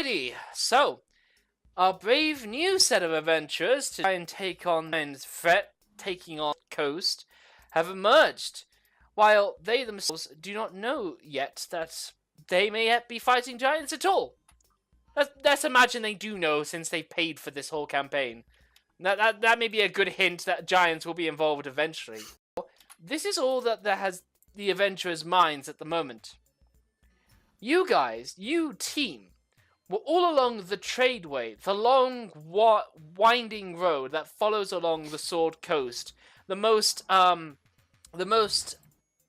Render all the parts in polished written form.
Alrighty, so our brave new set of adventurers to try and take on the threat taking on the coast have emerged, while they themselves do not know yet that they may yet be fighting giants at all. Let's imagine they do know, since they paid for this whole campaign. That may be a good hint that giants will be involved eventually. This is all that has the adventurers' minds at the moment. You guys, you team, were all along the tradeway, the long, winding road that follows along the Sword Coast, the most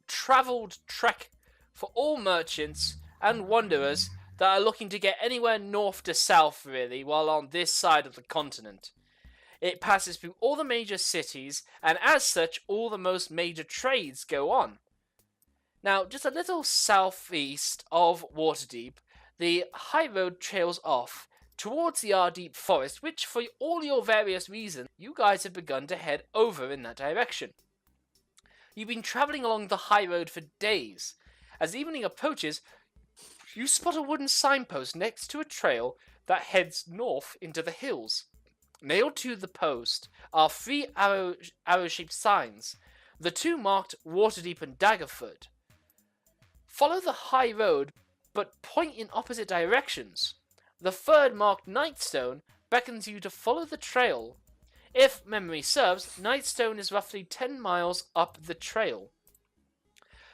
travelled trek for all merchants and wanderers that are looking to get anywhere north to south, really, while on this side of the continent. It passes through all the major cities, and as such, all the most major trades go on. Now, just a little southeast of Waterdeep, the high road trails off towards the Ardeep Forest, which, for all your various reasons, you guys have begun to head over in that direction. You've been travelling along the high road for days. As evening approaches, you spot a wooden signpost next to a trail that heads north into the hills. Nailed to the post are 3 arrow-shaped signs, the 2 marked Waterdeep and Daggerford. Follow the high road, but point in opposite directions. The 3rd marked Nightstone beckons you to follow the trail. If memory serves, Nightstone is roughly 10 miles up the trail.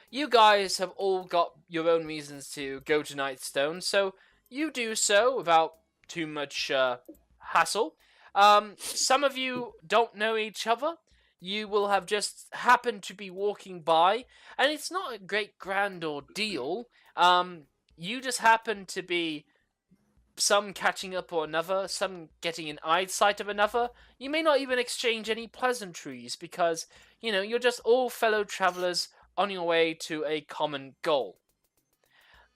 You guys have all got your own reasons to go to Nightstone, so you do so without too much hassle. Some of you don't know each other. You will have just happened to be walking by, and it's not a great grand ordeal. You just happen to be some catching up on another, some getting an eyesight of another. You may not even exchange any pleasantries because, you're just all fellow travelers on your way to a common goal.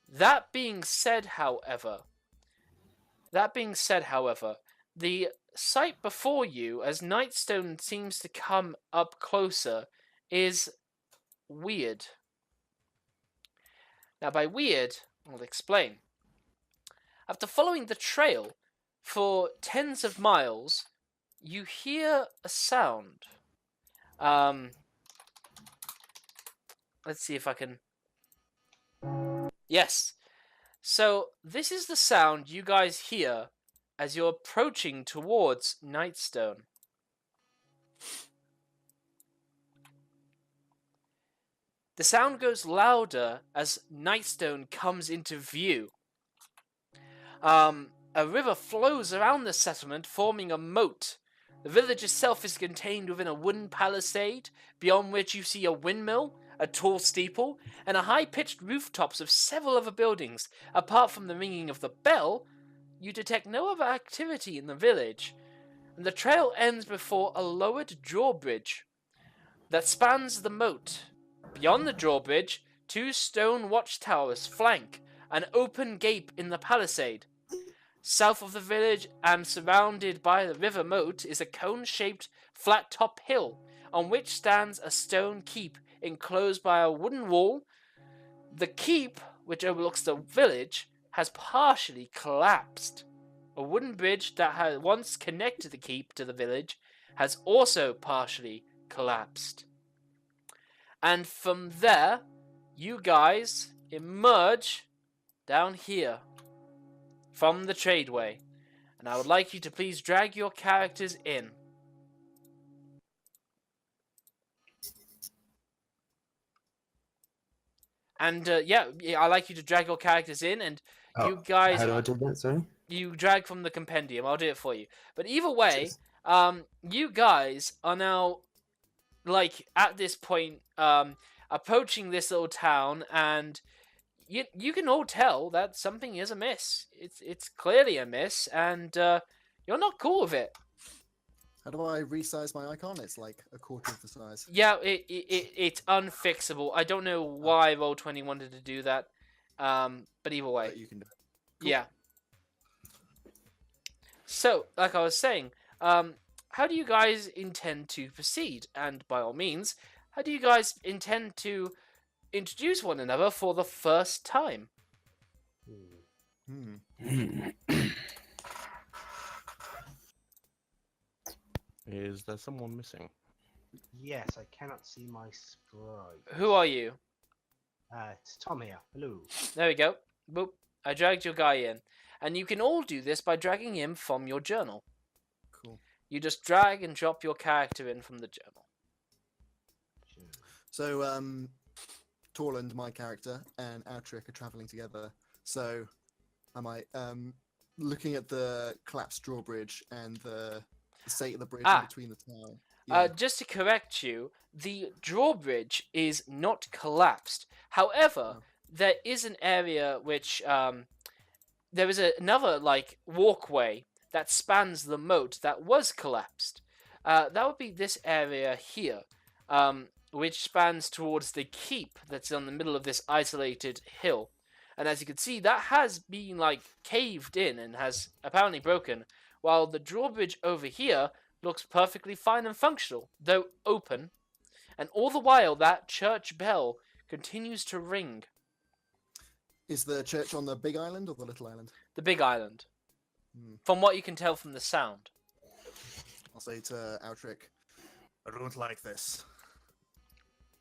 That being said, however, the sight before you, as Nightstone seems to come up closer, is weird. Now, by weird, I'll explain. After following the trail for tens of miles, you hear a sound. Let's see if I can... Yes. So, this is the sound you guys hear as you're approaching towards Nightstone. The sound goes louder as Nightstone comes into view. A river flows around the settlement, forming a moat. The village itself is contained within a wooden palisade, beyond which you see a windmill, a tall steeple, and a high-pitched rooftops of several other buildings. Apart from the ringing of the bell, you detect no other activity in the village, and the trail ends before a lowered drawbridge that spans the moat. Beyond the drawbridge, 2 stone watchtowers flank an open gate in the palisade. South of the village and surrounded by the river moat is a cone-shaped flat-top hill on which stands a stone keep enclosed by a wooden wall. The keep, which overlooks the village, has partially collapsed. A wooden bridge that had once connected the keep to the village has also partially collapsed. And from there, you guys emerge down here from the tradeway, and I would like you to please drag your characters in. And I'd like you to drag your characters in, and you guys... How do I do that, sorry? You drag from the compendium. I'll do it for you. But either way, you guys are now, at this point, approaching this little town, and you can all tell that something is amiss. It's clearly amiss, and you're not cool with it. How do I resize my icon? It's like a quarter of the size. Yeah, it's unfixable. I don't know why Roll20 wanted to do that, but either way. But you can do it. Cool. Yeah. So, like I was saying, how do you guys intend to proceed? And by all means, how do you guys intend to introduce one another for the first time? Is there someone missing? Yes, I cannot see my sprite. Who are you? It's Tom here. Hello. There we go. Boop. I dragged your guy in. And you can all do this by dragging him from your journal. Cool. You just drag and drop your character in from the journal. So, Torland, my character, and Altric are traveling together. So, am I looking at the collapsed drawbridge and the state of the bridge in between the town? Yeah. Just to correct you, the drawbridge is not collapsed. However, there is an area which there is another like walkway that spans the moat that was collapsed. That would be this area here, which spans towards the keep that's in the middle of this isolated hill. And as you can see, that has been like caved in and has apparently broken, while the drawbridge over here looks perfectly fine and functional, though open. And all the while, that church bell continues to ring. Is the church on the big island or the little island? The big island. From what you can tell from the sound. I'll say to Altric, I don't like this.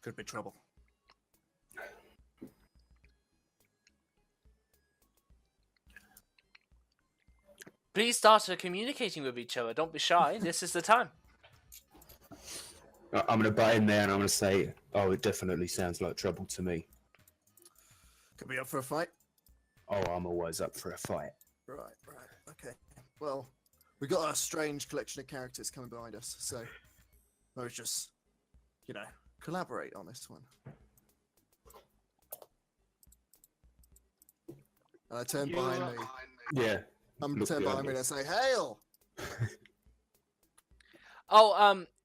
Could be trouble. Please start communicating with each other. Don't be shy. This is the time. I'm going to butt in there and I'm going to say, oh, it definitely sounds like trouble to me. Could be up for a fight? Oh, I'm always up for a fight. Right. Okay. Well, we got a strange collection of characters coming behind us, so let's just, collaborate on this one. And I turn behind me. Yeah. I'm going to turn behind me and I say, "Hail!"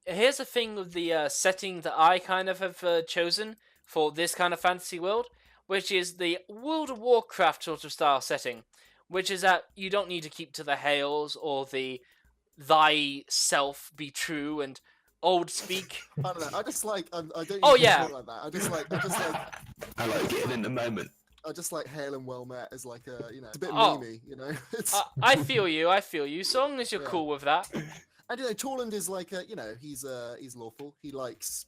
Here's the thing with the setting that I kind of have chosen for this kind of fantasy world, which is the World of Warcraft sort of style setting, which is that you don't need to keep to the hails or the thyself be true and old speak. I don't know. I just like. I don't. Oh, use yeah. like that. I just like. I like getting in the moment. I just like hail and well met as like a it's a bit Oh. memey, It's I feel you. So long as you're Yeah. cool with that. and Torland is like a he's lawful. He likes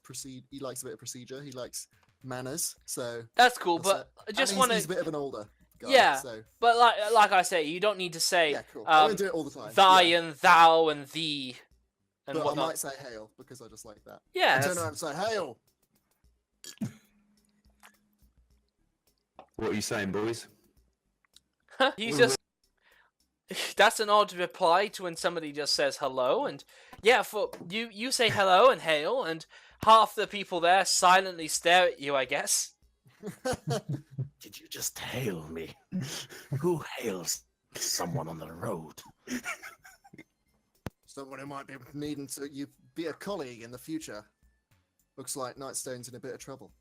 He likes a bit of procedure. He likes manners. So That's cool, that's but it. I just And want he's a to. bit of an older guy. Yeah. So But like I say, you don't need to say yeah, cool. I don't do it all the time. thy yeah. and thou and thee and But I whatnot. might say hail because I just like that. Yeah, I turn that's- around and say hail. What are you saying, boys? He's just. That's an odd reply to when somebody just says hello, and yeah, for you say hello and hail, and half the people there silently stare at you, I guess. Did you just hail me? Who hails someone on the road? Someone who might be needing to be a colleague in the future. Looks like Nightstone's in a bit of trouble.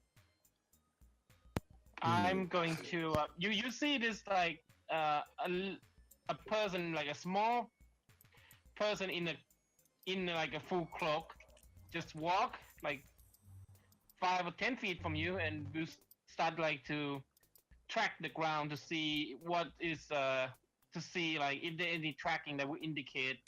I'm going to. You see this like a person, like a small person in like a full cloak, just walk like 5 or 10 feet from you, and you start like to track the ground to see what is to see like if there any tracking that would indicate.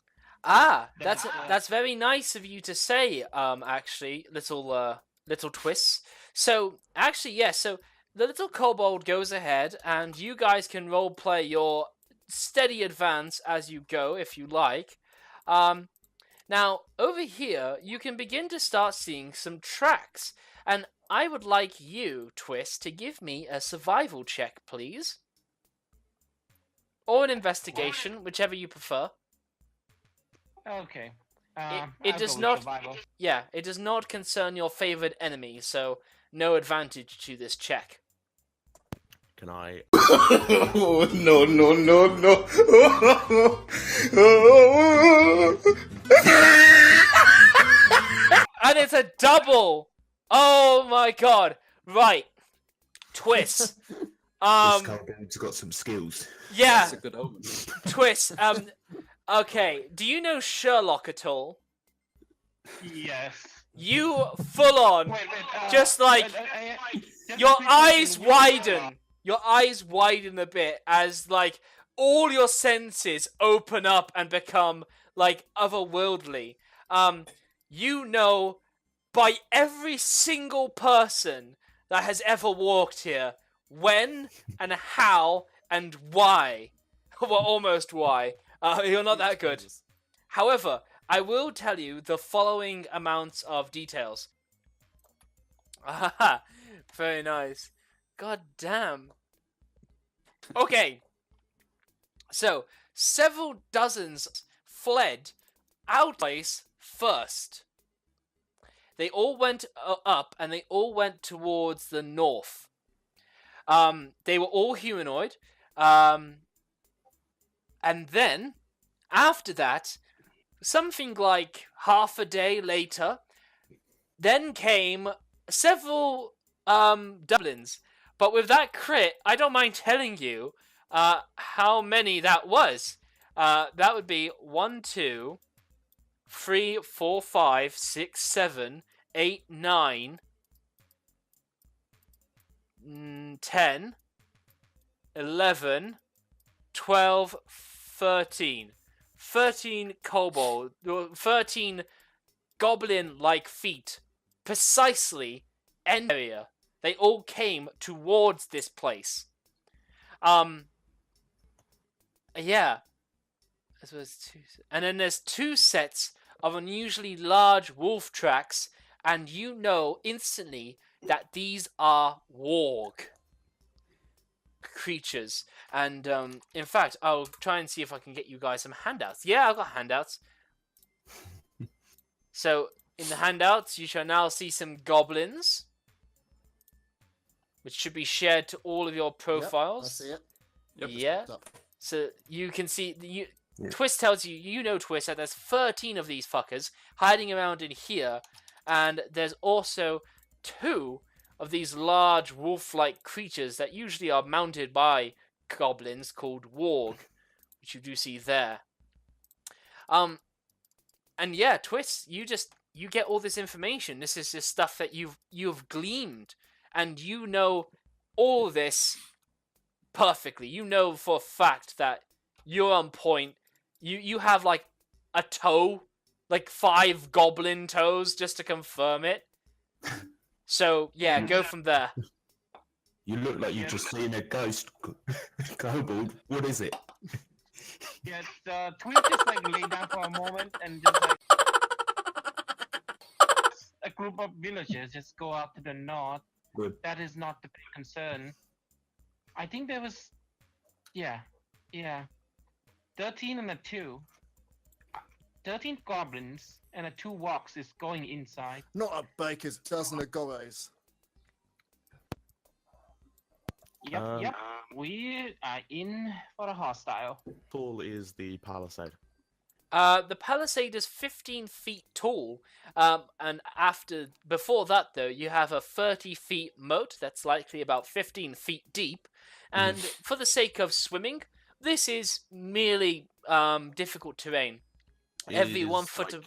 That's very nice of you to say. Actually, little twists. So actually, yes. So the little kobold goes ahead, and you guys can role play your steady advance as you go, if you like. Now over here, you can begin to start seeing some tracks, and I would like you, Twist, to give me a survival check, please, or an investigation, whichever you prefer. Okay. It I'll does go with not. survival. Yeah, it does not concern your favored enemy, so no advantage to this check. Can I? Oh, no, no, no, no. And it's a double! Oh my god! Right. Twist. This kobold's got some skills. Yeah, That's a good omen. Twist. Okay, do you know Sherlock at all? Yes. You full on. Wait. Just like just your a quick eyes question. widen. Your eyes widen a bit as like all your senses open up and become like otherworldly. You know by every single person that has ever walked here when and how and why. Well, almost why. You're not that good. However, I will tell you the following amounts of details. Ah, very nice. God damn. Okay. So, several dozens fled out of place first. They all went up and they all went towards the north. They were all humanoid. And then, after that, something like half a day later, then came several Dublins. But with that crit, I don't mind telling you how many that was. That would be 1, 2, 3, 4, 5, 6, 7, 8, 9, 10, 11, 12, 13. 13 kobold, 13 goblin-like feet, precisely end area. They all came towards this place. Yeah. This was two, and then there's 2 sets of unusually large wolf tracks, and you know instantly that these are warg creatures. And in fact, I'll try and see if I can get you guys some handouts. Yeah, I've got handouts. So in the handouts, you shall now see some goblins, which should be shared to all of your profiles. Yep, I see it. Yeah. So you can see Twist tells you, you know, Twist, that there's 13 of these fuckers hiding around in here, and there's also 2 of these large wolf-like creatures that usually are mounted by goblins called warg, which you do see there. And yeah, Twist, you get all this information. This is just stuff that you've gleaned, and you know all this perfectly. You know for a fact that you're on point. You have like a toe, like 5 goblin toes, just to confirm it. So yeah, go from there. You look like you've just seen a ghost kobold. What is it? Yeah, Tweet just like lay down for a moment and just like a group of villagers just go out to the north. Good. That is not the big concern. I think there was, yeah, 13 and a 2. 13 goblins and a 2 walks is going inside. Not a baker's dozen of gobos. Yep. We are in for a hostile. Tall is the palisade. The palisade is 15 feet tall, and before that though, you have a 30 feet moat that's likely about 15 feet deep, and for the sake of swimming, this is merely difficult terrain. Every 1 foot of...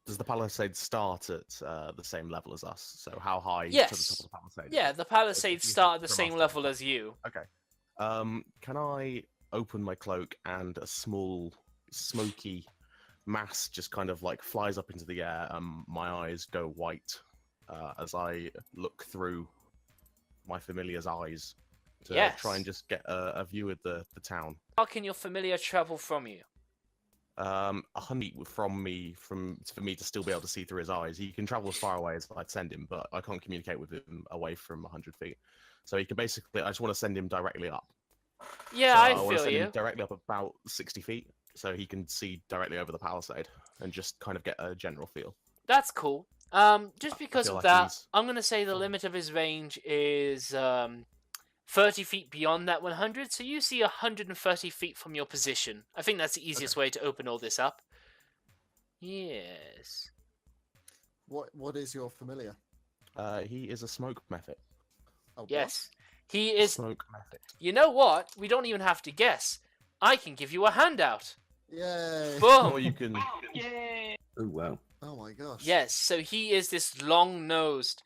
Does the palisade start at the same level as us? So how high Yes. to the top of the palisade? Yeah, the palisades start at the From same us. level as you. Okay. Can I open my cloak and a small smoky mass just kind of like flies up into the air and my eyes go white as I look through my familiar's eyes to try and just get a view of the town. How can your familiar travel from you? 100 feet from me for me to still be able to see through his eyes. He can travel as far away as I'd send him, but I can't communicate with him away from 100 feet. So he can basically, I just want to send him directly up. Yeah, So I want to feel send you. him directly up about 60 feet, so he can see directly over the palisade and just kind of get a general feel. That's cool. Just because feel of like that, he's- I'm gonna say the limit of his range is 30 feet beyond that 100, so you see 130 feet from your position. I think that's the easiest way to open all this up. Yes. What is your familiar? He is a smoke method. Oh, what? Yes. He is... Smoke method. You know what? We don't even have to guess. I can give you a handout. Yay! Or Boom! you can. Yay! Oh wow. Oh my gosh. Yes, so he is this long-nosed,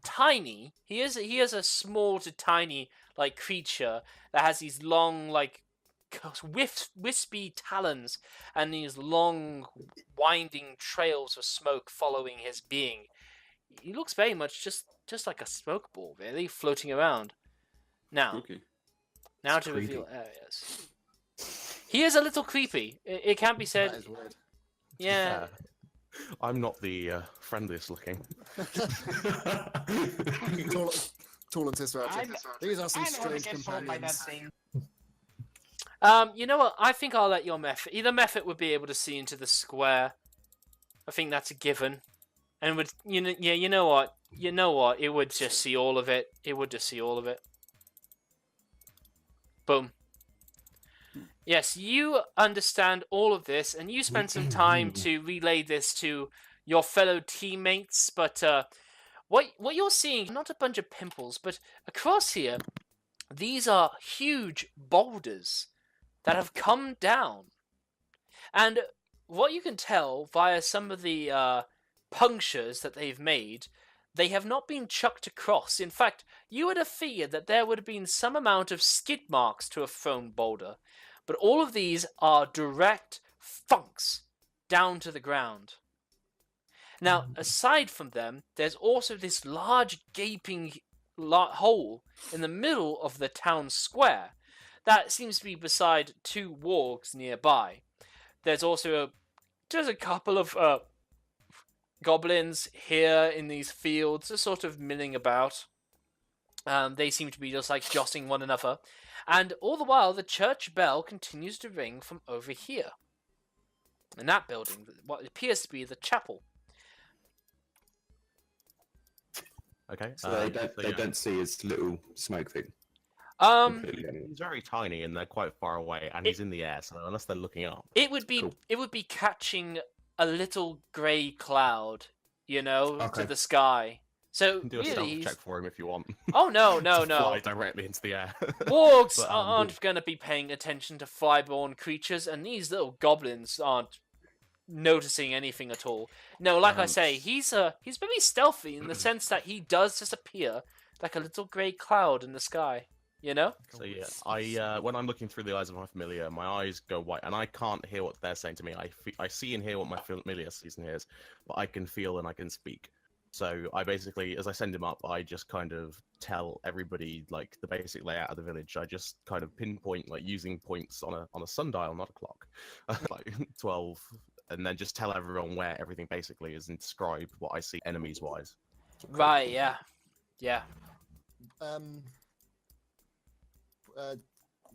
tiny. He is a small to tiny like creature that has these long like wispy talons and these long, winding trails of smoke following his being. He looks very much just like a smoke ball, really, floating around. Now Spooky. to creepy. reveal areas. He is a little creepy. It can't be said. That is weird. Yeah. I'm not the friendliest looking. Tall and Tisserati. These are some I don't want strange to get shot by that companions. thing. You know what? I think I'll let your Mephit. Either Mephit would be able to see into the square. I think that's a given. And would you know what? It would just see all of it. It would just see all of it. Boom. Yes, you understand all of this, and you spend some time to relay this to your fellow teammates. But what you're seeing, not a bunch of pimples, but across here, these are huge boulders that have come down. And what you can tell via some of the punctures that they've made, they have not been chucked across. In fact, you would have feared that there would have been some amount of skid marks to a thrown boulder. But all of these are direct thunks down to the ground. Now, aside from them, there's also this large gaping hole in the middle of the town square that seems to be beside two wargs nearby. There's also just a couple of goblins here in these fields, just sort of milling about. They seem to be just like jostling one another. And all the while, the church bell continues to ring from over here. In that building, what appears to be the chapel. Okay. So they don't see his little smoke thing. Completely anyway. He's very tiny and they're quite far away, and he's in the air. So unless they're looking up, It would be Cool. it would be catching a little grey cloud, to Okay. the sky. So you can do a really, stealth he's- check for him if you want. oh no, To no. Fly directly into the air. Wargs But, aren't going to be paying attention to flyborn creatures, and these little goblins aren't noticing anything at all. No, like I say, he's very stealthy in the sense that he does just appear like a little grey cloud in the sky. So yeah, when I'm looking through the eyes of my familiar, my eyes go white, and I can't hear what they're saying to me. I see and hear what my familiar sees and hears, but I can feel and I can speak. So I basically, as I send him up, I just kind of tell everybody like the basic layout of the village. I just kind of pinpoint, like using points on a sundial, not a clock, like 12, and then just tell everyone where everything basically is and describe what I see enemies wise. Right? Yeah.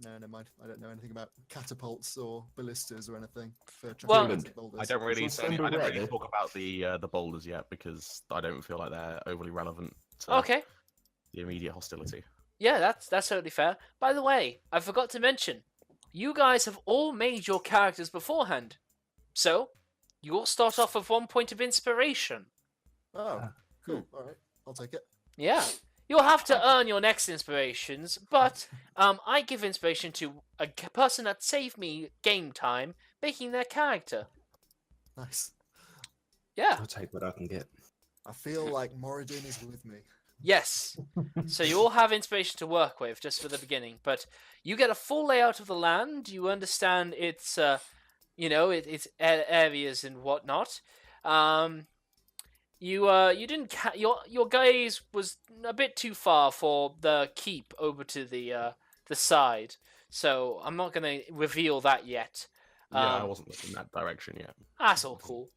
No, never mind. I don't know anything about catapults or ballistas or anything for Well, tracking boulders. I don't really It's on I don't really red. talk about the boulders yet because I don't feel like they're overly relevant to Okay. the immediate hostility. Yeah, that's totally fair. By the way, I forgot to mention, you guys have all made your characters beforehand, so you all start off with 1 point of inspiration. Oh, cool. All right, I'll take it. Yeah. You'll have to earn your next inspirations, but I give inspiration to a person that saved me game time making their character. Nice. Yeah. I'll take what I can get. I feel like Moradin is with me. Yes. So you all have inspiration to work with just for the beginning, but you get a full layout of the land. You understand its, its areas and whatnot. You didn't your gaze was a bit too far for the keep over to the side, so I'm not gonna reveal that yet. Yeah, I wasn't looking that direction yet. That's all cool.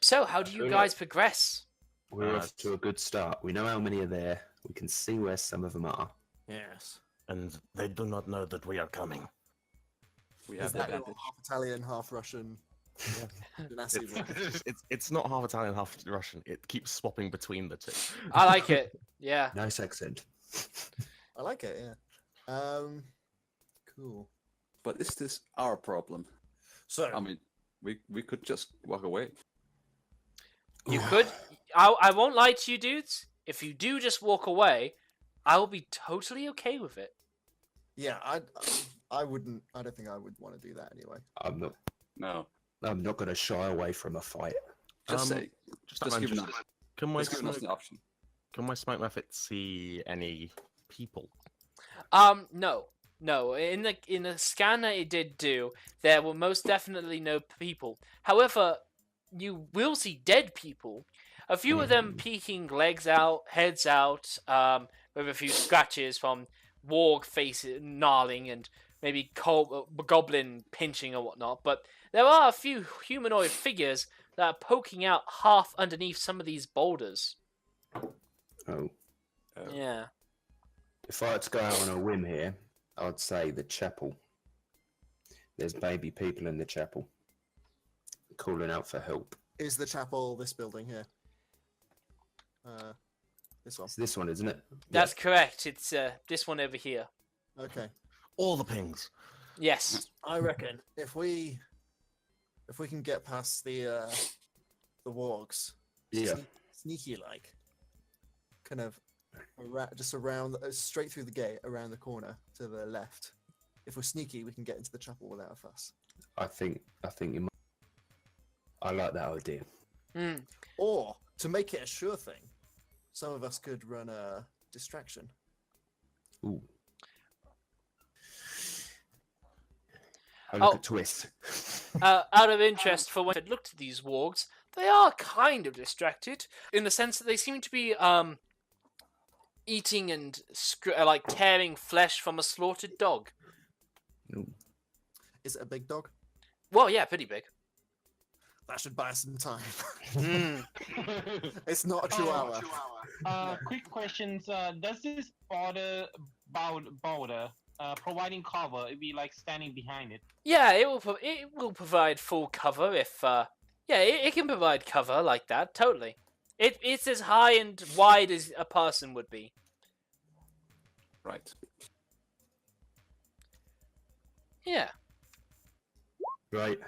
So, how do you guys progress? We're off to a good start. We know how many are there. We can see where some of them are. Yes. And they do not know that we are coming. We Is have the that your advantage. half Italian, half Russian? Genasi voice? It's not half Italian, half Russian. It keeps swapping between the two. I like it. Yeah. Nice accent. I like it. Yeah. Cool. But is this our problem? So I mean, we could just walk away. You could. I won't lie to you, dudes. If you do just walk away, I will be totally okay with it. yeah, I wouldn't. I don't think I would want to do that anyway. No, I'm not going to shy away from a fight. just Um, say, Just just give giving us, can my just giving us smoke, an option. can my smoke method see any people? No. No, in the scan that it did do, there were most definitely no people. However, you will see dead people. A few of them peeking legs out, heads out, with a few scratches from warg faces gnarling and maybe goblin pinching or whatnot. But there are a few humanoid figures that are poking out half underneath some of these boulders. Oh. Yeah. If I had to go out on a whim here, I'd say the chapel. There's baby people in the chapel calling out for help. Is the chapel this building here? This one. It's this one, isn't it? That's correct. It's this one over here. Okay. All the pings. Yes. I reckon if we can get past the wargs, Yeah. sneaky like, kind of just around, straight through the gate, around the corner to the left. If we're sneaky, we can get into the chapel without a fuss. I think you might. I like that idea. Or to make it a sure thing, some of us could run a distraction. Ooh. I look at Twist. Out of interest, for when I looked at these wargs, they are kind of distracted in the sense that they seem to be eating and like tearing flesh from a slaughtered dog. Ooh. Is it a big dog? Well, yeah, pretty big. That should buy us some time. Mm. It's not a chihuahua. Quick questions. Does this boulder providing cover if we like standing behind it? Yeah, it will provide full cover if it can provide cover like that. Totally. It's as high and wide as a person would be. Right. Yeah. Right.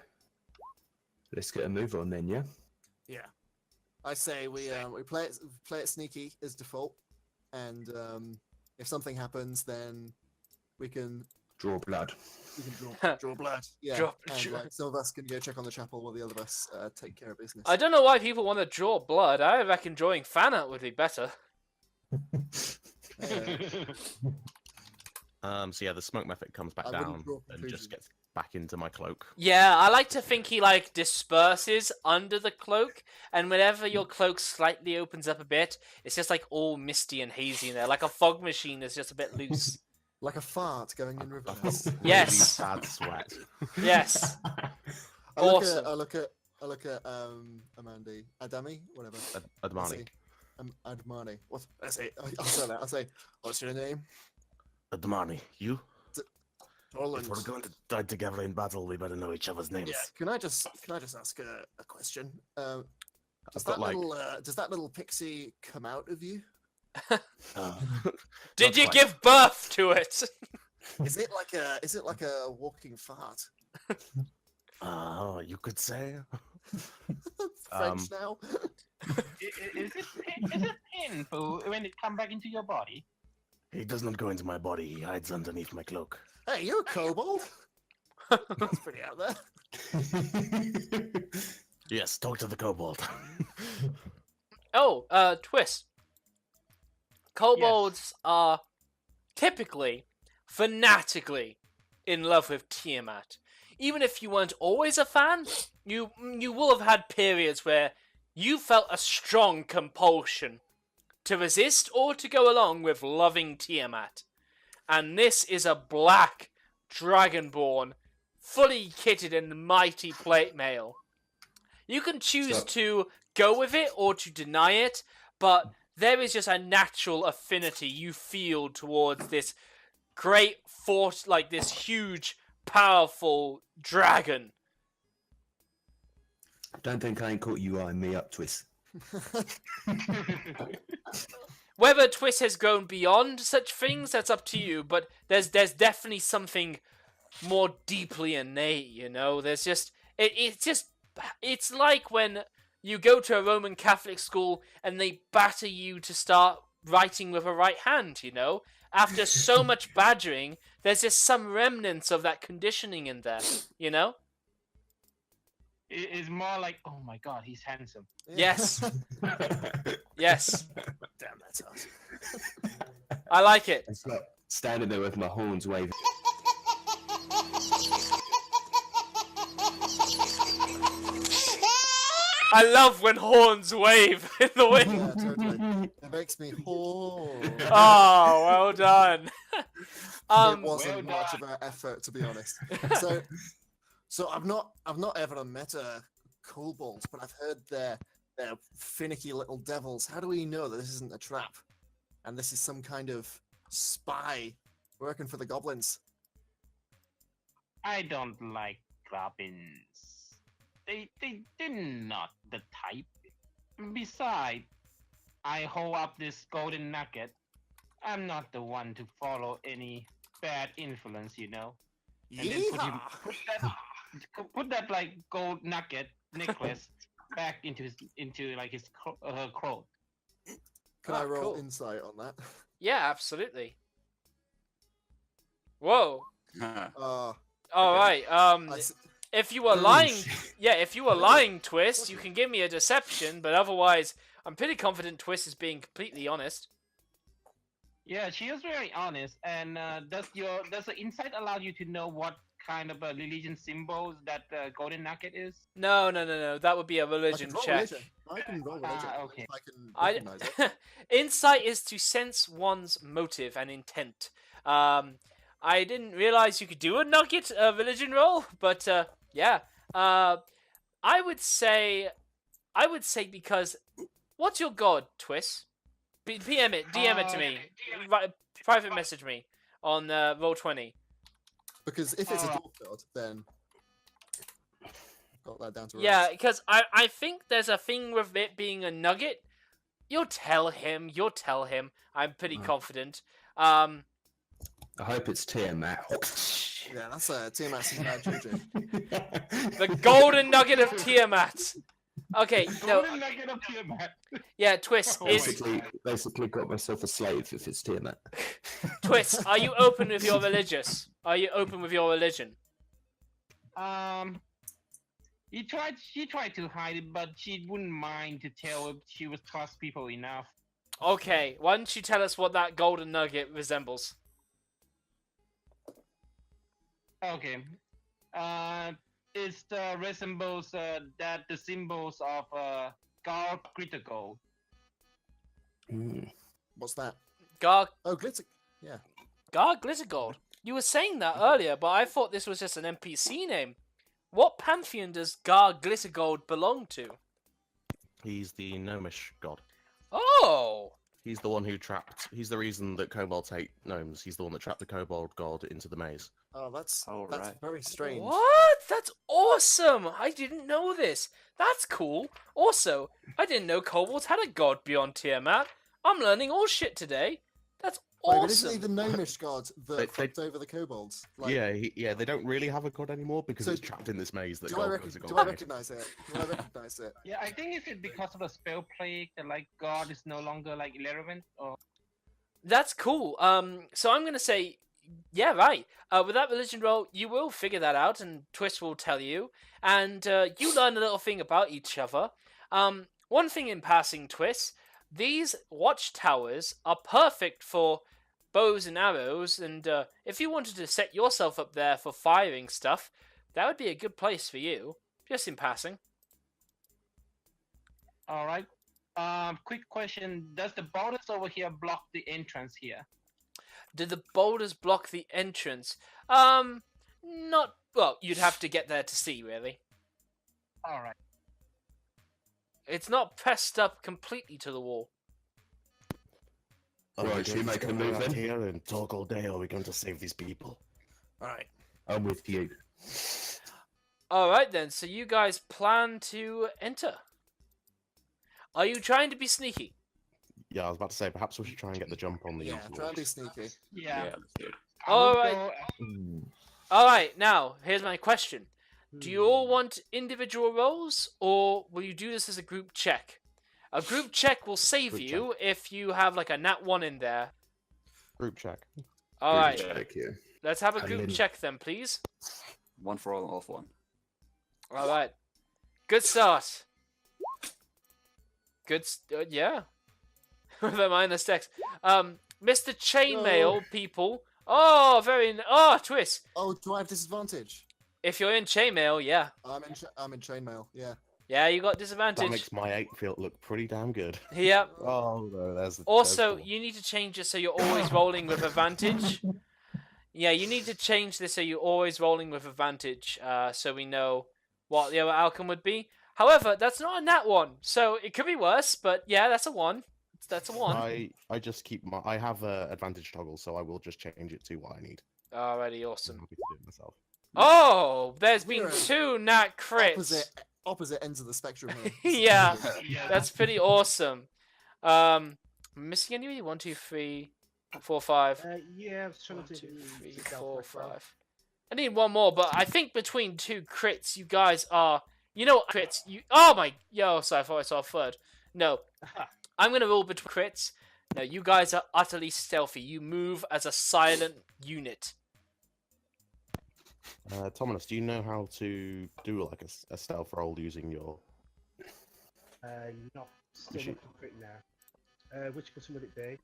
Let's get a move on then, yeah? Yeah. I say we play it sneaky as default, and if something happens, then we can Draw blood. draw blood. Yeah. And like, some of us can go check on the chapel while the other of us take care of business. I don't know why people want to draw blood. I reckon drawing fan art would be better. So yeah, the smoke method comes back I wouldn't down draw and conclusions. just gets back into my cloak. Yeah, I like to think he like disperses under the cloak, and whenever your cloak slightly opens up a bit, it's just like all misty and hazy in there, like a fog machine that's just a bit loose. Like a fart going in reverse. Yes. Really sad sweat. Yes. I look Awesome. at Amandi, Adami, whatever. Admani. Admani. What? I say. I'll say that. I'll say. What's your name? Admani, you? Roland. If we're going to die together in battle, we better know each other's names. Yeah. Can I just ask a question? Does I've got, that little pixie come out of you? Did you quite. give birth to it? Is it like a walking fart? You could say. French now. Is it painful when it come back into your body? He does not go into my body. He hides underneath my cloak. Hey, you're a kobold. That's pretty out there. Yes, talk to the kobold. Oh, twist. Kobolds are typically, fanatically in love with Tiamat. Even if you weren't always a fan, you will have had periods where you felt a strong compulsion to resist or to go along with loving Tiamat. And this is a black dragonborn, fully kitted in mighty plate mail. You can choose to go with it or to deny it, but there is just a natural affinity you feel towards this great force, like this huge, powerful dragon. Don't think I ain't caught you eyeing me up, Twist. Whether Twist has grown beyond such things, that's up to you, but there's definitely something more deeply innate, you know? There's just... It's like when you go to a Roman Catholic school and they batter you to start writing with a right hand, you know? After so much badgering, there's just some remnants of that conditioning in there, you know? It's more like, oh my god, he's handsome. Yes. Yes. Damn, that's us. I like it. It's like standing there with my horns waving. I love when horns wave in the wind. Yeah, totally. It makes me whole. Oh, well done. It Well wasn't much done. of an effort, to be honest. So I've not ever met a kobold, but I've heard they're finicky little devils. How do we know that this isn't a trap, and this is some kind of spy working for the goblins? I don't like goblins. They're not the type. Besides, I hold up this golden nugget. I'm not the one to follow any bad influence, you know. And then put that like gold nugget necklace back into his her cloak. Can I roll cool. insight on that? Yeah, absolutely. Whoa. Uh, All right. I s- If you were lying, if you were lying, Twist, you can give me a deception, but otherwise, I'm pretty confident Twist is being completely honest. Yeah, she is very honest. And does the insight allow you to know what kind of a religion symbols that golden nugget is? No. That would be a I religion can roll check. religion. I can roll religion. Okay. I can recognize it. Insight is to sense one's motive and intent. I didn't realize you could do a nugget religion roll, but yeah. I would say because what's your god, Twist? DM it to me. Private message me on Roll20. Because if it's a Alright. dwarf god, then got that down to Yeah, earth. because I think there's a thing with it being a nugget. You'll tell him. I'm pretty confident. I hope it's Tiamat. Yeah, that's Tiamat's bad juju. The golden nugget of Tiamat. Okay, no, Golden nugget of Tiamat. yeah, Twist is Basically got myself a slave if it's Tiamat. Twist. Are you open with your religious? Are you open with your religion? She tried to hide it, but she wouldn't mind to tell if she was trust people enough. Okay, why don't you tell us what that golden nugget resembles? Okay. It resembles that the symbols of God critical. What's that? Gar Oh, glitter. Yeah. Glitter Gold. You were saying that earlier, but I thought this was just an NPC name. What pantheon does Gar Glitter Gold belong to? He's the gnomish god. Oh! He's the one who trapped. He's the reason that kobolds hate gnomes. He's the one that trapped the kobold god into the maze. Oh, that's Alright. very strange. What? That's awesome! I didn't know this. That's cool. Also, I didn't know kobolds had a god beyond Tiamat. I'm learning all shit today. That's Wait, but isn't he awesome. the gnomish god that They- fucked over the kobolds? Yeah, they don't really have a god anymore because So it's trapped in this maze that Do I, goblins are do I going recognize it? Do I recognize it? Yeah, I think it's because of the spell plague that like God is no longer like irrelevant. Or That's cool. So I'm gonna say, yeah, right. With that religion roll, you will figure that out, and Twist will tell you, and you learn a little thing about each other. One thing in passing, Twist, these watchtowers are perfect for bows and arrows, and if you wanted to set yourself up there for firing stuff, that would be a good place for you. Just in passing. all right. Quick question: does the borders over here block the entrance here? Do the boulders block the entrance? Not well. You'd have to get there to see, really. All right. It's not pressed up completely to the wall. Right, should we make a move then? here and talk all day, or are we going to save these people? All right. I'm with you. All right then. So you guys plan to enter. Are you trying to be sneaky? Yeah, I was about to say perhaps we should try and get the jump on the. Yeah, try and be sneaky. Yeah. let's do it. I All would right. go- All right. Now here's my question: do you all want individual rolls, or will you do this as a group check? A group check will save Group you if you have like a nat 1 in there. Group check. All right. Check, yeah. Let's have a And group then- check then, please. One for all for one. All right. Good start. Yeah. With a minus dex. Mr. Chainmail, people. Oh, Twist. Oh, do I have disadvantage? If you're in chainmail, yeah. I'm in chainmail. Yeah. Yeah, you got That disadvantage. makes my 8 feel look pretty damn good. Yep. Oh no, there's Also, there's you need to change it so you're always rolling with advantage. Yeah, you need to change this so you're always rolling with advantage, so we know what the other outcome would be. However, that's not a nat 1, so it could be worse, but yeah, that's a 1. That's a 1. I just keep my I have a advantage toggle, so I will just change it to what I need. Alrighty, I'm awesome. happy to do it myself. Oh, there's been Zero. 2 nat crits. Opposite ends of the spectrum here. Yeah, Yeah. that's pretty awesome. Missing anybody? 1, 2, 3, 4, 5. Yeah, I was trying 1, to 2, do 3, the stealth 4, as well. 5. I need one more, but I think between 2 crits, you guys are. You know what crits? Oh my. Yo, sorry, I thought I saw a third. No, I'm gonna roll between crits. No, you guys are utterly stealthy. You move as a silent unit. Thomas, do you know how to do like a stealth roll using your? Not still Machine. not complete now. Which button would it be?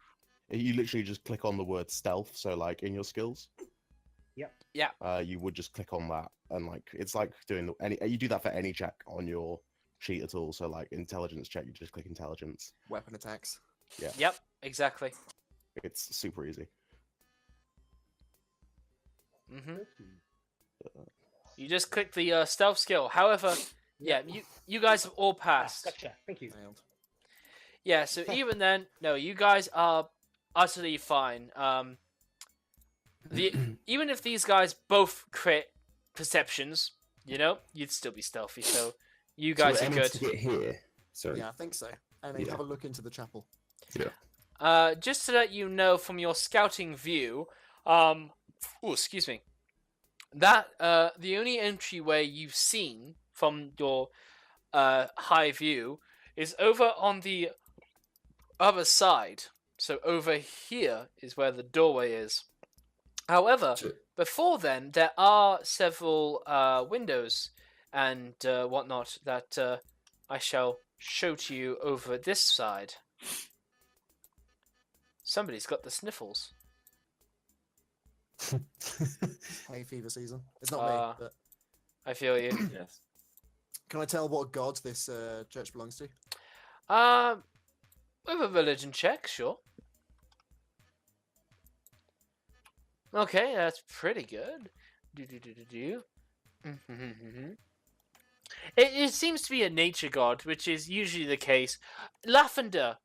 You literally just click on the word stealth. So like in your skills. Yep. Yeah. You would just click on that, and like it's like doing any. You do that for any check on your sheet at all. So like intelligence check, you just click intelligence. Weapon attacks. Yep. Exactly. It's super easy. Mhm. You just click the stealth skill. However, yeah, you guys have all passed. Gotcha. Thank you. Failed. Yeah, so even then, no, you guys are utterly fine. Even if these guys both crit perceptions, you know, you'd still be stealthy. So you guys so are we're aiming good. to get here. Sorry. Yeah, I think so. And then Yeah. have a look into the chapel. Just to let you know from your scouting view, oh, excuse me, that the only entryway you've seen from your high view is over on the other side. So over here is where the doorway is. However, So- before then, there are several windows and whatnot that I shall show to you over this side. Somebody's got the sniffles. Hay fever season. It's not Ah. me, but I feel you. Yes. can I tell what god this church belongs to? With a religion check, sure. Okay, that's pretty good. Do. It seems to be a nature god, which is usually the case. Lavender.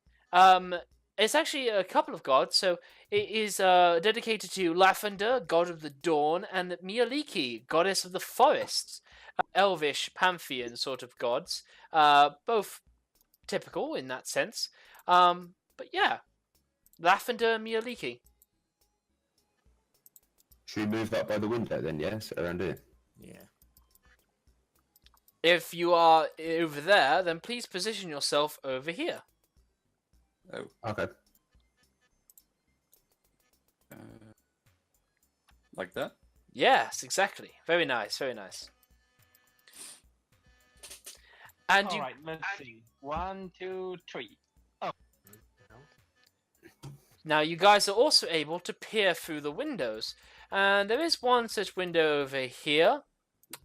It's actually a couple of gods. So it is dedicated to Lavender, god of the dawn, and Mialiki, goddess of the forests. Elvish pantheon sort of gods. Both typical in that sense. But yeah, Lavender and Mialiki. Should we move that by the window then? Yes, around here. Yeah. If you are over there, then please position yourself over here. Oh. Okay. Like that? Yes, exactly. Very nice, very nice. And All you right, let's see. 1, 2, 3. now you guys are also able to peer through the windows. And there is one such window over here,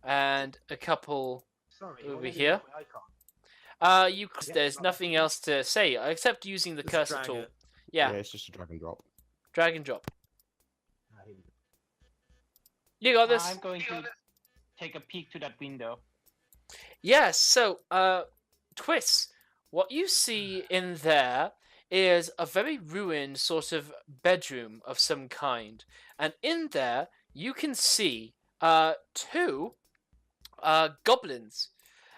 and a couple Sorry. over what did here. you do with my icon? There's nothing else to say except using the Just cursor drag tool. it. Yeah, It's just a drag and drop. drag and drop. Ah, here we go. You got this. I'm going to take a peek to that window. Yes, so, Twist, what you see in there is a very ruined sort of bedroom of some kind. And in there, you can see two goblins.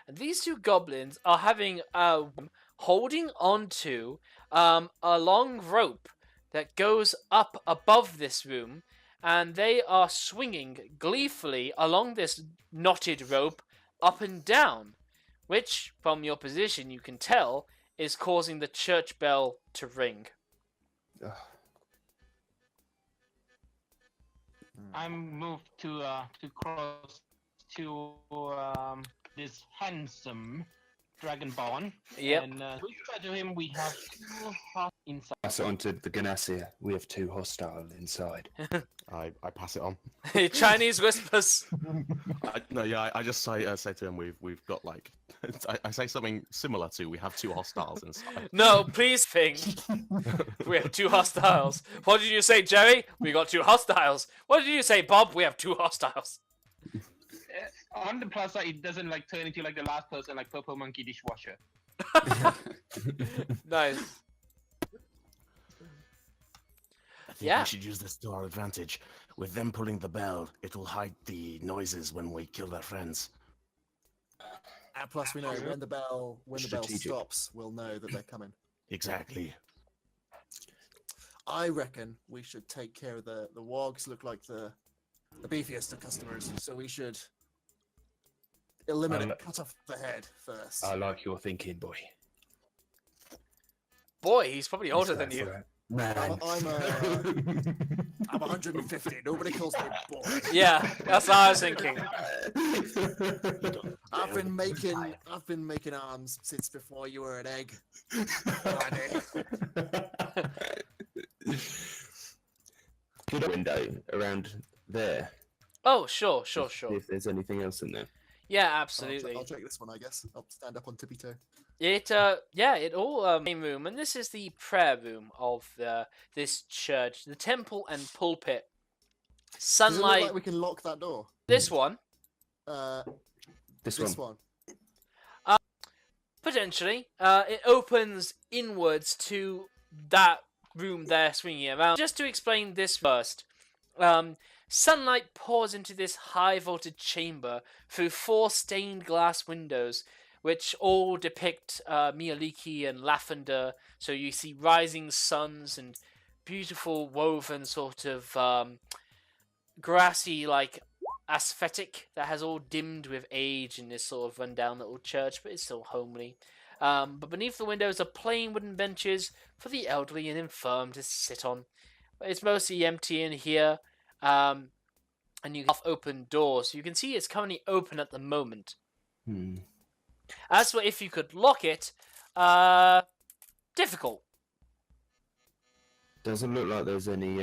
And these two goblins are having holding onto a long rope that goes up above this room, and they are swinging gleefully along this knotted rope up and down, which, from your position, you can tell is causing the church bell to ring. Ugh. I'm moved to cross to this handsome Dragonborn. Yep. And we said to him we have 2 hearts inside. Pass it on to the Ganassia. We have 2 hostile inside. I pass it on. Chinese whispers. I just say to him, we've got like, I say something similar to, we have 2 hostiles inside. No, please think. We have 2 hostiles. What did you say, Jerry? We got 2 hostiles. What did you say, Bob? We have 2 hostiles. On the plus side, it doesn't like turn into like the last person, like Purple Monkey Dishwasher. Nice. I think Yeah. we should use this to our advantage. With them pulling the bell, it will hide the noises when we kill their friends. And plus, we know when the bell Strategic. stops, we'll know that they're coming. Exactly. I reckon we should take care of the wargs. Look like the beefiest of customers, so we should eliminate, cut off the head first. I like your thinking, boy. Boy, he's probably older than you. Man. I'm 150. Nobody calls me boy. Yeah, that's what I was thinking. I've been making arms since before you were an egg. Already. Good window around there. Oh, sure. See if there's anything else in there. Yeah, I'll absolutely. check this one, I guess. I'll stand up on tippy toe. It all main room, and this is the prayer room of this church, the temple and pulpit. Does it look Sunlight. like we can lock that door? This one This This one. one. potentially. It opens inwards to that room there, swinging around. Just to explain this first. Sunlight pours into this high voltage chamber through 4 stained glass windows, which all depict Mialiki and lavender. So you see rising suns and beautiful woven sort of grassy like aesthetic that has all dimmed with age in this sort of rundown little church, but it's still homely. But beneath the windows are plain wooden benches for the elderly and infirm to sit on. It's mostly empty in here. And you have open doors. So you can see it's currently open at the moment. As for if you could lock it, difficult. Doesn't look like there's any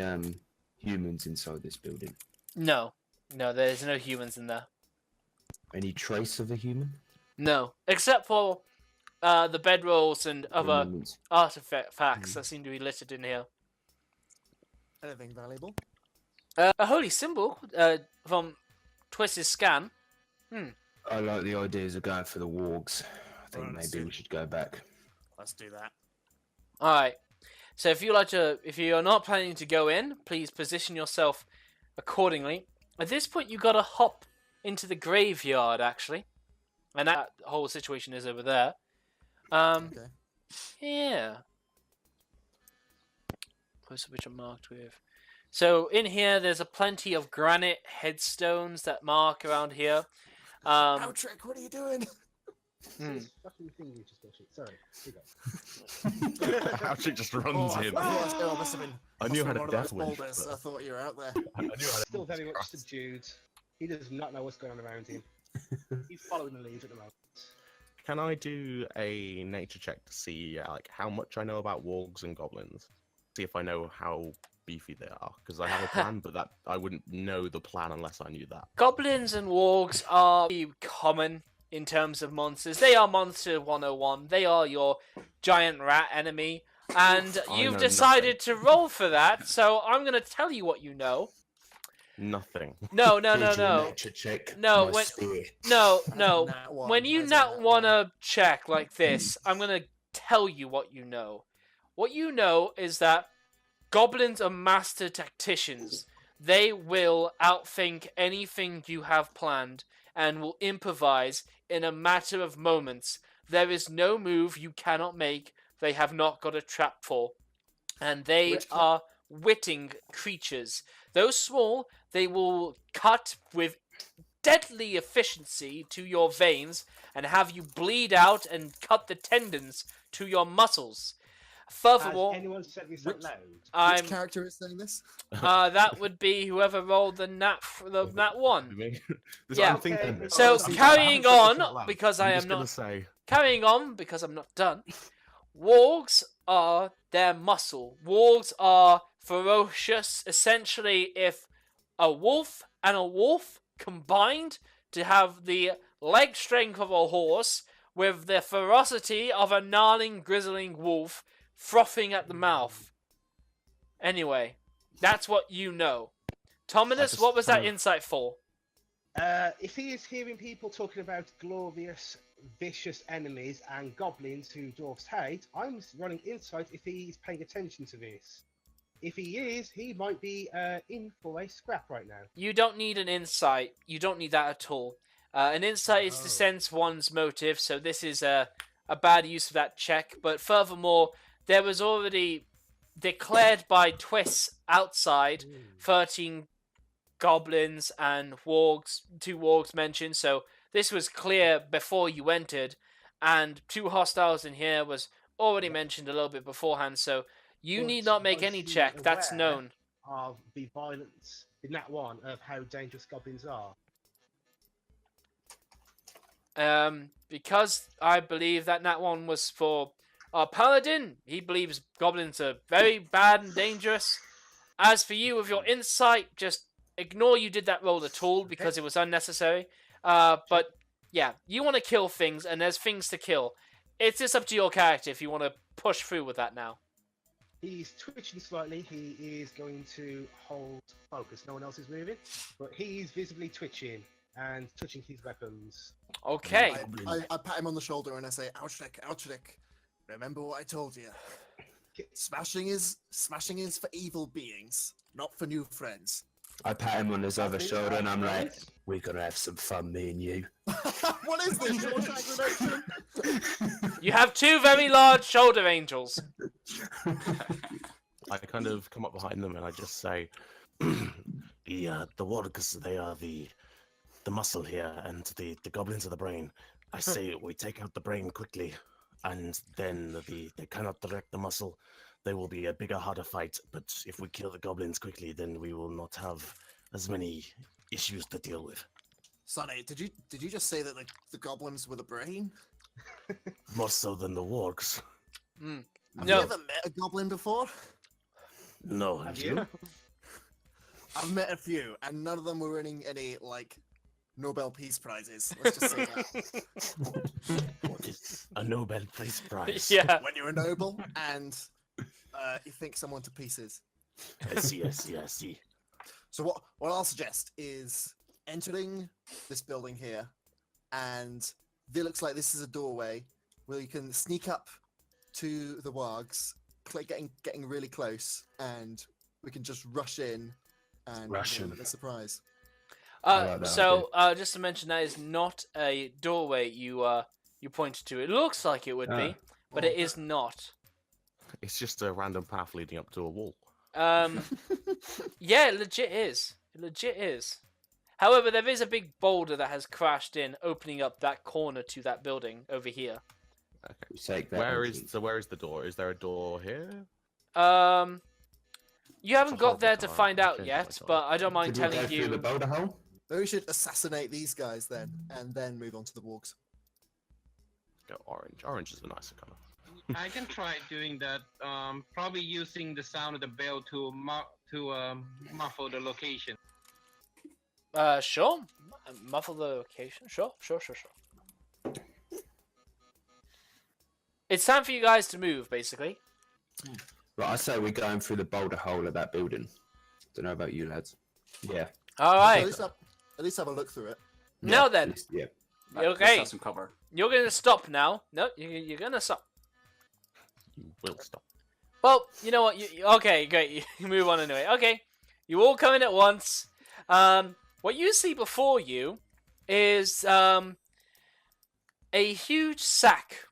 humans inside this building. No, there's no humans in there. Any trace of a human? No, except for the bedrolls and other Ornaments? artifacts that seem to be littered in here. Anything valuable? A holy symbol from Twist's scan. I like the ideas of going for the wargs. I think Right, let's maybe do we should go back. Let's do that. All right. So if you're not planning to go in, please position yourself accordingly. At this point, you got to hop into the graveyard, actually, and that whole situation is over there. Okay. Yeah. Most of which are marked with. So in here, there's a plenty of granite headstones that mark around here. Outrick, what are you doing? Fucking thing you just bullshit. Sorry. Here you go. Actually, just runs in. I must have been. I knew I had a one of death those wish. boulders. I thought you were out there. I knew I had Still very much subdued. He does not know what's going on around him. He's following the lead at the moment. Can I do a nature check to see like how much I know about wargs and goblins? See if I know how beefy they are, because I have a plan, but that I wouldn't know the plan unless I knew that. Goblins and wargs are pretty common in terms of monsters. They are Monster 101. They are your giant rat enemy. And I you've know decided to roll for that, so I'm going to tell you what you know. Nothing. No. Nature check. No, my when- spear. No. Nat one, When you as in not nat want one. to check like this, I'm going to tell you what you know. What you know is that goblins are master tacticians. They will outthink anything you have planned and will improvise in a matter of moments. There is no move you cannot make they have not got a trap for. And they are witting creatures. Though small, they will cut with deadly efficiency to your veins and have you bleed out and cut the tendons to your muscles. Furthermore, Has anyone said this out loud? Which I'm character is saying this? that would be whoever rolled the nat one. This Yeah. I'm thinking. So Honestly, carrying I haven't said this out on loud. because I I'm am just gonna not say carrying on, because I'm not done, wargs are their muscle. Wargs are ferocious. Essentially, if a wolf and a wolf combined to have the leg strength of a horse with the ferocity of a gnarling, grizzling wolf frothing at the mouth. Anyway, that's what you know. Tominus, just what was that kind of- insight for? If he is hearing people talking about glorious, vicious enemies and goblins who dwarves hate, I'm running insight if he's paying attention to this. If he is, he might be in for a scrap right now. You don't need an insight. You don't need that at all. An insight is to sense one's motive, so this is a bad use of that check. But furthermore, there was already declared by Twiss outside 13 goblins and wargs, 2 wargs mentioned, so this was clear before you entered, and 2 hostiles in here was already mentioned a little bit beforehand, so you But need not make was any he check, that's aware known. Of the violence in that one, of how dangerous goblins are. Because I believe that one was for our paladin, he believes goblins are very bad and dangerous. As for you with your insight, just ignore you did that roll at all because it was unnecessary. But yeah, you want to kill things and there's things to kill. It's just up to your character if you want to push through with that now. He's twitching slightly. He is going to hold focus. No one else is moving, but he's visibly twitching and touching his weapons. Okay. I pat him on the shoulder and I say, Ouchrick, remember what I told you. Smashing is for evil beings, not for new friends. I pat him on his other shoulder and I'm like, we're gonna have some fun, me and you. What is this, Shawshank Redemption? You have 2 very large shoulder angels. I kind of come up behind them and I just say, the wargs, they are the muscle here, and the goblins are the brain. I say we take out the brain quickly, and then they cannot direct the muscle. They will be a bigger, harder fight. But if we kill the goblins quickly, then we will not have as many issues to deal with. Sonny, did you just say that the goblins were the brain? More so than the wargs. Have No. you ever met a goblin before? No, have you? I've met a few, and none of them were winning any, Nobel Peace Prizes. Let's just say that. What is a Nobel Peace Prize? Yeah. When you're a noble, and you think someone to pieces. I see. So what I'll suggest is entering this building here, and it looks like this is a doorway where you can sneak up to the wargs, getting really close, and we can just rush in and Rush give them in. a surprise. like that So just to mention, that is not a doorway you pointed to. It looks like it would be, but it is not. It's just a random path leading up to a wall. Yeah, it legit is. It legit is. However, there is a big boulder that has crashed in, opening up that corner to that building over here. We take that. Where entrance. is the door? Is there a door here? You haven't a got there horrible to time. find I've out changed yet, my time. but I don't mind Did we go telling through you. the boulder hole? Maybe we should assassinate these guys then, and then move on to the wargs. Go orange. Orange is the nicer color. I can try doing that. Probably using the sound of the bell to muffle the location. Sure. Muffle the location. Sure. It's time for you guys to move, basically. Right, I say we're going through the boulder hole of that building. Don't know about you lads. Yeah. All So right. at least have a look through it. Now Yeah, then, at least- Yeah. Right, Okay. Let's have some cover. you're going to stop now. No, you're going to stop. You will stop. Well, you know what? Okay, great. You move on anyway. Okay, you all come in at once. What you see before you is a huge sack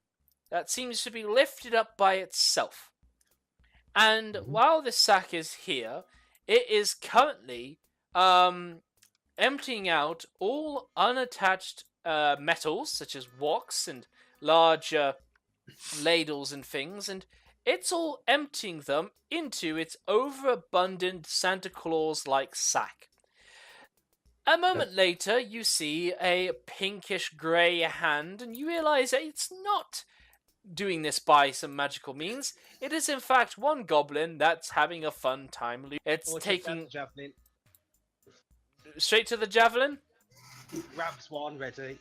that seems to be lifted up by itself. And while this sack is here, it is currently emptying out all unattached metals, such as woks and large ladles and things, and it's all emptying them into its overabundant Santa Claus-like sack. A moment later, you see a pinkish grey hand, and you realise that it's not doing this by some magical means. It is, in fact, one goblin that's having a fun time. It's Or check out taking the javelin. straight to the javelin. Grabs one, ready.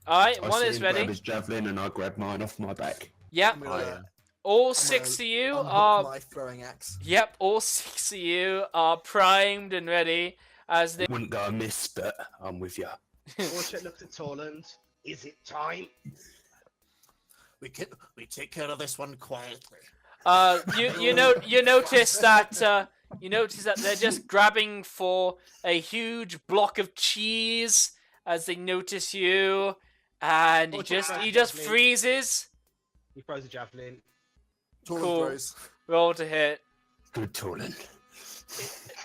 Alright, I one see is him grab ready. his javelin and I grab mine off my back. Yep, I'm gonna all I'm 6 gonna of you unhook are. my throwing axe. Yep, all 6 of you are primed and ready as they. Wouldn't go amiss, but I'm with you. Orchard looks at Torland. Is it time? We take care of this one quietly. You notice that they're just grabbing for a huge block of cheese as they notice you, and he just freezes. He throws a javelin. Torland Cool. throws. Roll to hit. Good Torland.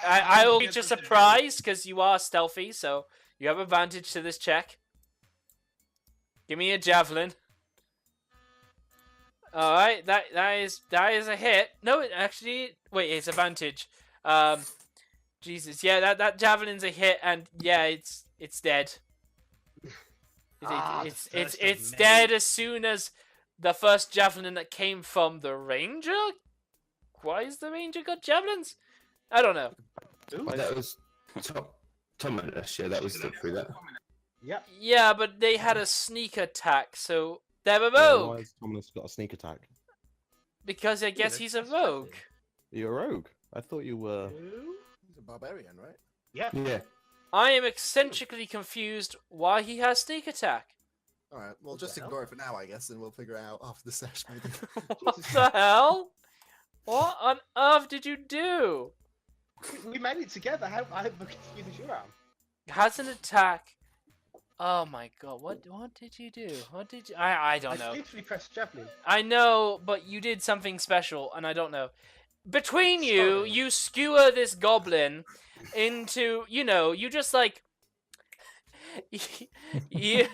I will get a surprise because you are stealthy, so you have advantage to this check. Give me a javelin. All right, that is a hit. No, actually, wait, it's advantage. Jesus, yeah, that javelin's a hit, and yeah, it's dead. It's dead as soon as the first javelin that came from the ranger. Why is the ranger got javelins? I don't know. That was Thomas. Yeah, that was through that. Yep. Yeah, but they had a sneak attack, so they're a Why rogue. has Thomas got a sneak attack? Because I guess he's a rogue. You're a rogue. I thought you were. He's a barbarian, right? Yep. Yeah. I am eccentrically confused why he has sneak attack. All right. Well, just ignore it for now, I guess, and we'll figure it out after the session. Maybe. What the hell? What on earth did you do? We made it together. How confused as you are. Has an attack. Oh my god, what did you do? What did you... I don't know. I literally pressed javelin. I know, but you did something special, and I don't know. Between you, Sorry. you skewer this goblin into, you just like... you,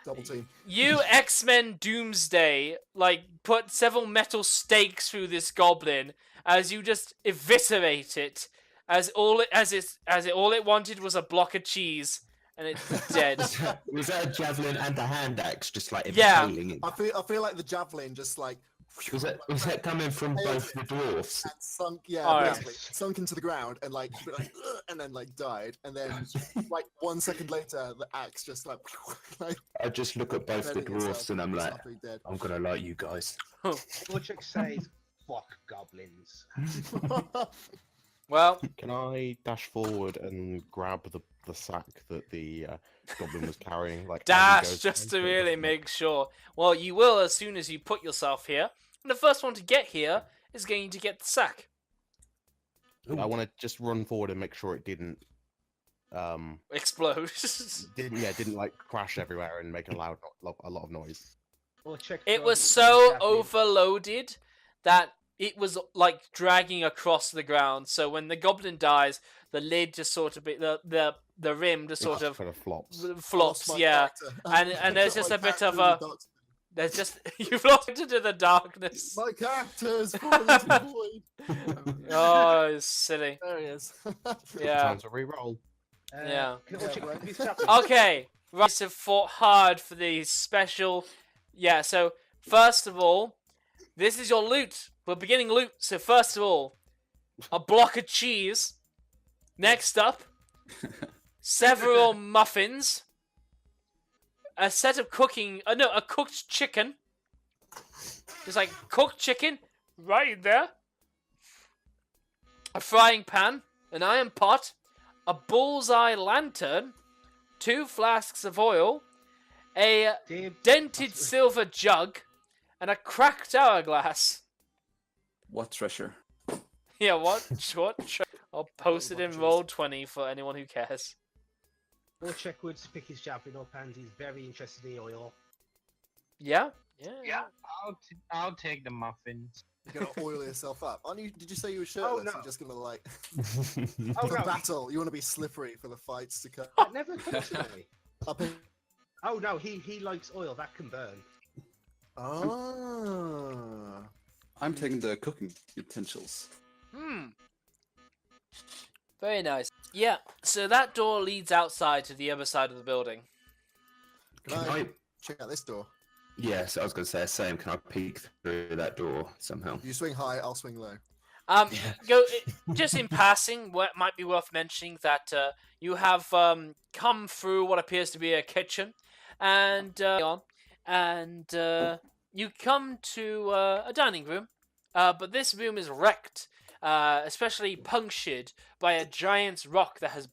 Double team. you X-Men Doomsday, like, put several metal stakes through this goblin as you just eviscerate it, all it wanted was a block of cheese. And it's dead. Was that a javelin and a hand axe, just like Yeah. impaling it? I feel like the javelin just like Was that coming from both the dwarfs? and sunk, yeah, Oh, yeah. basically sunk into the ground and like, and then like died, and then like 1 second later the axe just like I just look at both the bending itself dwarfs and I'm like, halfway dead. I'm gonna like you guys. Orchard says, "Fuck goblins." Well, Can I dash forward and grab the sack that the goblin was carrying? Like as he dash goes just to down? really make sure. Well, you will as soon as you put yourself here. And the first one to get here is going to get the sack. I want to just run forward and make sure it didn't Explode. didn't like crash everywhere and make a lot of noise. Orchard It was throws so javelin. overloaded that it was like dragging across the ground. So when the goblin dies, the lid just sort of the rim just sort of flops. flops. Lost my Yeah, character. and there's My just a bit character of in the a dark- there's just you've lost into the darkness. My character's fallen into the void. Oh, it's silly. There he is. Yeah. Time to re-roll. Yeah. Can Orchard Yeah, right. grab his javelin? Okay, right. So fought hard for these special. Yeah. So first of all, this is your loot. We're beginning loot. So first of all, a block of cheese. Next up, several muffins. A set of a cooked chicken. Just like cooked chicken, right in there. A frying pan, an iron pot, a bullseye lantern, 2 flasks of oil, a Dear dented silver jug, and a cracked hourglass. What treasure? Yeah, what? I'll post it in Roll20 for anyone who cares. Orchard would pick his javelin up and he's very interested in the oil. Yeah? Yeah, I'll take the muffins. You're gonna oil yourself up. Aren't you? Did you say you were shirtless? no. You're just gonna like Oh for no, battle. You want to be slippery for the fights to come. that never occurred to me. Up in... Oh no, he likes oil that can burn. Ah. I'm taking the cooking utensils. Very nice. Yeah, so that door leads outside to the other side of the building. Can Can I I? check out this door? Yes, I was going to say the same. Can I peek through that door somehow? You swing high, I'll swing low. Just in passing, what might be worth mentioning that you have come through what appears to be a kitchen, and you come to a dining room, but this room is wrecked, especially punctured by a giant rock that has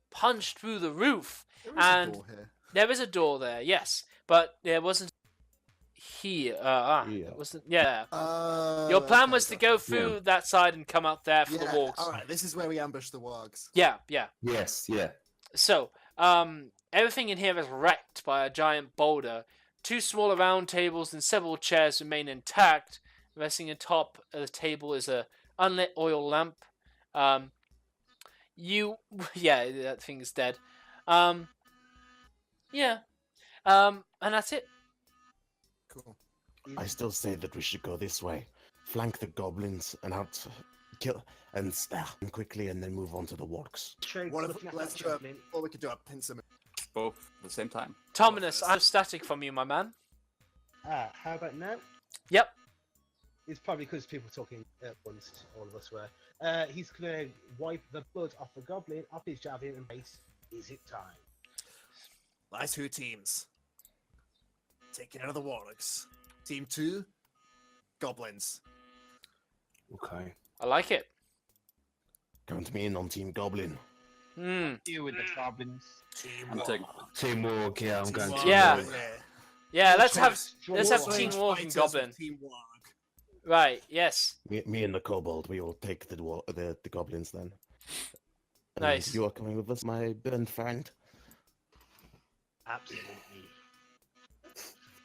punched through the roof. There is And a door here. there is a door there, yes, but there wasn't here. Here. It wasn't. Yeah. Oh, Your plan okay, was to gotcha. go through that side and come out there for the walks. All right, this is where we ambush the wargs. Yeah. Yes, yeah. So, everything in here is wrecked by a giant boulder. 2 smaller round tables and several chairs remain intact. Resting atop of the table is a unlit oil lamp. Yeah, that thing is dead. Yeah. And that's it. Cool. I still say that we should go this way, flank the goblins, and kill and stab them quickly, and then move on to the wargs. What if Looking at let's that do javelin. or we could do a pincer move. Both at the same time. Tominus, I'm static from you, my man. How about now? Yep. It's probably because people are talking at once, all of us were. He's going to wipe the blood off the goblin, off his javelin, and base. Is it time? My 2 teams. Taking out of the wargs. Team 2, goblins. Okay. I like it. Count me in on Team Goblin. Deal with the goblins. I'm taking. Teamwork, yeah, I'm going to. Yeah. Yeah, let's have Warg teamwork and fighters goblin. with Team warg. Right, yes. Me and the kobold, we will take the goblins then. And Nice. You are coming with us, my burned friend. Absolutely.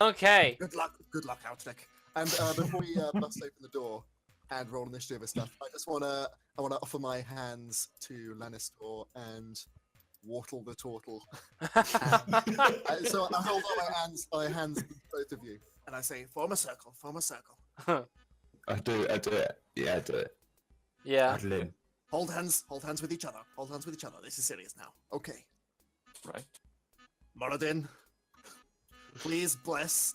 Okay. Good luck, Outnick. And before we bust open the door and roll initiative and stuff, I wanna offer my hands to Lannister and Wortle the Turtle. So I hold out my hands to both of you, and I say, form a circle, form a circle. I do it. Yeah, I do it. Yeah. Adeline. Hold hands with each other. Hold hands with each other. This is serious now. Okay. Right. Moradin, please bless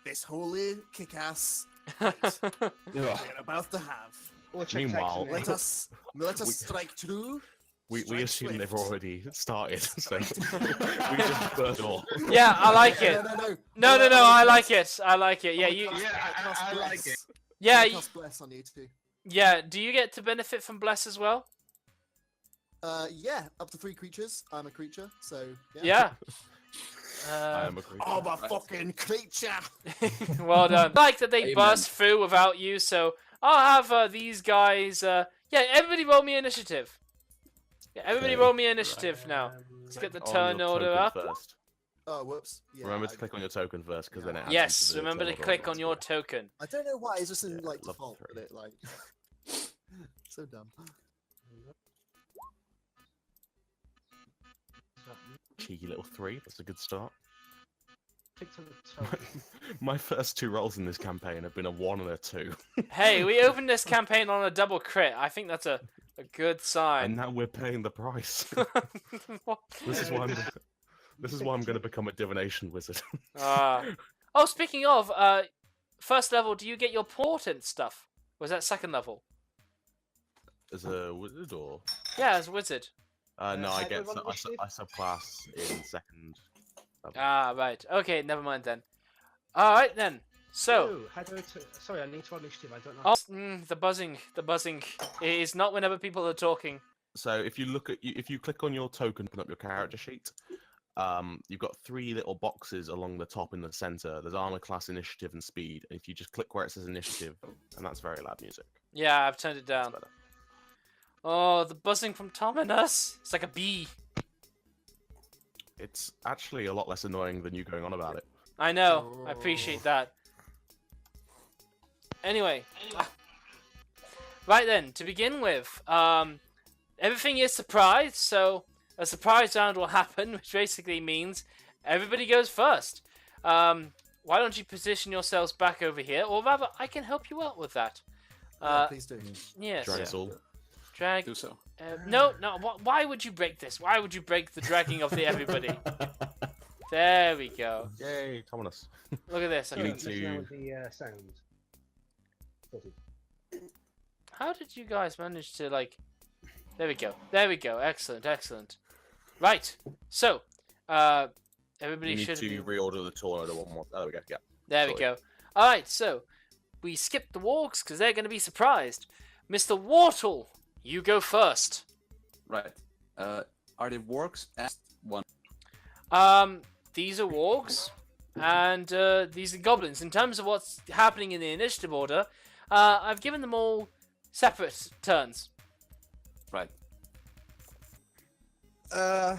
this holy kick-ass fight Yeah. we're about to have. Or check Meanwhile, text Let us strike true. We Strike assume they've swift. already started, so we just burn all. Yeah, I like it. No, I like it. I like it. Yeah, you. I like it. Yeah, Cast bless on you too. yeah. Do you get to benefit from bless as well? Yeah, up to 3 creatures. I'm a creature, so yeah. Yeah. I am a creature. I'm a fucking creature. Well done. I like that they Amen. burst through without you, so I'll have these guys. Yeah, everybody roll me initiative. Yeah, everybody Okay. roll me initiative now. Let's get the On turn your order token up. First. Oh, whoops. Yeah, Remember to click on your token first, because then it adds Yes, into the remember to turn click order on your automatically. token. I don't know why it's just in Yeah, like level default, 3. but it like so dumb. Cheeky little 3. That's a good start. Click to the toe. My first 2 rolls in this campaign have been a 1 and a 2, Hey, we opened this campaign on a double crit. I think that's a good and sign. now we're paying the price. What? This is why I'm. This is why I'm going to become a divination wizard. Oh, speaking of, first level, do you get your portent stuff? Was that second level? As a wizard, or Yeah, as a wizard. no, how I do get I roll initiative? I subclass in second. level. Ah, right. Okay, never mind then. All right then. So, Oh, how do I sorry, I need to roll initiative. I don't know. oh, the buzzing. It is not whenever people are talking. So if you look at if you click on your token, open up your character sheet. You've got 3 little boxes along the top in the center. There's armor class, initiative, and speed. And if you just click where it says initiative, and that's very loud music. Yeah, I've turned it That's down. better. Oh, the buzzing from Tominus. It's like a bee. It's actually a lot less annoying than you going on about it. I know. I appreciate that. Anyway. Right then, to begin with, everything is surprise, so a surprise round will happen, which basically means everybody goes first. Why don't you position yourselves back over here, or rather, I can help you out with that. Yeah, please do. Yes. Join us all. Drag. Do so. No. Why would you break this? Why would you break the dragging of the everybody? There we go. Yay, Thomas. Look at this. You Okay. need Messing around to- with the sound. Sorted. How did you guys manage to like? There we go. There we go. Excellent. Excellent. Right. So, everybody You need should to be. reorder the tornado one more. There we go. Yeah. There we Sorry. go. All right. So, we skipped the wargs because they're going to be surprised. Mr. Wartle, you go first. Right. Are they wargs? Asked one. These are wargs, and these are goblins. In terms of what's happening in the initiative order, I've given them all separate turns. Right. I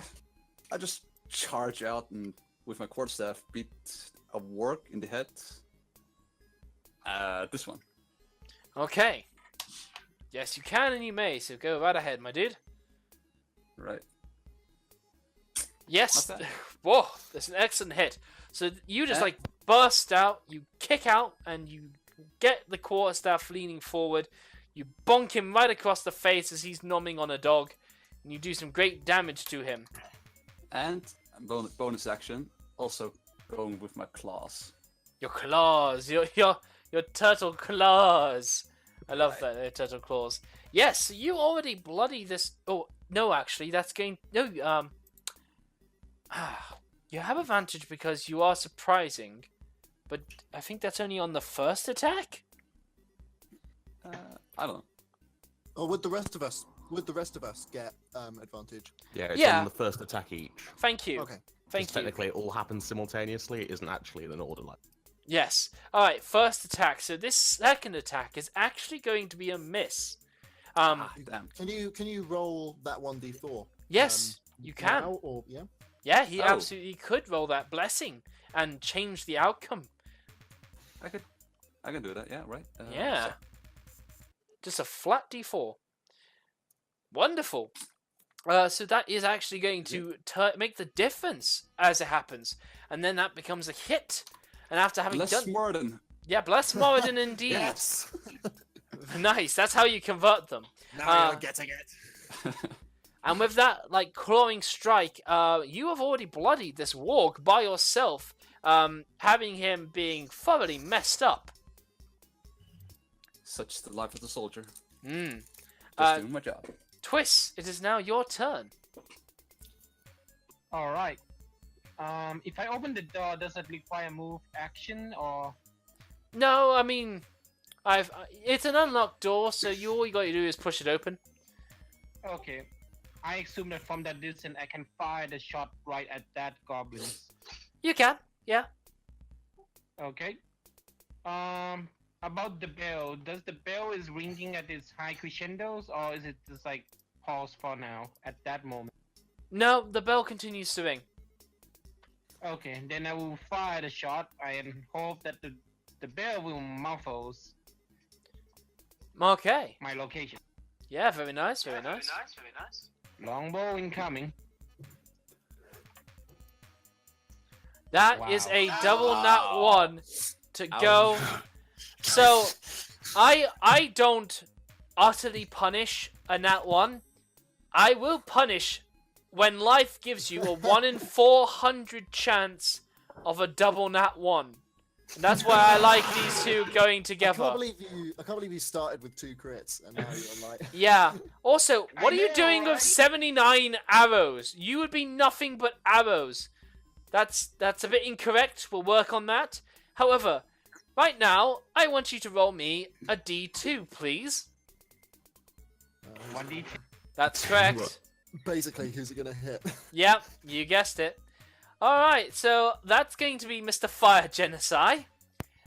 just charge out and with my quarterstaff beat a warg in the head. This one. Okay. Yes, you can and you may. So go right ahead, my dude. Right. Yes. Not bad. Whoa, that's an excellent hit. So you just Eh? like burst out, you kick out, and you get the quarterstaff leaning forward. You bonk him right across the face as he's nomming on a dog, and you do some great damage to him. And bonus action, also going with my claws. Your claws, your turtle claws. I love that, turtle claws. Yes, you already bloody this. Oh no, actually, that's going no. You have advantage because you are surprising, but I think that's only on the first attack. I don't know. Or would the rest of us get advantage? Yeah, it's Yeah. on the first attack each. Thank you. Okay. Thank Because you. technically it all happens simultaneously. It isn't actually in an order like. Yes. All right. First attack. So this second attack is actually going to be a miss. Damn. Can you roll that 1d4? Yes, you can. Now, or yeah. Yeah, he Oh. absolutely could roll that blessing and change the outcome. I can do that. Yeah. Right. Yeah. Just a flat d4. Wonderful. So that is actually going to make the difference as it happens, and then that becomes a hit. And after having Less done, Morden. yeah, bless Moradin indeed. Yes. Nice. That's how you convert them. Now you're getting it. And with that, like clawing strike, you have already bloodied this warg by yourself, having him being thoroughly messed up. Such the life of the soldier. Mm. Just doing my job. Twist, it is now your turn. All right. If I open the door, does it require move action or? No, I mean, it's an unlocked door, so all you got to do is push it open. Okay. I assume that from that distance, I can fire the shot right at that goblin. You can, yeah. Okay. About the bell, does the bell is ringing at its high crescendos, or is it just like pause for now at that moment? No, the bell continues to ring. Okay, then I will fire the shot and hope that the bell will muffles Okay. my location. Yeah, very nice, very nice. Longbow incoming. That is Wow. a double nat 1 to go. So, I don't utterly punish a nat 1. I will punish when life gives you a 1 in 400 chance of a double nat 1. And that's why I like these two going I together. can't believe you started with 2 crits and now you're like. Yeah. Also, what I are you know, doing with right? 79 arrows? You would be nothing but arrows. That's a bit incorrect. We'll work on that. However, right now, I want you to roll me a D2, please. 1d2. That's correct. Basically, who's it gonna hit? Yep, you guessed it. Alright, so that's going to be Mr. Fire Genocide,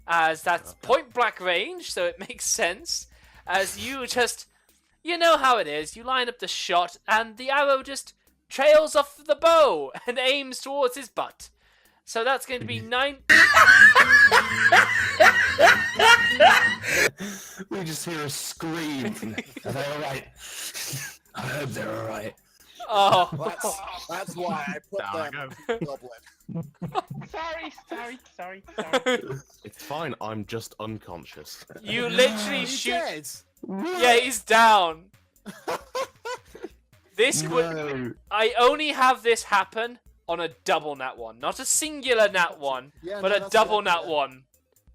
as that's point blank range, so it makes sense. As you just, you know how it is, you line up the shot, and the arrow just trails off the bow and aims towards his butt. So that's going to be 9. We just hear a scream. Are they alright? I hope they're alright. Oh, That's why I put Down I them goblin. Sorry. It's fine. I'm just unconscious. you literally You shoot. dead? Yeah, he's down. This would. I only have this happen on a double nat 1, not a singular nat 1, Yeah, but no, a that's double fair, nat yeah. 1.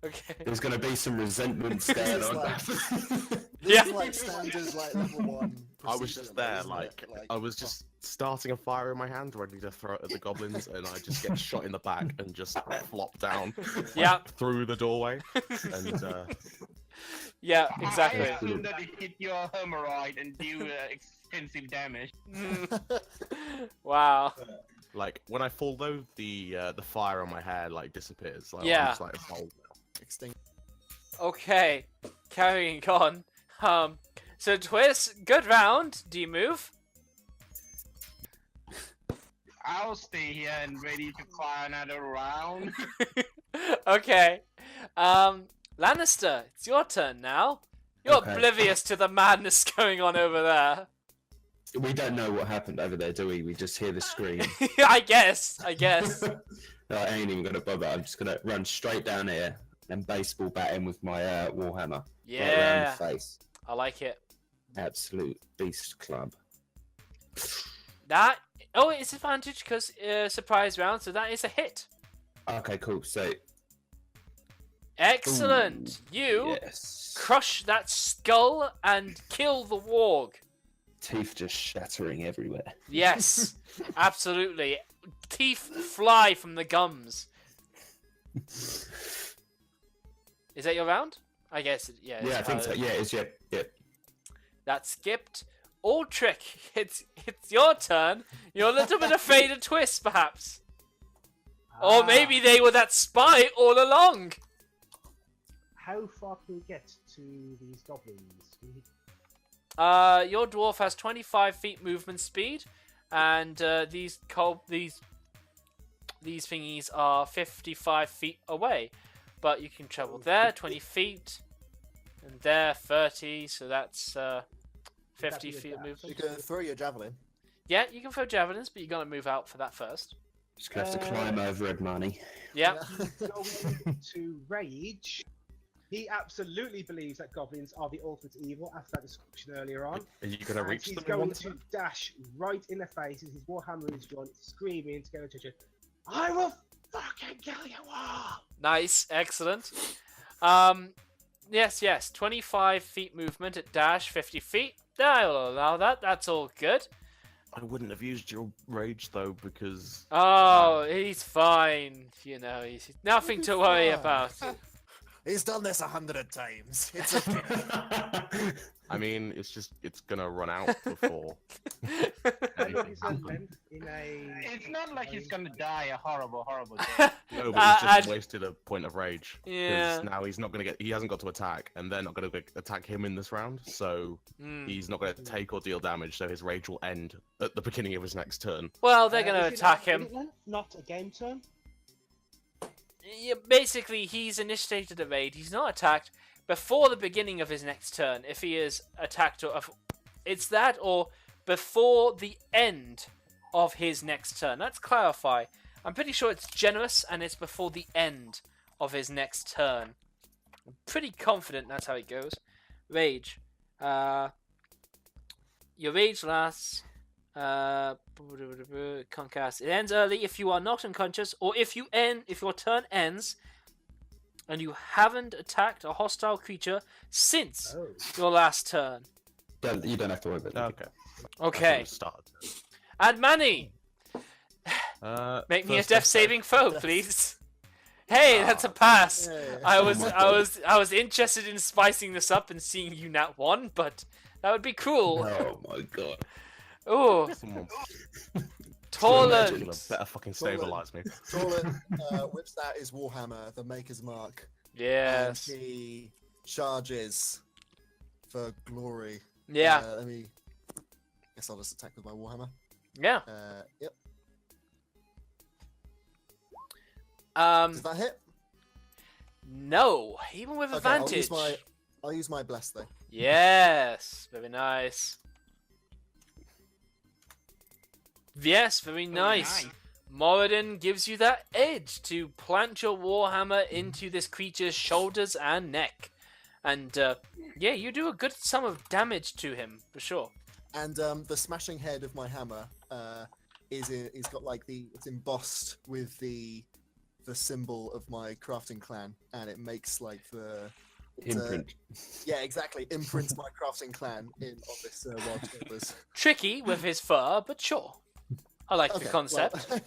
Okay. There's going to be some resentment stared It's on. like- This Yeah. is like standard like level 1. I was procedure, just there, isn't like, it? I was just starting a fire in my hand, ready to throw it at the goblins, and I just get shot in the back and just flop down like, Yeah. through the doorway. And Yeah, I exactly. assume that it hit your hemorrhoid and do extensive damage. Wow. like when I fall though, the fire on my hair like disappears. Like, Yeah. I'm just like a bowl now. Extinct. Okay, carrying on. So Twist, good round. Do you move? I'll stay here and ready to fire another round. Okay. Lannister, it's your turn now. You're Okay. oblivious to the madness going on over there. We don't know what happened over there, do we? We just hear the scream. I guess. I guess. No, I ain't even gonna bother. I'm just gonna run straight down here and baseball bat him with my warhammer. Right Yeah, around the face. I like it. Absolute beast club. That. Oh, it's advantage because surprise round, so that is a hit. Okay, cool. So Excellent. You yes, crush that skull and kill the warg. teeth just shattering everywhere. Yes, absolutely. Teeth fly from the gums. Is that your round? I guess. Yeah. Yeah, I it's think so. valid. Yeah, it's yeah. That skipped. Aldrich, it's your turn. You're a little bit afraid of Twist, perhaps. Or maybe they were that spy all along. How far can we get to these goblins? Your dwarf has 25 feet movement speed, and these thingies are 55 feet away. But you can travel there, 20 feet, and there, 30. So that's 50 feet of You movement. can throw your javelin. Yeah, you can throw javelins, but you got to move out for that first. Just gonna have to climb over Red Money. Yeah. Going to rage. He absolutely believes that goblins are the ultimate evil after that discussion earlier on. Are you gonna And reach he's them? in going one to turn? dash right in their faces. His warhammer is drawn, screaming to get attention. I will fucking kill you all! Nice, excellent. Yes. 25 feet movement at dash, 50 feet. I'll allow that. That's all good. I wouldn't have used your rage though because Oh, he's fine. You know, he's nothing to worry fine. about. He's done this 100 times. It's okay. I mean it's gonna run out before. How long anything is the happens. length in a... It's not like he's gonna die a horrible death. No, but he's just and- wasted a point of rage. 'Cause Yeah. now he's not gonna get. He hasn't got to attack, and they're not gonna attack him in this round. So Hmm. he's not gonna take or deal damage. So his rage will end at the beginning of his next turn. Well, they're gonna is it attack a him. minute length, not a game turn? Yeah, basically, he's initiated a raid. He's not attacked before the beginning of his next turn. If he is attacked, or it's that, or before the end of his next turn. Let's clarify. I'm pretty sure it's generous, and it's before the end of his next turn. I'm pretty confident that's how it goes. Rage. Your rage lasts. Concast. It ends early if you are not unconscious, or if your turn ends and you haven't attacked a hostile creature since Oh. your last turn. You don't have to worry about that. Okay. Okay. Start. And Manny, make me a death saving throw, please. Hey, that's a pass. Yeah. I was interested in spicing this up and seeing you nat 1, but that would be cool. Oh my god. Oh, Someone Torland. better fucking stabilize me. Torlin whips out his warhammer, the Maker's Mark. Yes. And he charges for glory. Yeah. Let me. Guess I'll just attack with my warhammer. Yeah. Yep. Um. Does that hit? No, even with Okay, advantage. I'll use my bless though. Yes, very nice. Yes, very nice. Moradin gives you that edge to plant your warhammer into this creature's shoulders and neck. And yeah, you do a good sum of damage to him for sure. And the smashing head of my hammer is got like it's embossed with the symbol of my crafting clan, and it makes like the Imprint. yeah, exactly, imprints my crafting clan on this wild chambers. Tricky with his fur, but sure. I like the concept. Well,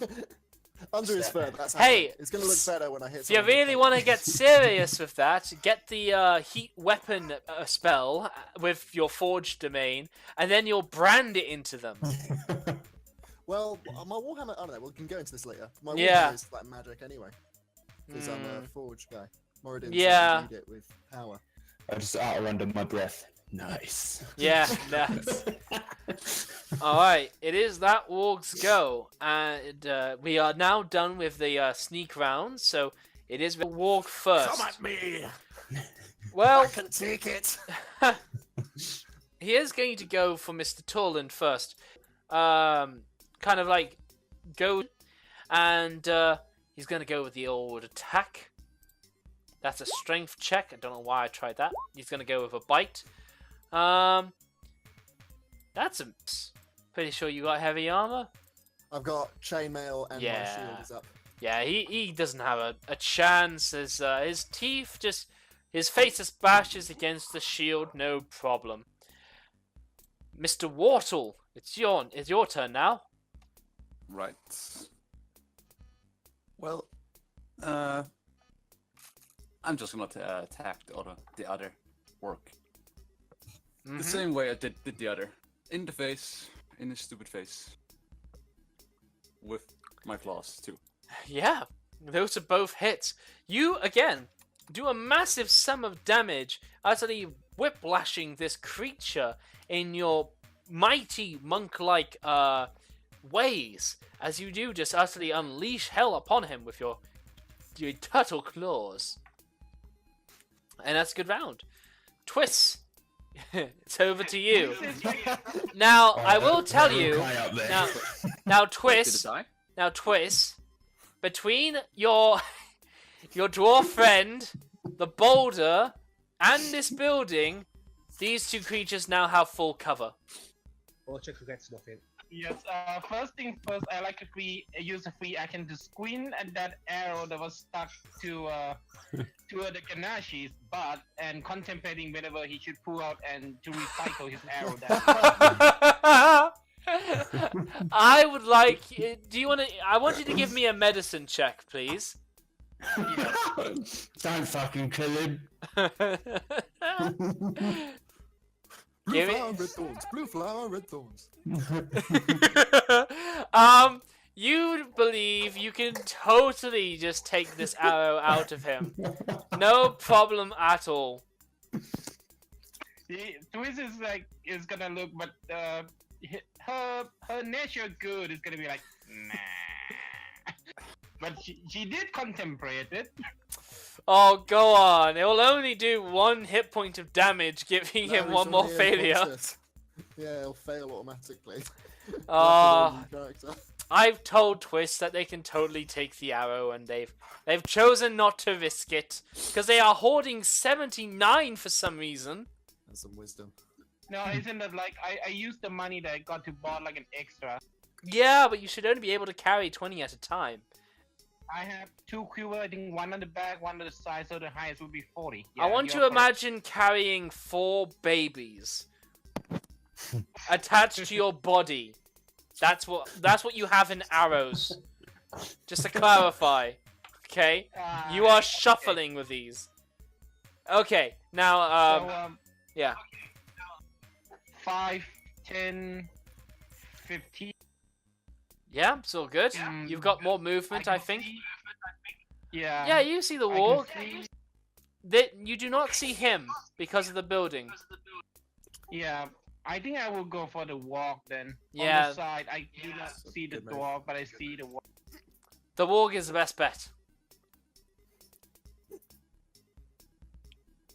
under his fur, that's Hey, happening. It's gonna look better when I hit. If you really want to get serious with that, get the heat weapon spell with your forged domain, and then you'll brand it into them. Well, my warhammer. I don't know. We can go into this later. My Yeah. warhammer is like magic anyway, because I'm a forge guy. Moradin Yeah. it with power. I just utter under my breath. Nice. Yeah, nice. Alright, it is that warg's go, and we are now done with the sneak round, so it is the warg first. Come at me! Well, I can take it. he is going to go for Mr. Torland first. Kind of like go, and he's going to go with the old attack. That's a strength check. I don't know why I tried that. He's going to go with a bite. That's a... Pretty sure you got heavy armor? I've got chainmail and my shield is up. Yeah, he doesn't have a chance. His teeth just... His face just bashes against the shield, no problem. Mr. Wartle, it's your turn now. Right. Well, I'm just gonna attack the other work. The same way I did the other. In the face, in his stupid face. With my claws too. Yeah, those are both hits. You, again, do a massive sum of damage, utterly whiplashing this creature in your mighty monk-like ways, as you do just utterly unleash hell upon him with your turtle claws. And that's a good round. Twist. It's over to you. Now, I will tell you. Now, Twist. Did it die? Now, Twist. Between your dwarf friend, the boulder, and this building, these two creatures now have full cover. Orchard gets nothing. Yes, first thing first, I like to use a free action to squint at that arrow that was stuck to the Ganashi's butt and contemplating whether he should pull out and to recycle his arrow down. I would like... Do you want to... I want you to give me a medicine check, please. Don't fucking kill him. Blue Give flower, it- red thorns. Blue flower, red thorns. You believe you can totally just take this arrow out of him. No problem at all. Twist is gonna look, but her nature good is gonna be like, nah. But she did contemplate it. Oh, go on. It will only do 1 hit point of damage, giving No, him he's one more already failure. unconscious. Yeah, he'll fail automatically. Oh, Character. I've told Twist that they can totally take the arrow, and they've chosen not to risk it because they are hoarding 79 for some reason. That's some wisdom. No, isn't it like I used the money that I got to buy like an extra. Yeah, but you should only be able to carry 20 at a time. I have 2 quiver, I think 1 on the back, 1 on the side, so the highest would be 40. I Yeah, want you're to correct. imagine carrying 4 babies attached to your body. That's what you have in arrows. Just to clarify, okay? You are shuffling with these. Okay, now yeah. 5, 10, 15. Yeah, it's all good. Mm, You've got more movement, I think. Yeah. Yeah, you see the I can wall. see- You do not see him because of the building. Yeah, I think I will go for the walk then. Yeah. On the side, I do not see the good move. door, but I see the walk. The warg is the best bet.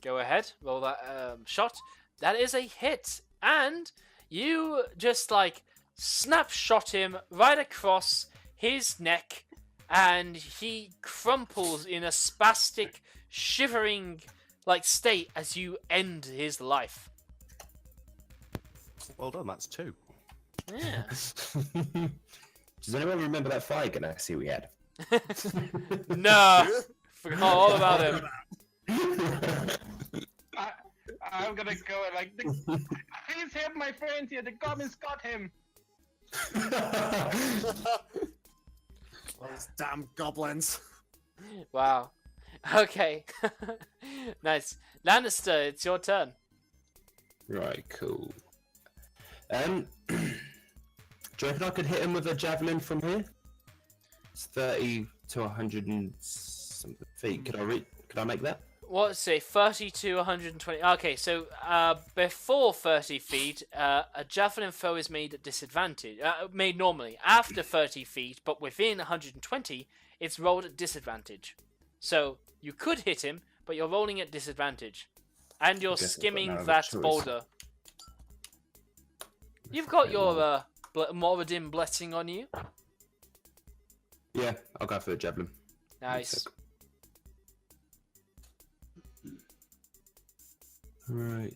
Go ahead, roll that shot. That is a hit, and you just like snapshot him right across his neck, and he crumples in a spastic, shivering state as you end his life. Well done, that's 2. Yeah. Does anyone remember that fire ganassi we had? No, forgot all about him. I'm gonna go like, please help my friend here. The goblins got him. Those damn goblins. Wow. Okay. Nice. Lannister, it's your turn. Right, cool. Do you reckon I could hit him with a javelin from here? It's 30 to 100 and something feet. Could I make that? What's say 30 to 120? Okay, so before 30 feet, a javelin throw is made at disadvantage. Made normally after 30 feet, but within 120, it's rolled at disadvantage. So you could hit him, but you're rolling at disadvantage, and you're guess I've got skimming no other that choice. boulder. You've got your Moradin blessing on you. Yeah, I'll go for the javelin. Nice. Right.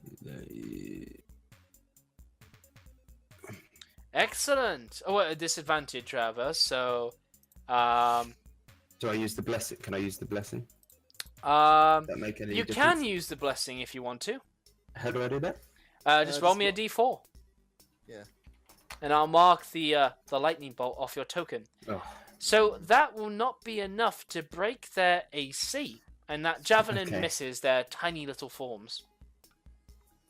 Excellent. Oh, at a disadvantage, rather. So, Do I use the blessing? Can I use the blessing? Does that make any you difference? can use the blessing if you want to. How do I do that? Just roll me a d4. Yeah. And I'll mark the lightning bolt off your token. Oh, So that will not be enough to break their AC, and that javelin Okay. misses their tiny little forms.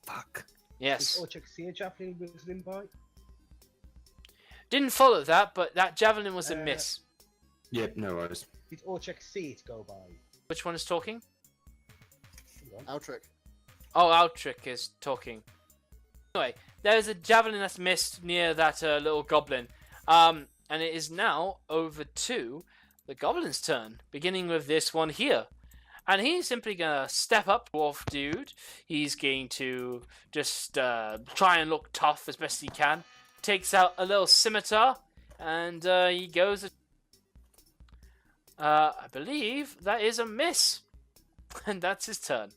Fuck. Yes. Does Orchek see a javelin with him by? Didn't follow that, but that javelin was a Uh, miss. yep, no worries. Did Orchek see it go by? Which one is talking? Altric. Oh, Altric is talking. Anyway, there's a javelin that's missed near that little goblin. And it is now over to the goblin's turn, beginning with this one here. And he's simply going to step up, dwarf dude. He's going to just try and look tough as best he can. Takes out a little scimitar, and he goes... I believe that is a miss. And that's his turn.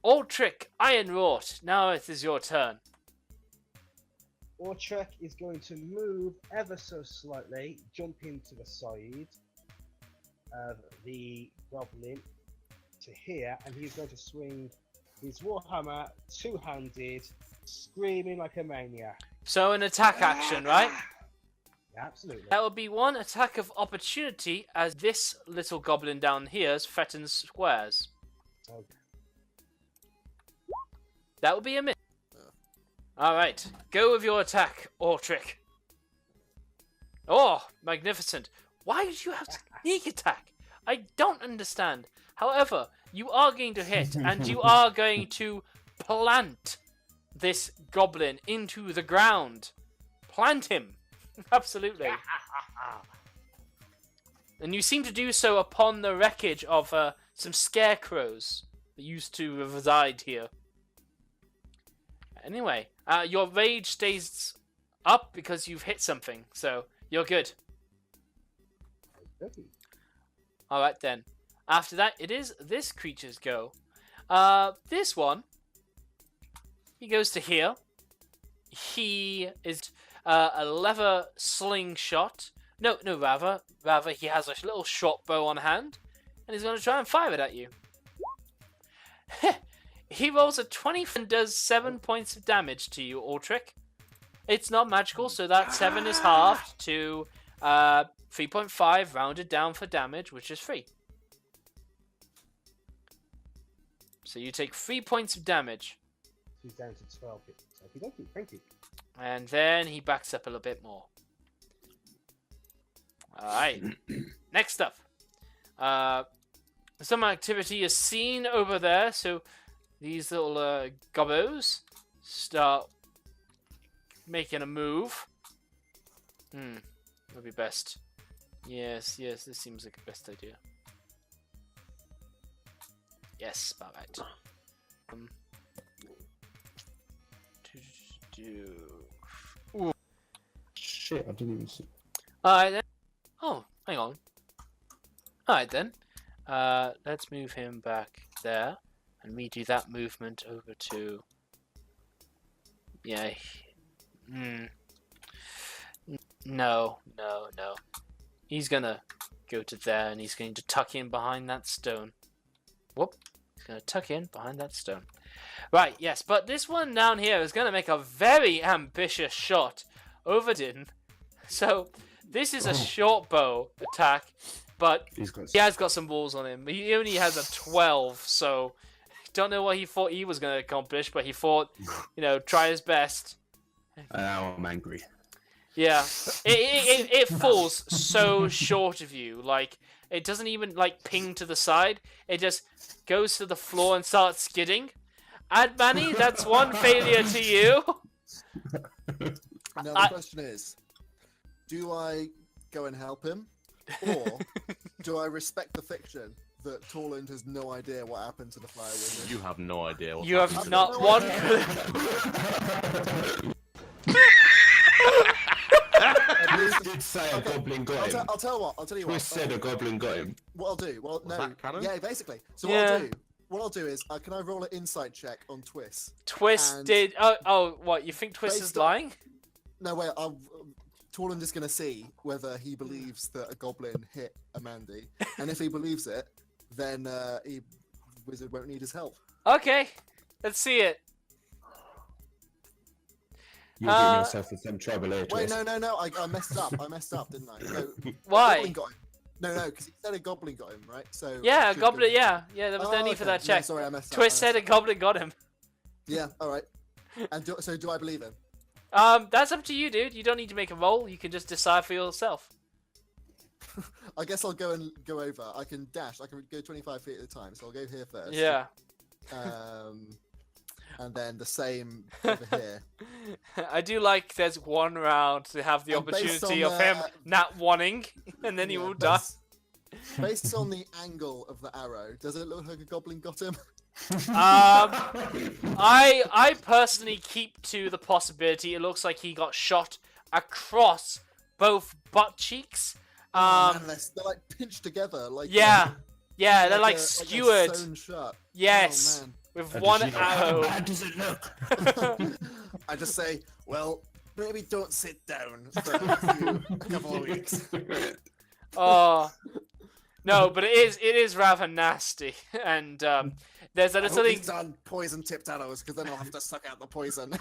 Altric, Iron Wrought, now it is your turn. Orchek is going to move ever so slightly, jump into the side of the goblin to here, and he's going to swing his warhammer two-handed, screaming like a maniac. So an attack action, right? Yeah, absolutely. That would be one attack of opportunity as this little goblin down here threatens squares. Okay. That would be a miss. Alright, go with your attack, Ortric. Oh, magnificent. Why did you have sneak attack? I don't understand. However, you are going to hit, and you are going to plant this goblin into the ground. Plant him. Absolutely. And you seem to do so upon the wreckage of some scarecrows that used to reside here. Anyway, your rage stays up because you've hit something, so you're good. Okay. Alright then. After that, it is this creature's go. This one, he goes to here. He is a leather slingshot. No, rather he has a little short bow on hand, and he's going to try and fire it at you. He rolls a 20 and does 7 points of damage to you, Altric. It's not magical, so that 7 is halved to 3.5 rounded down for damage, which is 3. So you take 3 points of damage. He's down to 12 hits. Okay, thank you. And then he backs up a little bit more. Alright. Next up. Some activity is seen over there, so these little gobbos start making a move. Would be best. Yes, this seems like the best idea. Yes, about right. Shit, I didn't even see. Alright then. Oh, hang on. Alright then. Let's move him back there. And we do that movement over to... Yeah. No. He's gonna go to there and he's going to tuck in behind that stone. Whoop. He's gonna tuck in behind that stone. Right, yes, but this one down here is gonna make a very ambitious shot over Din. So, this is a short bow attack, but he has got some balls on him. He only has a 12, so don't know what he thought he was going to accomplish, but he thought, try his best. Now I'm angry. Yeah, it falls so short of you. Like, it doesn't even, ping to the side. It just goes to the floor and starts skidding. Admani, that's one failure to you. Now the question is, do I go and help him, or do I respect the fiction that Torland has no idea what happened to the fire wizard? You have no idea what You happened have to not them. one. Did say a goblin got him. I'll tell you what. Twist said a goblin got him. What I'll do? Well, no. that canon? Yeah, basically. So Yeah. what I'll do is, can I roll an insight check on Twist? Twist And did. Oh, what? You think Twist is based on- lying? No, wait. Torland is going to see whether he believes that a goblin hit Amandi, and if he believes it, then wizard won't need his help. Okay, let's see it. You're getting yourself in some trouble here, Wait, Twist. no. I messed up. I messed up, didn't I? No, Why? Goblin got him. No, because he said a goblin got him, right? So Yeah, it a should goblin. go- Yeah. There was no Oh, need for okay. that No, check. sorry, I messed up. Twist said a goblin got him. Yeah, all right. And so do I believe him? That's up to you, dude. You don't need to make a roll. You can just decide for yourself. I guess I'll go over. I can dash. I can go 25 feet at a time. So I'll go here first. Yeah. And then the same over here. I do like there's one round to have the And based opportunity on of him the- not wanting, and then he Yeah, will die. Based on the angle of the arrow, does it look like a goblin got him? I personally keep to the possibility it looks like he got shot across both butt cheeks. Man, they're like pinched together. Like Yeah, they're like a skewered. sewn shut. Yes, Oh, man. with How one does he- arrow. How bad does it look? I just say, well, maybe don't sit down for a couple of weeks. Oh, no, but it is rather nasty, and there's a I little hope thing. he's done poison-tipped arrows, because then I'll have to suck out the poison.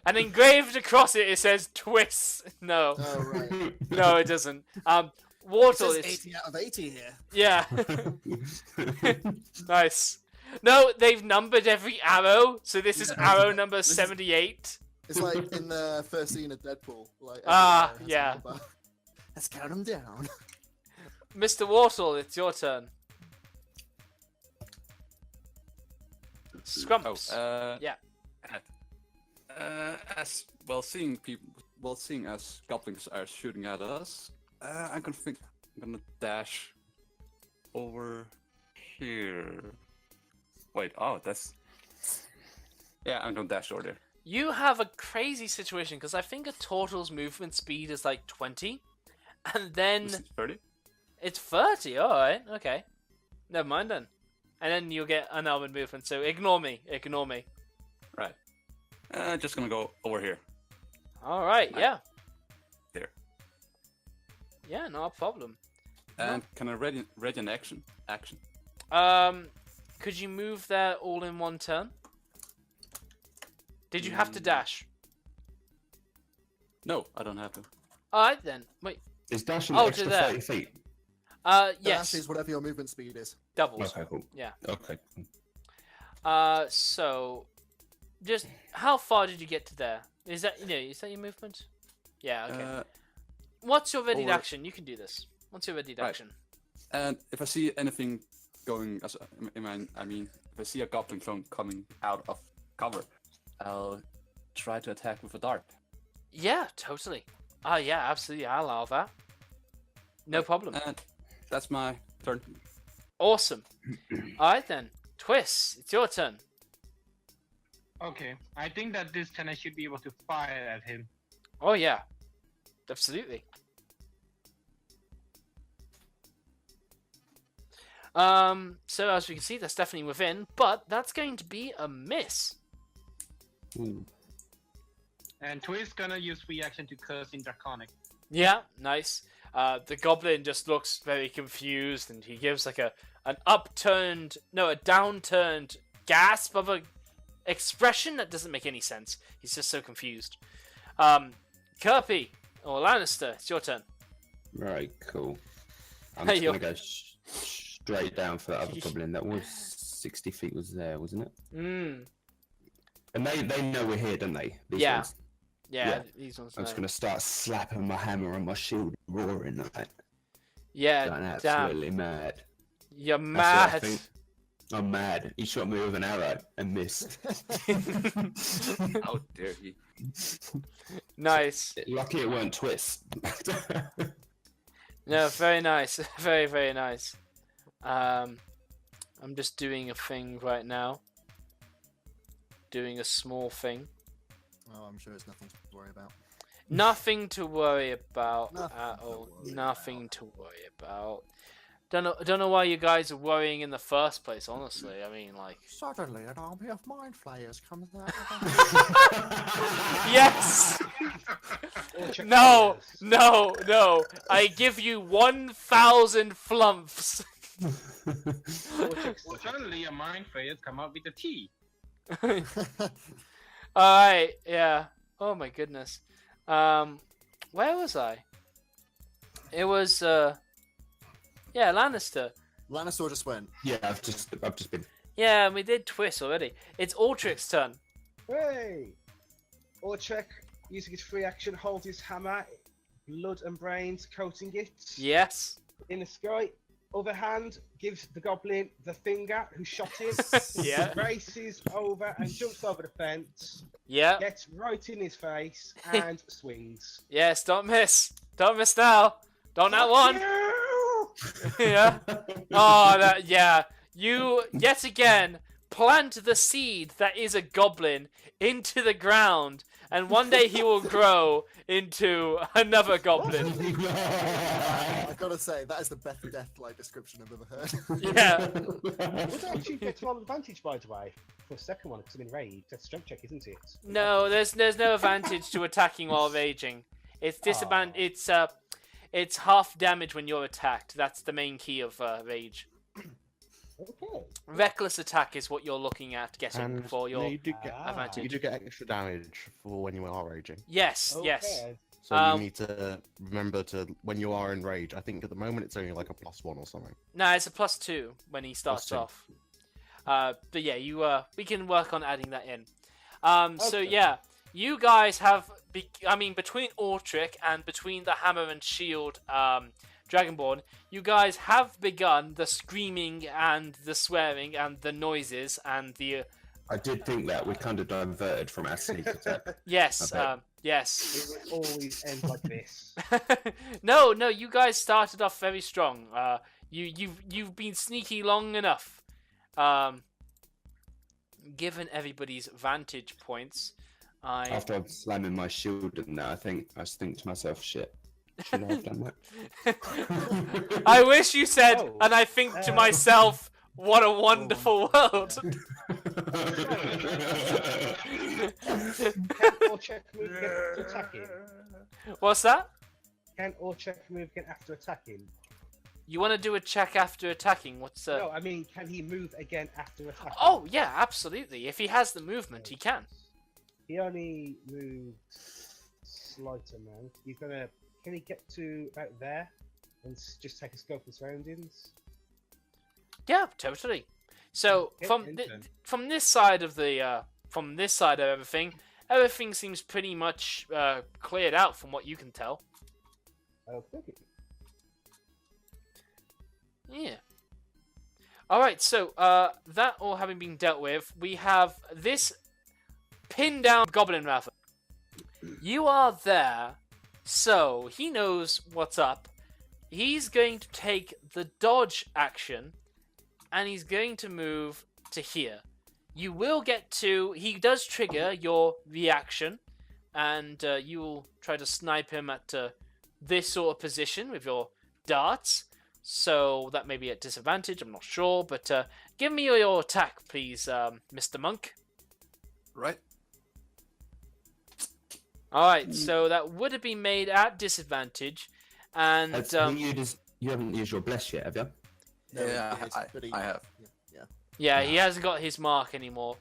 And engraved across it, it says "twist." No, Oh, right. no, it doesn't. It Whartle says is 80 out of 80 here. yeah, nice. No, they've numbered every arrow, so this is arrow number 78. It's like in the first scene of Deadpool. Like, every Ah, arrow has a yeah. number. Let's count them down. Mr. Whartle, it's your turn. Scrumps. Yeah. As seeing as goblins are shooting at us, I'm gonna dash over here. Wait, I'm gonna dash over there. You have a crazy situation because I think a turtle's movement speed is like 20, and then Is it 30? it's 30. All right, okay, never mind then. And then you'll get unarmored movement. So ignore me. Right. Just gonna go over here. All right, yeah, There. yeah, no problem. And can I ready an action? Could you move there all in one turn? Did you have to dash? No, I don't have to. All right then. Wait. Is dashing Oh, to extra there. 30 feet? Yes, Dash is whatever your movement speed is. doubles. Okay, cool. Yeah. Okay. So, just how far did you get to there? Is that your movement? Yeah. Okay. What's your ready over- action? You can do this. What's your ready Right. action? And if I see anything going, if I see a goblin clone coming out of cover, I'll try to attack with a dart. Yeah, totally. Yeah, absolutely. I'll allow that. No problem. And that's my turn. Awesome. All right then. Twist. It's your turn. Okay, I think that this time I should be able to fire at him. Oh yeah. Absolutely. So as we can see, that's definitely within, but that's going to be a miss. Ooh. And Twist gonna use reaction to curse in Draconic. Yeah, nice. The goblin just looks very confused, and he gives like a downturned gasp of a expression that doesn't make any sense. He's just so confused. Kirby or Lannister, it's your turn. Right, cool. I'm Hey, just yo. gonna go straight down for that other goblin. That was 60 feet was there, wasn't it? Mm. And they know we're here, don't they? These Yeah. ones? Yeah, Yeah. these ones. I'm just know. gonna start slapping my hammer on my shield, roaring like Yeah, going damn. absolutely mad. You're That's what I mad. think. I'm mad. He shot me with an arrow and missed. How dare he? Nice. Lucky it weren't Twist. No, very nice. Very, very nice. I'm just doing a thing right now. Doing a small thing. Oh, I'm sure it's nothing to worry about. Nothing to worry about Nothing at to all. worry Nothing to worry about. Don't know why you guys are worrying in the first place, honestly. I mean, like... Suddenly, an army of mind flayers comes out. Yes! Orchard No! players. No! No! I give you 1,000 flumps! Well, suddenly a mind players come out with a T. Alright, yeah. Oh my goodness. Where was I? It was, yeah, Lannister. Lannister just went. Yeah, I've just been. Yeah, we did Twist already. It's Ultrich's turn. Hey! Orchek, using his free action, holds his hammer, blood and brains coating it Yes. in the sky. Other hand gives the goblin the finger who shot him. Yeah. Races over and jumps over the fence, Yeah. gets right in his face, and swings. Yes, don't miss. Don't miss now. Don't that one. Yeah. Oh, that, yeah. You, yet again, plant the seed that is a goblin into the ground, and one day he will grow into another goblin. I gotta say, that is the best death-like description I've ever heard. Yeah. Would actually get one advantage, by the way, for the second one, because I'm in rage. That's a strength check, isn't it? No, there's no advantage to attacking while raging. It's disadvantage. It's half damage when you're attacked. That's the main key of rage. Okay. Reckless attack is what you're looking at getting And for your you do get advantage. you do get extra damage for when you are raging. Yes, yes. Okay. So Um, you need to remember to when you are in rage. I think at the moment it's only like a +1 or something. No, it's a +2 when he starts +2. off. But yeah, we can work on adding that in. So Okay. yeah, you guys have. Between Ortric and between the Hammer and Shield, Dragonborn, you guys have begun the screaming and the swearing and the noises and the. I did think that we kind of diverted from our sneak attack. Yes, I yes. It will always end like this. No, you guys started off very strong. You've been sneaky long enough. Given everybody's vantage points, After I'm slamming my shield and that, I think to myself, shit. Should I have done that? I wish you said, Oh, and I think to myself, what a wonderful world. Can Orchek move again after attacking? What's that? Can Orchek move again after attacking? You want to do a check after attacking? What's No, I mean, can he move again after attacking? Oh yeah, absolutely. If he has the movement, he can. He only moves slight amount. He's gonna. Can he get to about there and just take a scope of surroundings? Yeah, totally. So Okay, from this side of the everything seems pretty much cleared out from what you can tell. Okay. Yeah. Alright, so that all having been dealt with, we have this pinned down goblin rather. You are there, so he knows what's up. He's going to take the dodge action, and he's going to move to here. You will get to... He does trigger your reaction, and you will try to snipe him at this sort of position with your darts. so that may be at disadvantage. I'm not sure, but give me your attack, please, Mr. Monk. Right. All right, so that would have been made at disadvantage, and You haven't used your bless yet, have you? No, Yeah, it is, but I have. yeah, he hasn't got his mark anymore.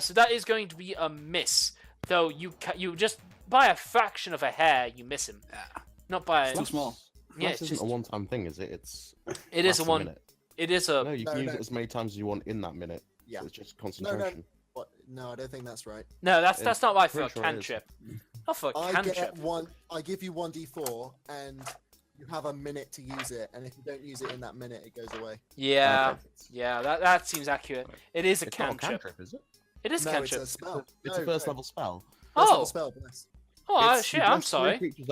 So that is going to be a miss, though you just by a fraction of a hair you miss him, Yeah. not by It's too small. Yeah, This it's isn't just a one-time thing, is it? it is a lasts one. minute. It is a No, you can No, use no. it as many times as you want in that minute. Yeah. So it's just concentration. What? No, I don't think that's right. no. That's not right for a Pretty sure it is. cantrip. Not for a I cantrip. get one. I give you 1d4, and you have a minute to use it. And if you don't use it in that minute, it goes away. Yeah, Okay. yeah. That seems accurate. It is a It's not a cantrip. cantrip, is it? It is a No, it's cantrip. a spell. It's a first level spell. First level Oh, spell. Bless. oh It's- shit! you I'm bless three sorry. creatures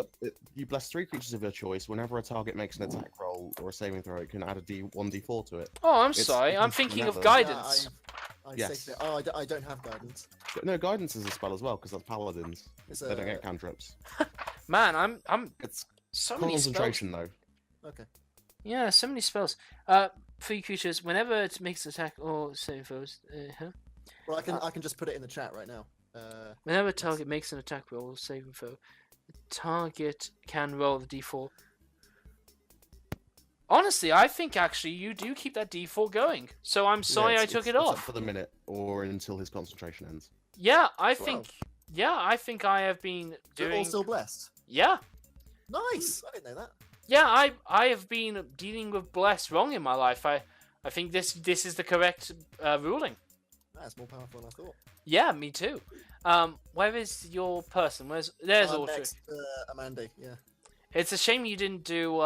you bless 3 creatures of your choice. Whenever a target makes an attack roll or a saving throw, it can add a 1d4 to it. Oh, I'm It's- sorry. I'm it's thinking of never- guidance. I Yes. saved it. Oh, I don't have guidance. But no, guidance is a spell as well because that's paladins. It's They don't a- get cantrips. Man, I'm It's so many spells. concentration though. Okay. Yeah, so many spells. 3 creatures. Whenever it makes an attack or saving throws. Well, I can just put it in the chat right now. Whenever a target makes an attack roll or saving throw, the target can roll the d4. Honestly, I think actually you do keep that d4 going. So I'm sorry Yeah, I it's- took it it's up off. for the minute or until his concentration ends. Yeah, I Wow. think. Yeah, I think I have been They're doing. all still blessed. Yeah, Nice. I didn't know that. yeah. I have been dealing with bless wrong in my life. I think this is the correct ruling. That's more powerful than I thought. Yeah, me too. Where is your person? There's Audrey. Next, Amanda. Yeah. It's a shame you didn't do.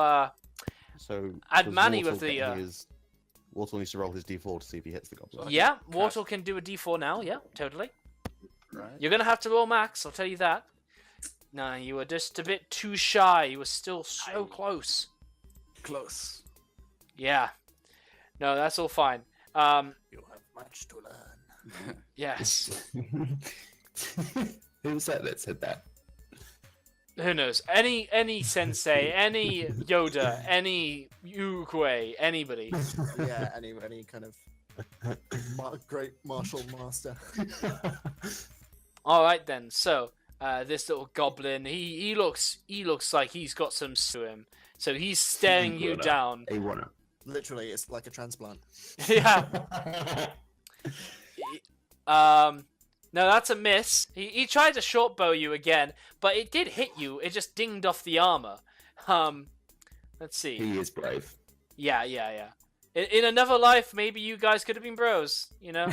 So Add does Manny Wartle with the, get Wartle needs to roll his d4 to see if he hits the goblin. Yeah, Wartle can do a d4 now. Yeah, totally. Right. You're gonna have to roll max. I'll tell you that. No, you were just a bit too shy. You were still so close. Close. Yeah. No, that's all fine. You have much to learn. Yes. Who was that said that? Who knows? Any sensei, any Yoda, any Yukui, anybody. Yeah. Any kind of great martial master. All right then. So this little goblin, he looks like he's got some to him. So he's staring you down. A wanna. Literally, it's like a transplant. Yeah. No, that's a miss. He tried to short bow you again, but it did hit you. It just dinged off the armor. Let's see. He is brave. Yeah. In another life, maybe you guys could have been bros, you know?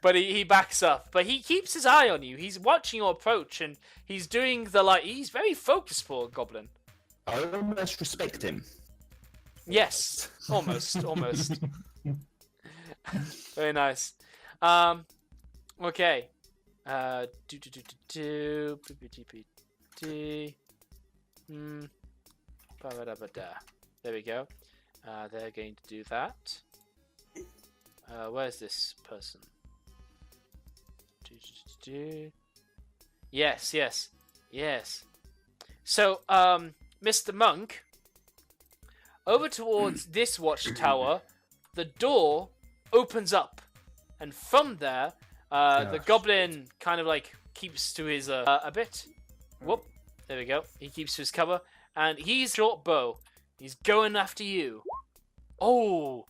But he backs up. But he keeps his eye on you. He's watching your approach, and he's doing he's very focused for a goblin. I almost respect him. Yes, almost. Very nice. Okay. There we go. They're going to do that. Where's this person? Yes. So, Mr. Monk, over towards this watchtower, the door opens up, and from there, the goblin kind of like keeps to his a bit. Whoop! There we go. He keeps to his cover, and he's short bow. He's going after you. Oh,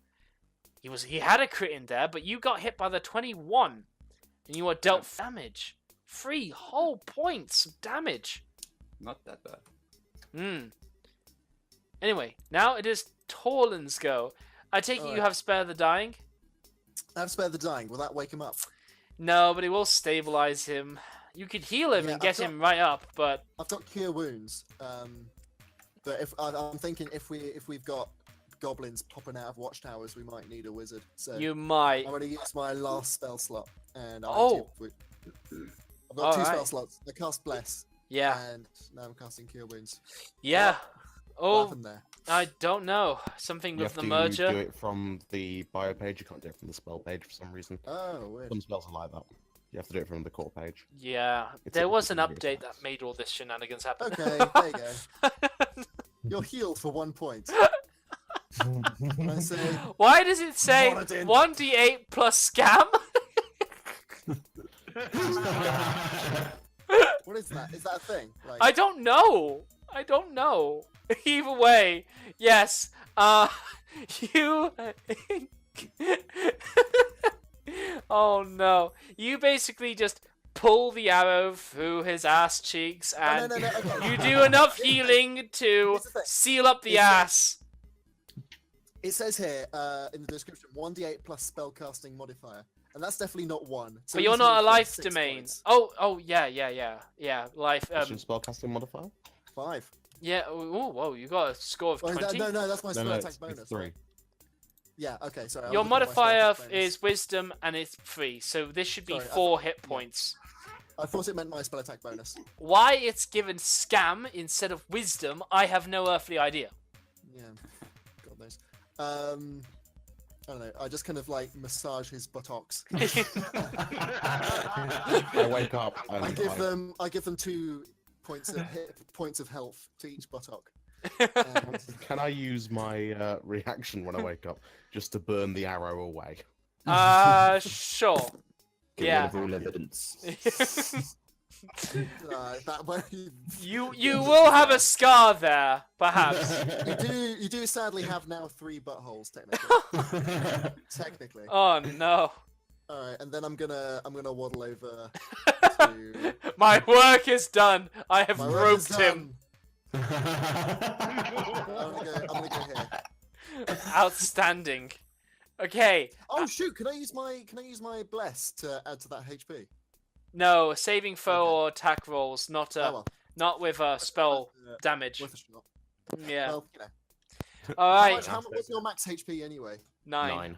he had a crit in there, but you got hit by the 21, and you are dealt damage. 3 whole points of damage. Not that bad. Anyway, now it is Torlin's go. I take it you Alright. have Spare the Dying? I have spared the dying. Will that wake him up? No, but it will stabilize him. You could heal him Yeah, and get I've him right up, but I've got cure wounds. But if I'm thinking if we've got goblins popping out of watchtowers, we might need a wizard. So you might. I'm going to use my last spell slot, and Oh. I've got 2 spell Alright. slots. I cast bless, Yeah. and now I'm casting cure wounds. Yeah. What Oh, happened there? I don't know. Something You with have the to merger. do it from the bio page. You can't do it from the spell page for some reason. Oh, weird. Some spells are like that. You have to do it from the core page. Yeah, It's there a was an different update video. that made all this shenanigans happen. Okay, there you go. You're healed for 1 point. I say, Why does it say Moradin. 1d8 plus scam? what is that? Is that a thing? Like, I don't know. I don't know. Either way, yes. You. Oh no! You basically just pull the arrow through his ass cheeks, and no, okay. you do enough healing to Here's the thing. seal up the It's ass. It says here in the description 1d8 plus spellcasting modifier, and that's definitely not 1. So But it you're means not a you get life 6 domain. points. Oh, yeah. Life. What's your spellcasting modifier? 5. Yeah. Oh, whoa! You got a score of Oh, 20. no, that's my spell No, attack it's bonus. 3. Right? Yeah, okay, sorry. I Your was looking at my spell modifier attack bonus. is wisdom, and it's 3. So this should be Sorry, I 4 hit points. I thought it meant my spell attack bonus. Why it's given scam instead of wisdom, I have no earthly idea. Yeah, God knows. I don't know. I just kind of like massage his buttocks. I wake up and I give them 2 points of health to each buttock. Can I use my reaction when I wake up just to burn the arrow away? Sure. Get Yeah. rid of all evidence. That way, You will have a scar there, perhaps. you do sadly have now 3 buttholes technically. Technically. Oh no. All right, and then I'm gonna waddle over to. My work is done. I have My work is roped him. done. I'm gonna go here. Outstanding. Okay. Oh shoot! Can I use my bless to add to that HP? No, saving throw Okay. or attack rolls, not Oh well, not with spell damage. worth a shot. Yeah. Well, you know. All How right. much, what's your max HP anyway? 9.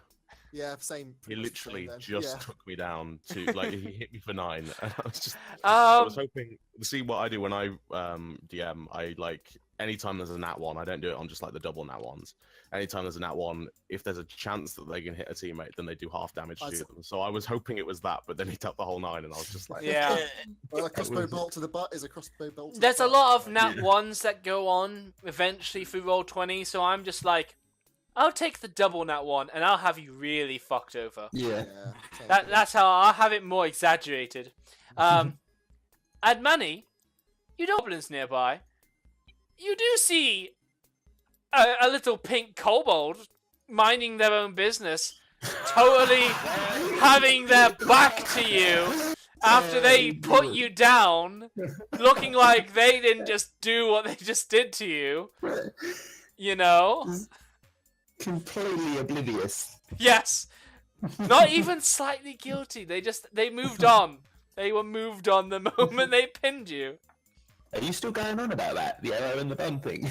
Yeah, same. He pretty much the same literally then. just Yeah. took me down to like he hit me for 9, and I was just I was hoping. See what I do when I DM. I like anytime there's a nat 1, I don't do it on just like the double nat 1s. Anytime there's a nat 1, if there's a chance that they can hit a teammate, then they do half damage I to see. them. So I was hoping it was that, but then he tapped the whole 9, and I was just like, Yeah. Well, a crossbow bolt to the butt is a crossbow bolt. To There's the a butt. lot of nat 1s that go on eventually through roll 20, so I'm just like, I'll take the double nat 1 and I'll have you really fucked over. Yeah. Yeah. That's how I'll have it more exaggerated. Admani, you know goblins nearby. You do see a little pink kobold minding their own business, totally having their back to you after they put you down, looking like they didn't just do what they just did to you. You know? Completely oblivious. Yes. Not even slightly guilty. They moved on. They were moved on the moment they pinned you. Are you still going on about that? The arrow and the bum thing?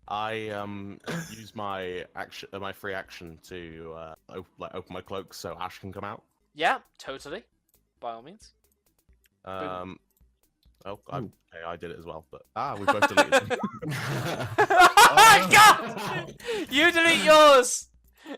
I use my action, my free action to open my cloak so Ash can come out. Yeah, totally. By all means. I did it as well, but we both deleted. Oh God! You delete yours.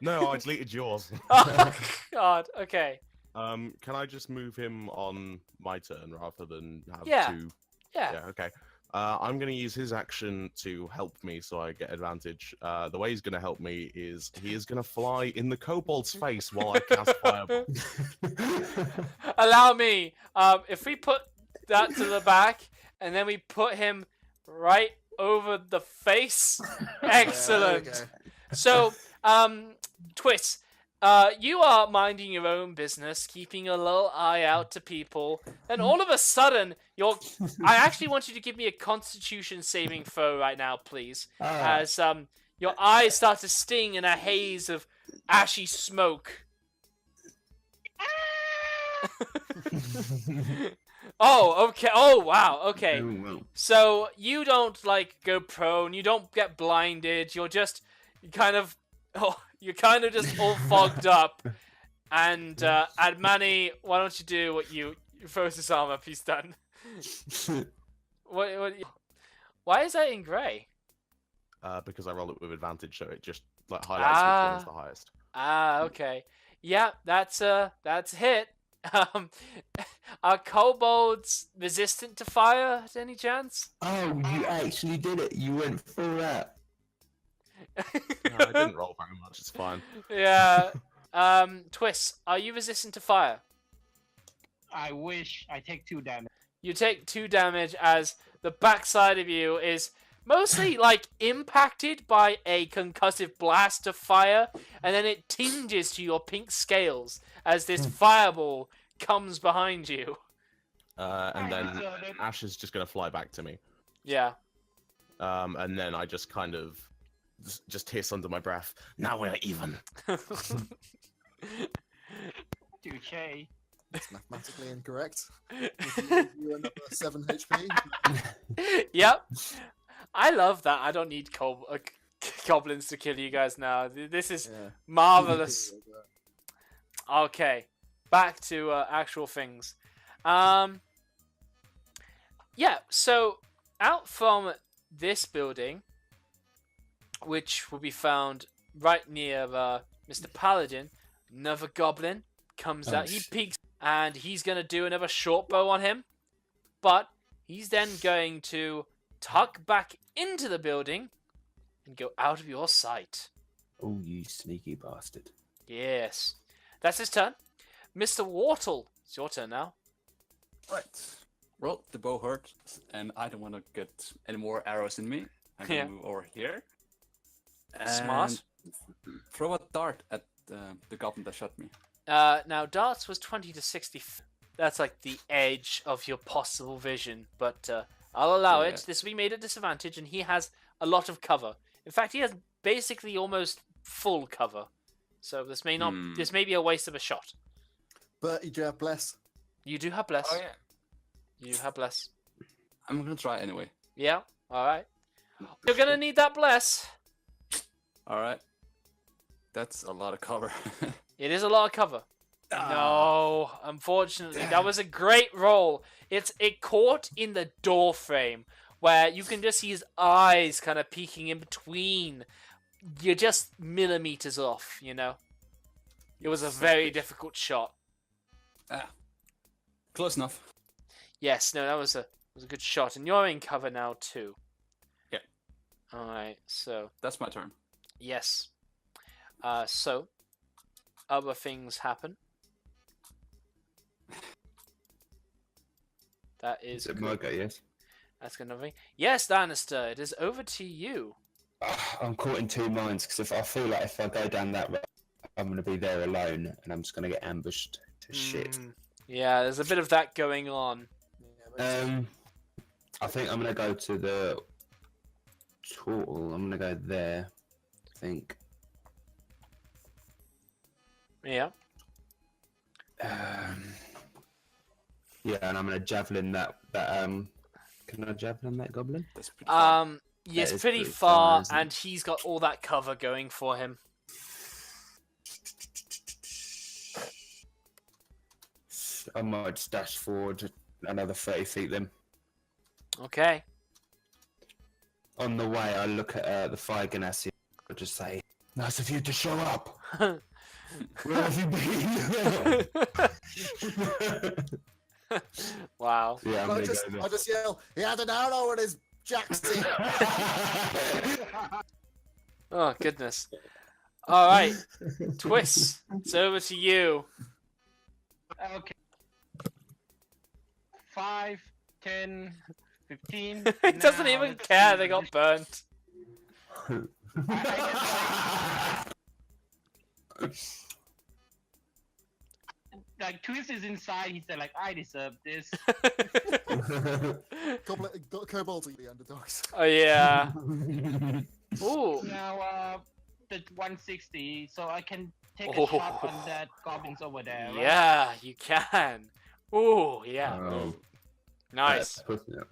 No, I deleted yours. Oh God. Okay. Can I just move him on my turn rather than have Yeah. 2? Yeah. Yeah, okay. I'm going to use his action to help me so I get advantage. The way he's going to help me is he is going to fly in the kobold's face while I cast Fireball. Allow me. If we put that to the back and then we put him right over the face. Excellent. Yeah, there So, Twit, you are minding your own business, keeping a little eye out to people, and all of a sudden, I actually want you to give me a Constitution saving throw right now, please, as your eyes start to sting in a haze of ashy smoke. Oh, okay. Oh, wow. Okay. Oh, well. So you don't like go prone. You don't get blinded. You're just you're kind of just all fogged up. And Admani, why don't you do what you throws his arm up? He's done. Why is that in grey? Because I rolled it with advantage, so it just like highlights which one is the highest. Okay. Yeah, that's a hit. Um, are kobolds resistant to fire, at any chance? Oh, you actually did it. You went through that. No, I didn't roll very much. It's fine. Yeah. Twist, are you resistant to fire? I wish. I take 2 damage. You take 2 damage as the backside of you is mostly like impacted by a concussive blast of fire, and then it tinges to your pink scales as this fireball comes behind you. And then So then- Ash is just going to fly back to me. Yeah. And then I just kind of just hiss under my breath. Now we're even. Touche. It's mathematically incorrect. You another 7 HP. Yep. I love that. I don't need goblins to kill you guys now. This is Yeah. marvelous. Okay, back to actual things. Yeah, so out from this building, which will be found right near Mr. Paladin, another goblin comes out. He peeks, and he's going to do another short bow on him. But he's then going to tuck back into the building and go out of your sight. Oh, you sneaky bastard. Yes. That's his turn. Mr. Wartle, it's your turn now. Right. Well, the bow hurt, and I don't want to get any more arrows in me. I'm gonna Yeah. move over here. Smart. And throw a dart at the goblin that shot me. Now, darts was 20 to 60. That's like the edge of your possible vision, but I'll allow Yeah. it. This will be made a disadvantage, and he has a lot of cover. In fact, he has basically almost full cover. So this may not. This may be a waste of a shot. But you do have bless. You do have bless. Oh yeah. You have bless. I'm gonna try anyway. Yeah. All right. You're gonna need that bless. All right. That's a lot of cover. It is a lot of cover. No, unfortunately, that was a great roll. It caught in the door frame where you can just see his eyes kind of peeking in between. You're just millimeters off, you know. It was a very difficult shot. Close enough. Yes, no, that was a good shot, and you're in cover now too. Yeah. All right, so That's my turn. yes. So other things happen. That is Is it my go, yes? That's gonna be yes, Danister. It is over to you. I'm caught in 2 minds because I feel like if I go down that road, I'm going to be there alone and I'm just going to get ambushed to shit. Yeah, there's a bit of that going on. I think I'm going to go to the turtle. I'm going to go there. I think. Yeah. Yeah, and I'm going to javelin that. Can I javelin that goblin? That's pretty far. Yes, That is pretty pretty far, far, isn't it? and he's got all that cover going for him. I might just dash forward another 30 feet then. Okay. On the way, I look at the fire ganassi. I just say, "Nice of you to show up. Where have you been?" Wow. Yeah, I'm I gonna just, go I just yell, he had an arrow in his jacksie. Oh goodness. All right, Twist. It's over to you. Okay. 5, 10, 15. He doesn't Now, even let's care. see. They got burnt. Like Twist is inside. He said, "Like I deserve this." Kobolds are the underdogs. Oh yeah. Ooh. Now, the 160, so I can take Oh. a shot on that goblins over there. Right? Yeah, you can. Ooh, yeah. Oh, Nice. that's pushing it.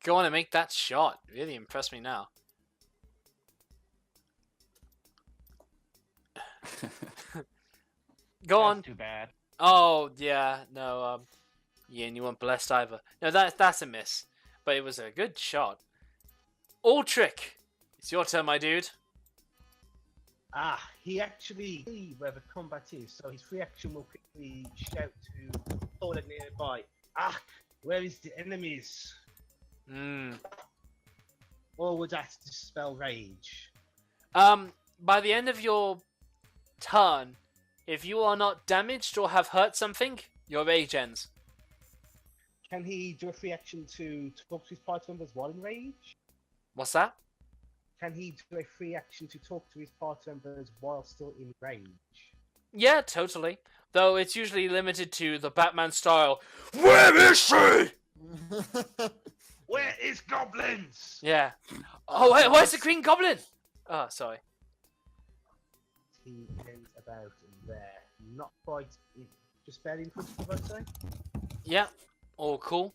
Go on and make that shot. Really impressed me now. Go That's on. Too bad. Oh yeah, no. Yeah, and you weren't blessed either. No, that's a miss, but it was a good shot. Ultric, it's your turn, my dude. He actually sees where the combat is, so his free action will quickly shout to Thorland nearby. Where is the enemies? Or would that dispel rage? By the end of your turn, if you are not damaged or have hurt something, your rage ends. Can he do a free action to talk to his party members while in rage? What's that? Can he do a free action to talk to his party members while still in rage? Yeah, totally. Though it's usually limited to the Batman style. Where is she? Where is goblins? Yeah. Oh, wait, where's the Green Goblin? Oh, sorry. He ends about there. Not quite, just barely in front of you, I'd say. Yeah. All cool.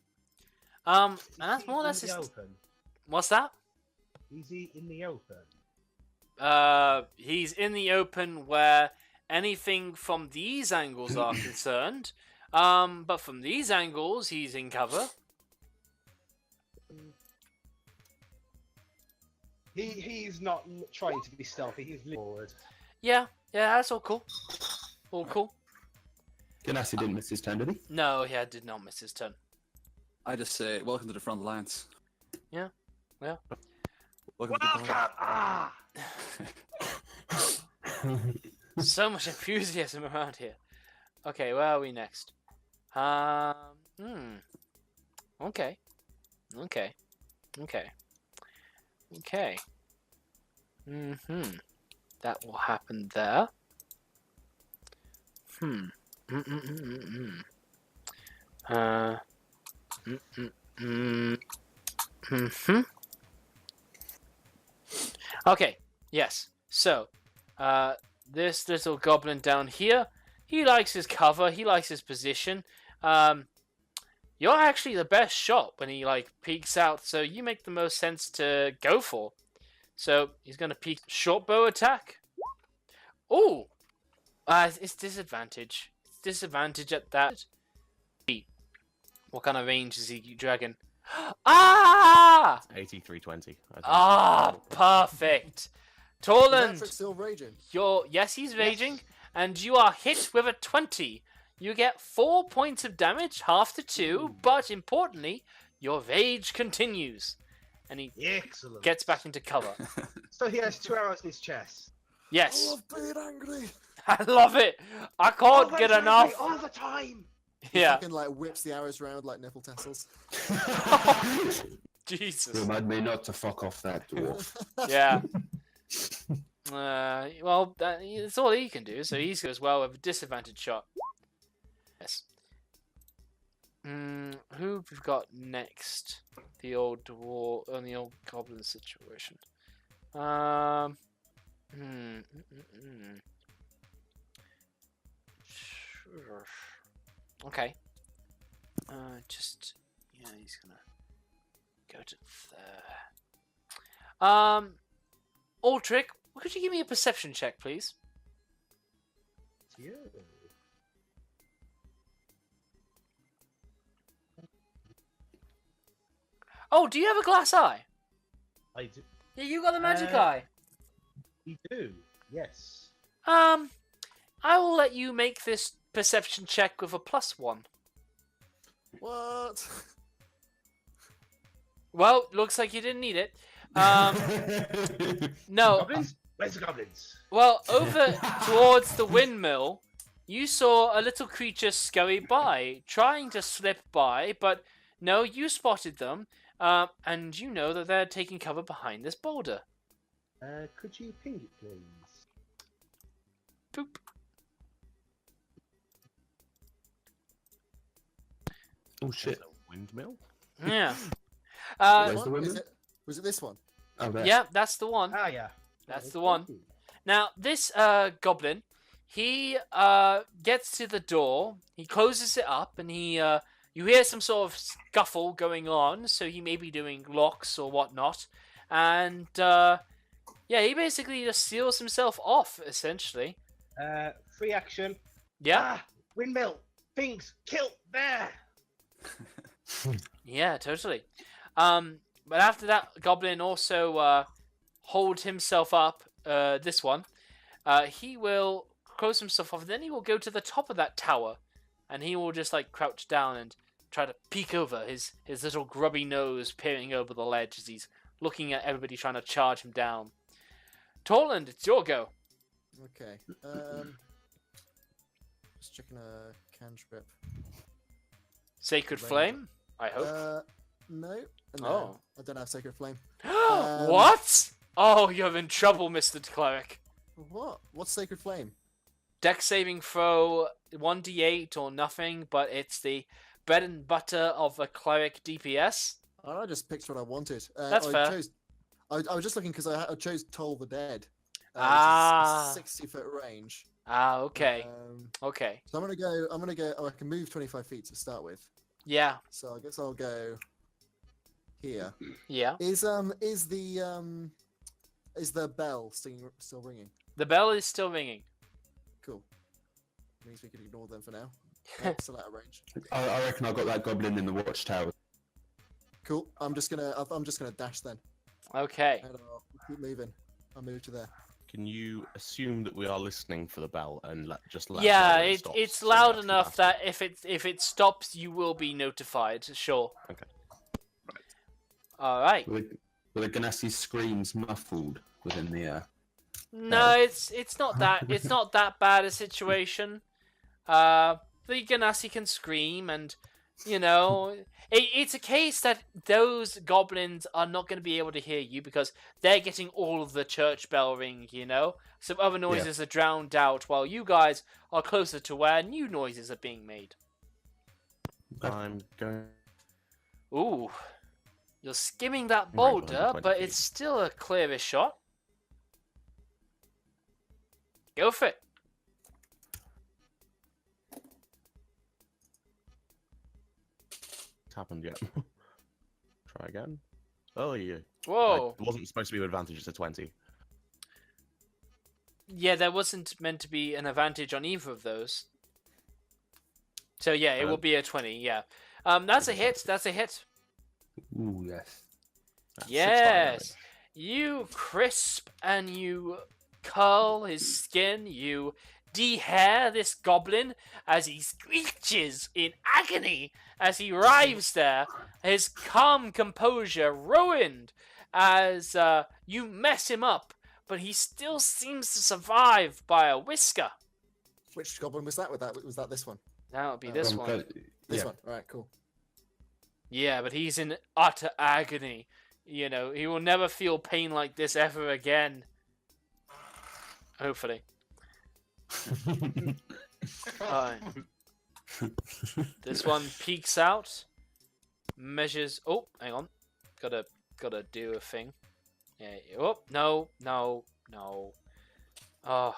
And that's more or less in the his... open. What's that? Is he in the open? He's in the open where anything from these angles are concerned. But from these angles, he's in cover. He's not trying to be stealthy. He's leaning forward. Yeah, that's all cool. All cool. Ganassi didn't miss his turn, did he? No, yeah, did not miss his turn. I just say, welcome to the front lines. Yeah. Welcome to the So much enthusiasm around here. Okay, where are we next? Okay. That will happen there. Okay, yes. So, this little goblin down here, he likes his cover, he likes his position. You're actually the best shot when he, peeks out, so you make the most sense to go for. So, he's going to peek short bow attack. Ooh! It's disadvantage. It's disadvantage at that. What kind of range is he dragging? Ah! 8320. Perfect. Torland, Patrick's still raging. yes, he's raging, and you are hit with a 20. You get 4 points of damage, half to 2, but importantly, your rage continues. And he Excellent. gets back into cover. So he has 2 arrows in his chest. Yes. I love being angry. I love it. I can't get enough. All the time. Yeah. Fucking whips the arrows around like nipple tassels. Jesus. Remind me not to fuck off that dwarf. Yeah. Well, that's all he can do, so he goes well with a disadvantage shot. Yes. Who we've got next? The old dwarf and the old goblin situation. Sure. Okay. He's gonna go to there. Aldrich, could you give me a perception check, please? Yeah. Oh, do you have a glass eye? I do. Yeah, you got the magic eye. You do. Yes. I will let you make this perception check with a +1. What? Well, looks like you didn't need it. No. Goblins? Where's the goblins? Well, over towards the windmill, you saw a little creature scurry by, trying to slip by, but no, you spotted them, and you know that they're taking cover behind this boulder. Could you ping it, please? Boop. Oh shit. Windmill? Yeah. Where's What? the women? Was it this one? Oh, there. Yeah, that's the one. Ah, yeah. That's the one. Now, this goblin, he gets to the door, he closes it up, and you hear some sort of scuffle going on, so he may be doing locks or whatnot, and he basically just seals himself off, essentially. Free action. Yeah, Windmill. Things. Kill. There. yeah, totally. But after that, goblin also hold himself up, this one, he will close himself off. Then he will go to the top of that tower, and he will just like crouch down and try to peek over, his little grubby nose peering over the ledge as he's looking at everybody trying to charge him down. Torland, it's your go. Okay. Just checking a cantrip. Sacred Range. Flame, I hope. No. Oh. I don't have Sacred Flame. What? Oh, you're in trouble, Mr. Cleric. What? What's Sacred Flame? Deck saving throw 1d8 or nothing, but it's the bread and butter of a cleric DPS. I just picked what I wanted. That's I fair. Chose, I was just looking because I chose Toll the Dead. Which is a 60-foot range. Okay. Okay. So I'm gonna go. Oh, I can move 25 feet to start with. Yeah. So I guess I'll go here. Yeah. Is the bell still ringing? The bell is still ringing. Cool. Means we can ignore them for now. Still out of range. I reckon I got that goblin in the watchtower. Cool. I'm just gonna dash then. Okay. And I'll keep moving. I'll move to there. Can you assume that we are listening for the bell and let Yeah, know when it stops, it's so loud that's enough faster? that if it stops, you will be notified. Sure. Okay. All right. Were the Ganassi screams muffled within the air? No, it's not that bad a situation. The Ganassi can scream, and it's a case that those goblins are not going to be able to hear you because they're getting all of the church bell ring. So other noises are drowned out, while you guys are closer to where new noises are being made. I'm going. Ooh, you're skimming that Right behind boulder, 20 but feet. it's still a clearish shot. Go for it. It's happened yet. Try again. Oh yeah. Whoa. It wasn't supposed to be with advantage. It's a 20. Yeah, there wasn't meant to be an advantage on either of those. So yeah, it will be a 20, yeah. That's a hit, that's a hit. Ooh, yes. That's 6 fire Yes. damage. You crisp and you curl his skin, you dehair this goblin as he screeches in agony as he writhes there, his calm composure ruined as you mess him up, but he still seems to survive by a whisker. Which goblin was that? Was that this one? That would be this one. This one. All right. Cool. Yeah, but he's in utter agony. He will never feel pain like this ever again. Hopefully. Alright. This one peeks out, measures. Oh, hang on. Gotta do a thing. Yeah. Oh, no. Oh,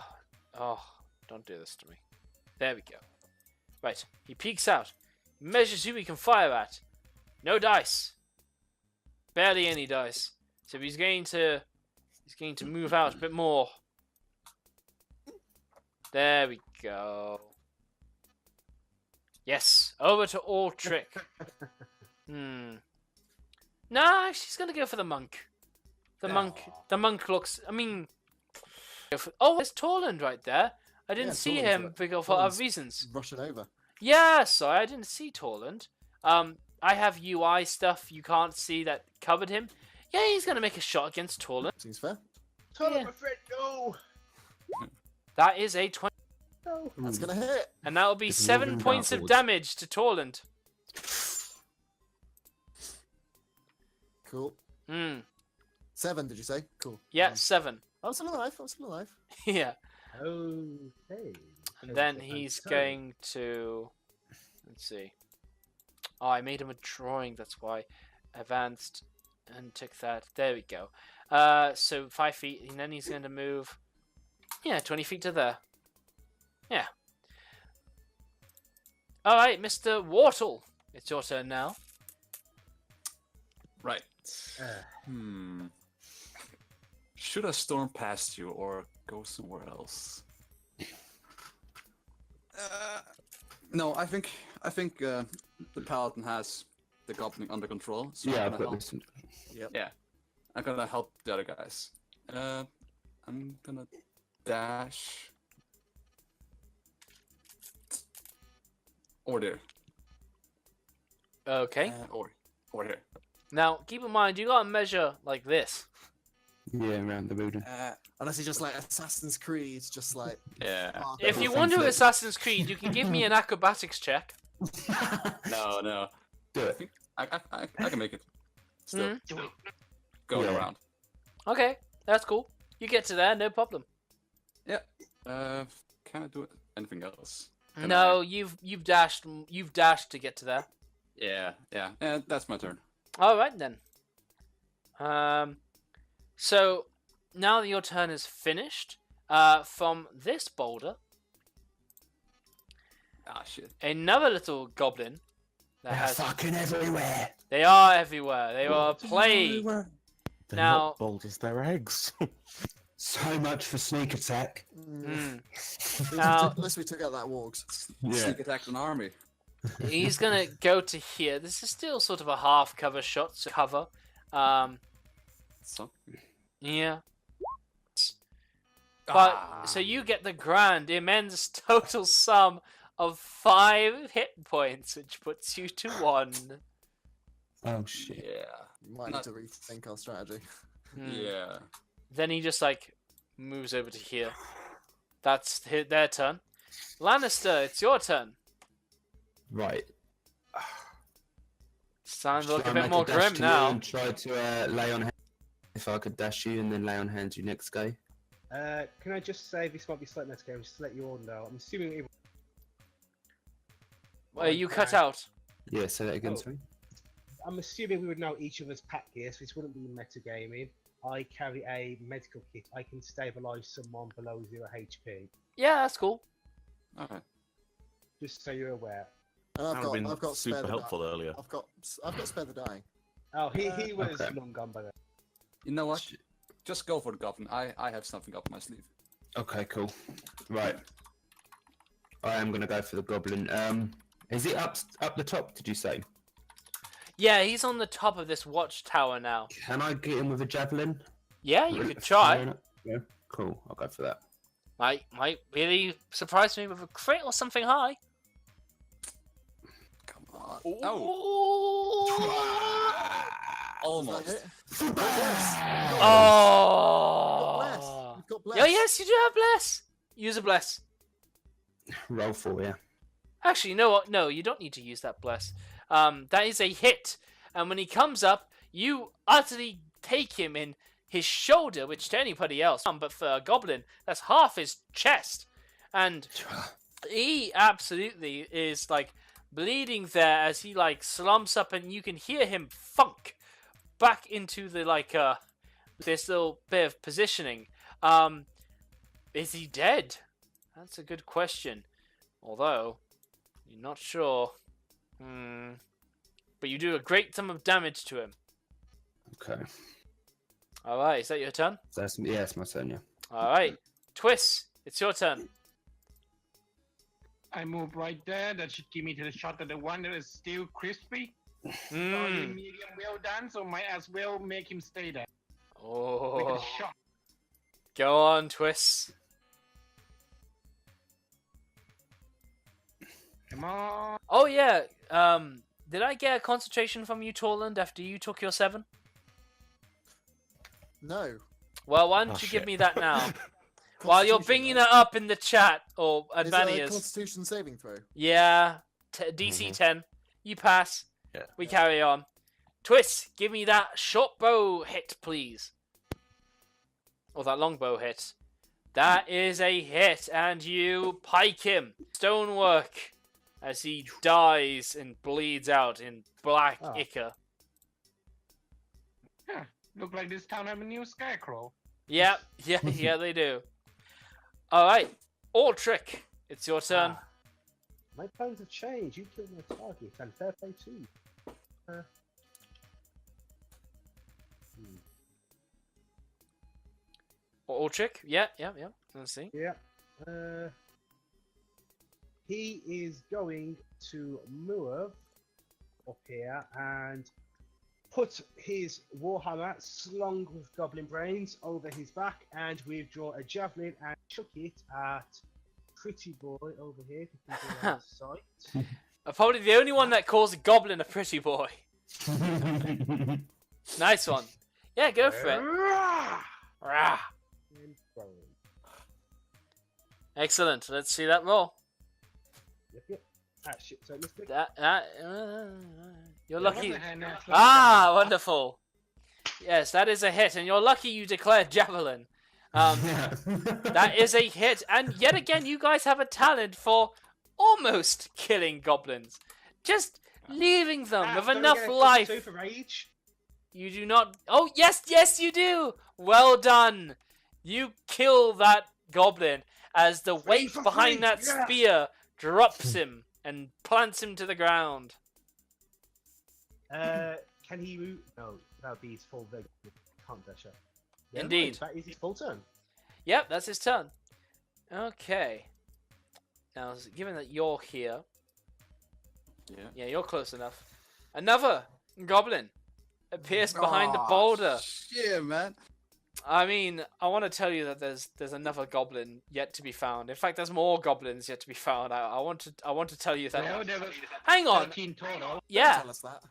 don't do this to me. There we go. Right. He peeks out, measures who he can fire at. No dice. Barely any dice. So he's going to move out a bit more. There we go. Yes, over to Altrick. No, actually, he's gonna go for the monk. The monk looks. I mean, oh, there's Torland right there. I didn't see Torland's him right. because for other Torland's reasons. Rushing over. Yeah, sorry, I didn't see Torland. I have UI stuff you can't see that covered him. Yeah, he's gonna make a shot against Torland. Seems fair. Tell Yeah. my friend, no! That is a 20, No. That's gonna hit. and that will be It's 7 moving points of backwards. damage to Torland. Cool. 7, did you say? Cool. Yeah, 7. I'm still alive. Yeah. Okay. And then he's going to... Let's see. Oh, I made him a drawing, that's why. Advanced and took that. There we go. So 5 feet, and then he's going to move... Yeah, 20 feet to there. Yeah. Alright, Mr. Wartle. It's your turn now. Right. Should I storm past you or go somewhere else? No, I think the paladin has the goblin under control. So Yeah, I'm I've gonna got help. this. Yeah, I'm gonna help the other guys. I'm gonna dash. Or there. Okay. Or here. Now, keep in mind, you got to measure like this. Yeah, around the building. Unless he's just like Assassin's Creed, just like. Yeah. If you want to do Assassin's Creed, you can give me an acrobatics check. No. Do it. I can make it. Still. Do it. Going Yeah. around. Okay, that's cool. You get to there, no problem. Yeah. Can I do anything else? Can No, you've dashed to get to there. Yeah, that's my turn. All right then. So now that your turn is finished, from this boulder, Ah, shit. another little goblin that They're has. fucking everywhere. They are everywhere. They are a plague. They're Now- not boulders, they're eggs. So much for sneak attack. Now Unless we took out that wargs. Yeah. Sneak attack an army. he's gonna go to here. This is still sort of a half cover shot, so cover. So. Yeah. But Ah. so you get the grand immense total sum of 5 hit points, which puts you to 1. Oh shit. Yeah. Might need to rethink our strategy. Yeah. Then he just like moves over to here. That's their turn. Lannister, it's your turn. Right. It's time to Shall look I a bit make more dash grim to you now. And try to lay on hands. If I could dash you and then lay on hands you next go. Can I just say this might be slightly meta game, just to let you all know. I'm assuming it. You cut out. Yeah, say that again, Oh. sorry. I'm assuming we would know each other's pack gear, so this wouldn't be metagaming. I carry a medical kit. I can stabilize someone below 0 HP. Yeah, that's cool. Okay. Just so you're aware. And That would have I've got been super spare the helpful die. earlier. I've got spare the die. Oh, he was Okay. long gone by then. You know what? Just go for the goblin. I have something up my sleeve. Okay, cool. Right. I am gonna go for the goblin. Is it up the top, did you say? Yeah, he's on the top of this watchtower now. Can I get him with a javelin? Yeah, you could try. Yeah. Cool, I'll go for that. Might really surprise me with a crit or something high. Come on. Oh. Oh. Almost. Is that it? Bless. Oh. You've got bless. Yeah, yes, you do have bless. Use a bless. Roll 4, yeah. Actually, you know what? No, you don't need to use that bless. That is a hit, and when he comes up, you utterly take him in his shoulder, which to anybody else, but for a goblin, that's half his chest, and he absolutely is like bleeding there as he like slumps up, and you can hear him funk back into the like this little bit of positioning. Is he dead? That's a good question. Although you're not sure. But you do a great sum of damage to him. Okay. Alright, is that your turn? Yeah, it's my turn, yeah. Alright. Twist, it's your turn. I move right there. That should give me to the shot that the one that is still crispy. Only medium well done, so might as well make him stay there. With Oh. a shot. Go on, Twist. Come on. Oh yeah, did I get a concentration from you, Torland, after you took your 7? No. Well, why don't Oh, you give shit. me that now? While you're bringing it up in the chat, or Is it a Advanias. Constitution saving throw? Yeah, DC 10. You pass. Yeah. We carry on. Twist, give me that short bow hit, please. Or that long bow hit. That is a hit, and you pike him. Stonework as he dies and bleeds out in black Oh. ichor. Huh. Look like this town have a new scarecrow. Yeah, yeah, they do. Alright, Trick, it's your turn. My plans have changed. You killed my target, and fair play too. Trick, yeah. Let's see. Yeah. He is going to move up here and put his warhammer slung with goblin brains over his back and withdraw a javelin and chuck it at Pretty Boy over here. If you can do that sight. I'm probably the only one that calls a goblin a pretty boy. Nice one. Yeah, go for it. Rah. And throw him. Excellent. Let's see that roll. Yep. Ah, shit. So let's pick. You're lucky. Wonderful. Yes, that is a hit, and you're lucky you declared javelin. That is a hit, and yet again, you guys have a talent for almost killing goblins, just leaving them with don't enough get a life. Super rage. You do not. Oh yes, you do. Well done. You kill that goblin as the weight for behind free, that yes! spear drops him and plants him to the ground. Can he move? No, that would be his full leg. Can't dash up. Never Indeed. mind, that is his full turn. Yep, that's his turn. Okay. Now, given that you're here, yeah, you're close enough. Another goblin appears behind the boulder. Yeah, man. I mean, I want to tell you that there's another goblin yet to be found. In fact, there's more goblins yet to be found. I want to tell you that. No, there was Hang on. 13 total. Yeah, Tell us that.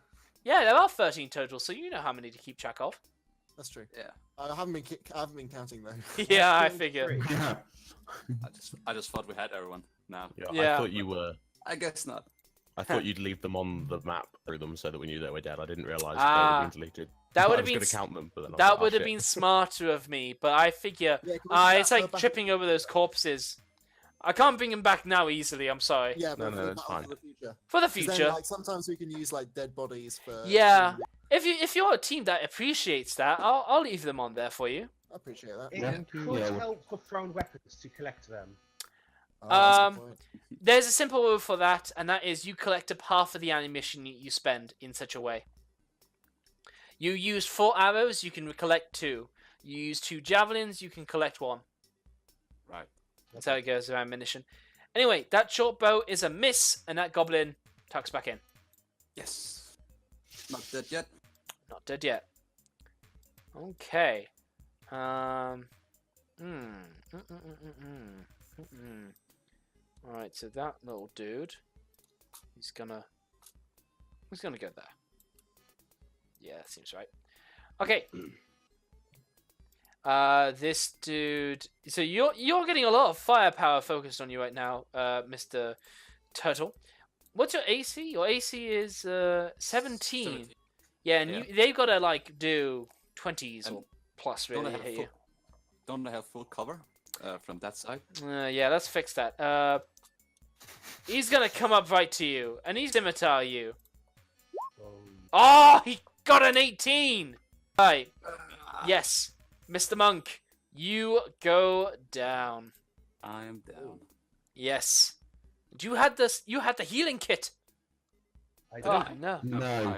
yeah, there are 13 total, so you know how many to keep track of. That's true. Yeah. I haven't been counting though. Yeah, I Killed figure. 3. Yeah. I just thought we had everyone. Now. Yeah. I thought you were. I guess not. I thought you'd leave them on the map through them so that we knew they were dead. I didn't realise Ah, they were being deleted. That would I have was been going to count them, but then I was that like, would oh, have shit. been smarter of me, but I figure Yeah, can we go it's back- like go back- tripping over those corpses. I can't bring them back now easily. I'm sorry. Yeah, but No, for that's the- fine. For the future. For the 'Cause then, future. like, sometimes we can use like dead bodies for. Yeah. If you're a team that appreciates that, I'll leave them on there for you. I appreciate that. It Yeah. could Yeah, well- help for thrown weapons to collect them. Oh, that's a good point. There's a simple rule for that, and that is you collect up half of the ammunition you spend in such a way. You use 4 arrows, you can collect 2. You use 2 javelins, you can collect 1. Right. That's how it goes with ammunition. Anyway, that short bow is a miss, and that goblin tucks back in. Yes. Not dead yet. Not dead yet. Okay. Alright, so that little dude, he's gonna go there. Yeah, that seems right. Okay. This dude. So you're getting a lot of firepower focused on you right now, Mr. Turtle. What's your AC? Your AC is 17. 17. Yeah, and Yeah. they've got to like do 20s And or plus Don't really I to have hit full, you. don't I have full cover from that side? Yeah, let's fix that. He's gonna come up right to you, and he's scimitar you. Oh, he got an 18. Right. Yes, Mr. Monk, you go down. I am down. Yes. You had this. You had the healing kit. I Oh don't. no. No.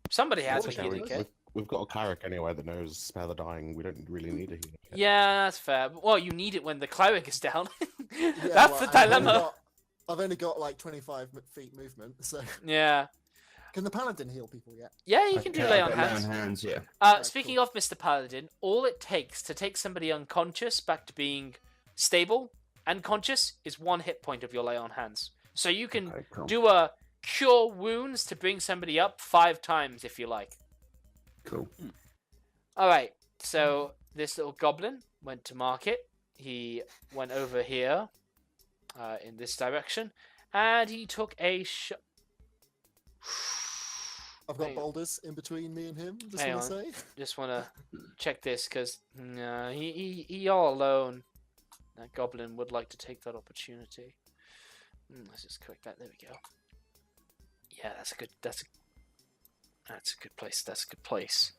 Somebody has a Okay, healing well, kit. We've got a cleric anyway that knows spare the dying. We don't really need a healing kit. Yeah, that's fair. Well, you need it when the cleric is down. Yeah, That's well, the dilemma. I've only got like 25 feet movement, so Yeah. can the paladin heal people yet? Yeah, you can do lay on hands. hands, yeah. Right, Speaking cool. of Mr. Paladin, all it takes to take somebody unconscious back to being stable and conscious is 1 hit point of your lay on hands. So you can Okay, cool. do a cure wounds to bring somebody up 5 times if you like. Cool. Alright, so this little goblin went to market. He went over here in this direction, and he took a shot. I've got Hang- boulders in between me and him. Just Hang want to say. Just want to check this because he all alone. That goblin would like to take that opportunity. Let's just correct that. There we go. Yeah, that's a good. That's a good place. That's a good place.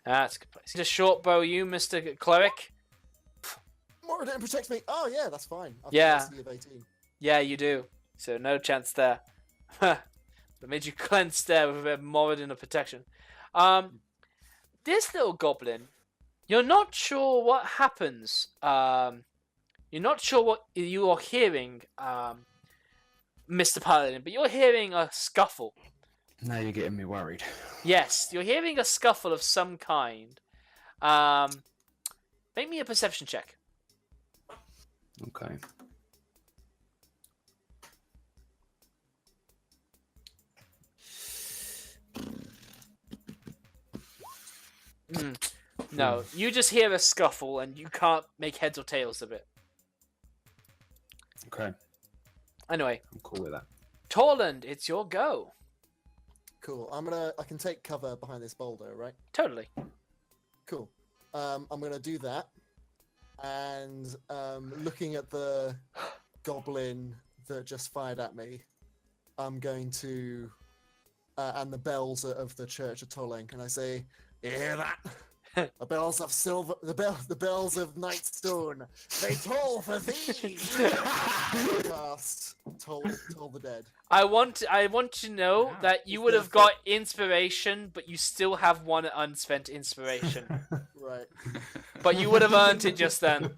That's a good place. Just short bow you, Mr. Cleric. Moradin protects me. Oh yeah, that's fine. I've Yeah. got a AC of 18. Yeah, you do. So no chance there. That made you clench there with a bit of Moradin of protection. This little goblin, you're not sure what happens. You're not sure what you are hearing, Mr. Paladin, but you're hearing a scuffle. Now you're getting me worried. Yes, you're hearing a scuffle of some kind. Make me a perception check. Okay. No, you just hear a scuffle and you can't make heads or tails of it. Okay. Anyway, I'm cool with that. Torland, it's your go. Cool. I can take cover behind this boulder, right? Totally. Cool. I'm gonna do that, and looking at the goblin that just fired at me, I'm going to, and the bells of the Church of Tolling, and I say, "You hear that? The bells of silver, the bells of Nightstone, they toll for thieves." Cast toll the dead. I want to know that you would have got inspiration, but you still have one unspent inspiration. Right. But you would have earned it just then.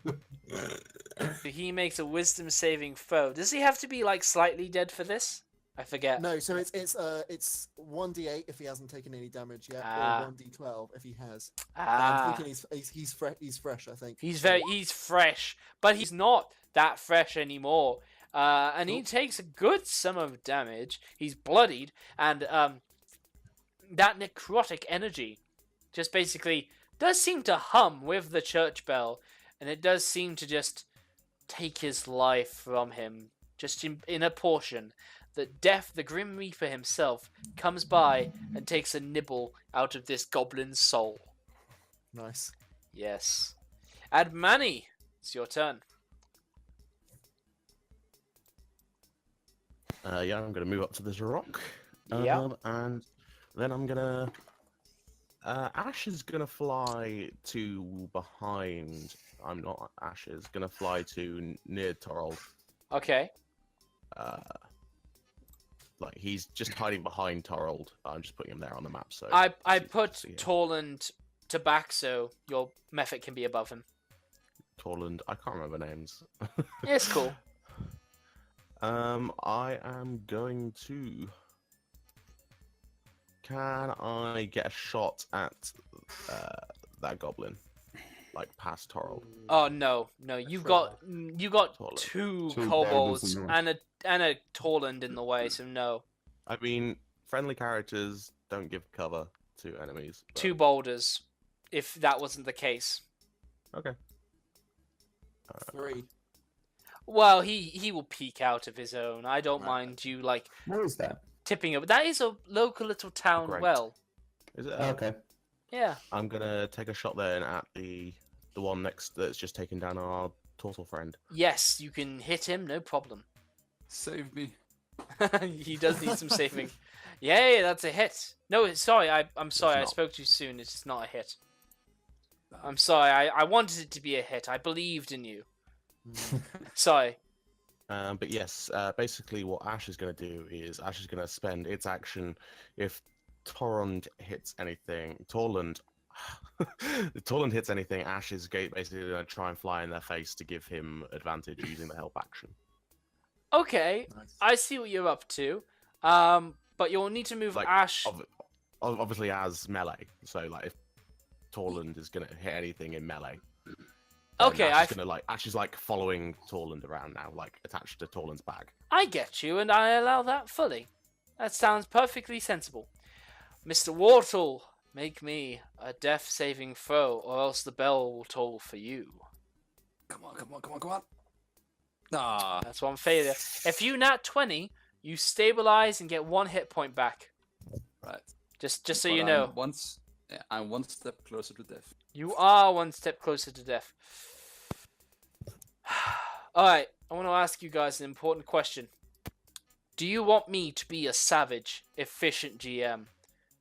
He makes a wisdom saving throw. Does he have to be like slightly dead for this? I forget. No, so it's 1d8 if he hasn't taken any damage yet, or 1d12 if he has. I'm thinking he's fresh. I think He's fresh, but he's not that fresh anymore. And he takes a good sum of damage. He's bloodied, and that necrotic energy just basically does seem to hum with the church bell, and it does seem to just take his life from him, just in a portion. That Death, the Grim Reaper himself, comes by and takes a nibble out of this goblin's soul. Nice. Yes. And Manny, it's your turn. Yeah, I'm gonna move up to this rock. Yeah. And then I'm gonna. Ash is gonna fly to behind. I'm not. Ash is gonna fly to near Torald. Okay. Like he's just hiding behind Torald. I'm just putting him there on the map. So I so put see him. Torland to back so your method can be above him. Torland. I can't remember names. Yeah, it's cool. I am going to. Can I get a shot at that goblin, like past Torald? Oh no, you've got Torland. two Two kobolds boulders in the and a Torland in the way, so no. I mean, friendly characters don't give cover to enemies. but- Two boulders, if that wasn't the case. Okay. 3. Well, he will peek out of his own. I don't mind you like Where is that? tipping over. That is a local little town Great. well. Is it? Okay. Yeah. I'm gonna take a shot then at the one next that's just taken down our turtle friend. Yes, you can hit him, no problem. Save me. He does need some saving. Yay, that's a hit. No, sorry, I'm sorry, I not. spoke too soon. It's not a hit. I'm sorry, I wanted it to be a hit. I believed in you. Sorry. But yes, basically what Ash is going to do is Ash is going to spend its action if Torland hits anything. Torland hits anything, Ash is basically going to try and fly in their face to give him advantage using the help action. Okay, Nice. I see what you're up to. But you'll need to move Like, Ash. Obviously as melee, so like if Torland is going to hit anything in melee. then Okay, Ash is like following Torland around now, like attached to Torland's bag. I get you, and I allow that fully. That sounds perfectly sensible. Mr. Wartle, make me a death saving throw, or else the bell will toll for you. Come on, come on, come on, come on. Ah, That's one failure. If you nat 20, you stabilize and get 1 hit point back. right. Just so But you know. I'm one step closer to death. You are 1 step closer to death. Alright, I want to ask you guys an important question. Do you want me to be a savage, efficient GM?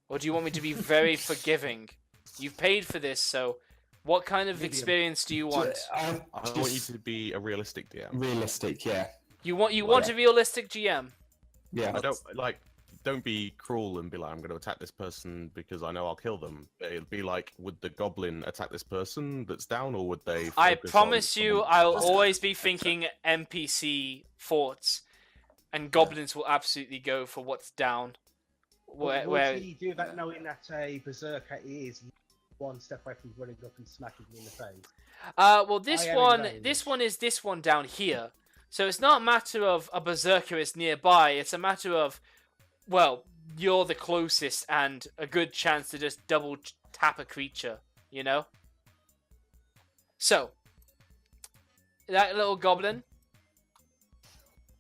Or do you want me to be very forgiving? You've paid for this, so what kind of Medium. experience do you want? I want you to be a realistic DM. Realistic, yeah. You want a realistic GM? Yeah. Don't be cruel and be like, I'm going to attack this person because I know I'll kill them. It'd be like, would the goblin attack this person that's down, or would they? I focus promise on you, someone- I'll always be thinking NPC forts, and goblins will absolutely go for what's down. Would Where he do that knowing that a berserker is one step away from running up and smacking him in the face. Well, I this am in one, range. this one is this one down here. So it's not a matter of a berserker is nearby. It's a matter of, well, you're the closest and a good chance to just double tap a creature. You know. So that little goblin,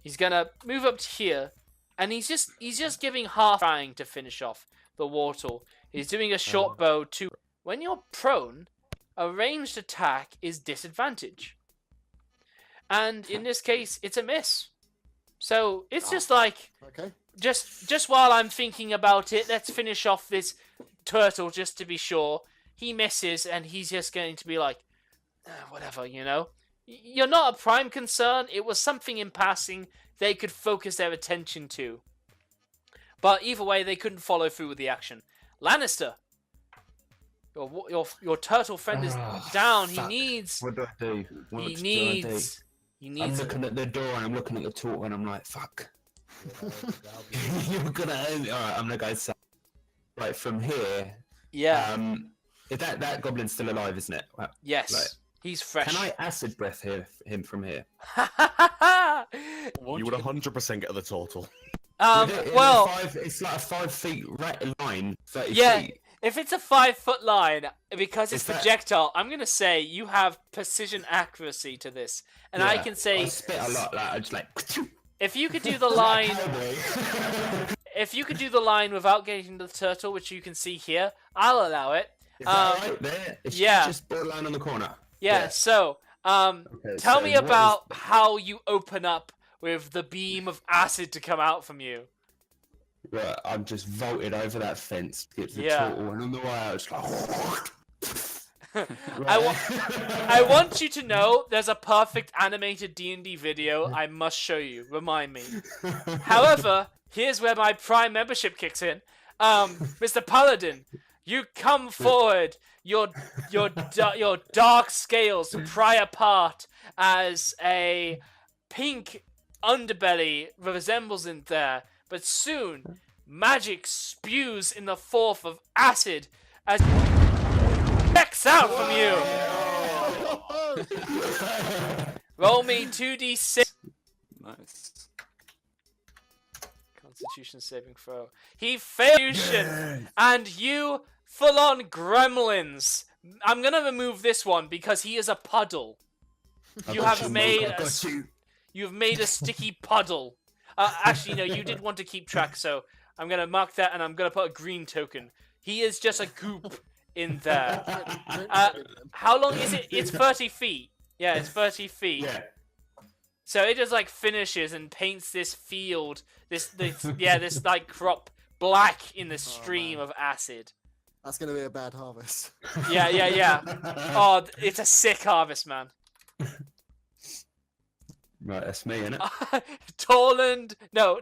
he's gonna move up to here, and he's just giving half trying to finish off the Wartle. He's doing a short bow to. When you're prone, a ranged attack is disadvantage. And in this case, it's a miss. So it's just like, Okay. just while I'm thinking about it, let's finish off this turtle just to be sure. He misses, and he's just going to be like, whatever, you know? You're not a prime concern. It was something in passing they could focus their attention to. But either way, they couldn't follow through with the action. Lannister, your turtle friend is down. Fuck. He needs. What do I do? What He do I do? needs. He I'm needs. looking at the door and I'm looking at the turtle and I'm like, fuck. You're gonna own me. Alright, I'm gonna go south. Right, from here, Yeah. if that goblin's still alive, isn't it? Well, Yes. right. He's fresh. Can I acid breath him from here? You would 100% get the turtle. Well, It's like a 5 feet line, 30 yeah. feet. If it's a 5-foot line, because it's Is that- projectile, I'm gonna say you have precision accuracy to this, and I Yeah, can say I spit a lot, like, I just like... if you could do the line, Cowboy. if you could do the line without getting the turtle, which you can see here, I'll allow it. Is that right there? It's yeah. just borderline on the corner. Yeah. So, Okay, tell so me what about how you open up with the beam of acid to come out from you. Right, I'm just vaulted over that fence to get to the Yeah. turtle, and on the way out, it's like... I want you to know there's a perfect animated D&D video I must show you. Remind me. However, here's where my Prime membership kicks in. Mr. Paladin, you come forward. Your dark scales pry apart as a pink underbelly resembles in there. But soon, magic spews in the form of acid as checks out from you. Roll me 2d6. Nice. Constitution saving throw. He failed, and you full-on gremlins. I'm gonna remove this one because he is a puddle. You have made you've made a sticky puddle. Actually, no, you did want to keep track, so I'm gonna mark that, and I'm gonna put a green token. He is just a goop in there. How long is it? It's 30 feet. Yeah, it's 30 feet. Yeah. So it just like finishes and paints this field, this like crop black in the stream of acid. That's gonna be a bad harvest. Yeah. Oh, it's a sick harvest, man. Right, that's me, innit? Torland, no.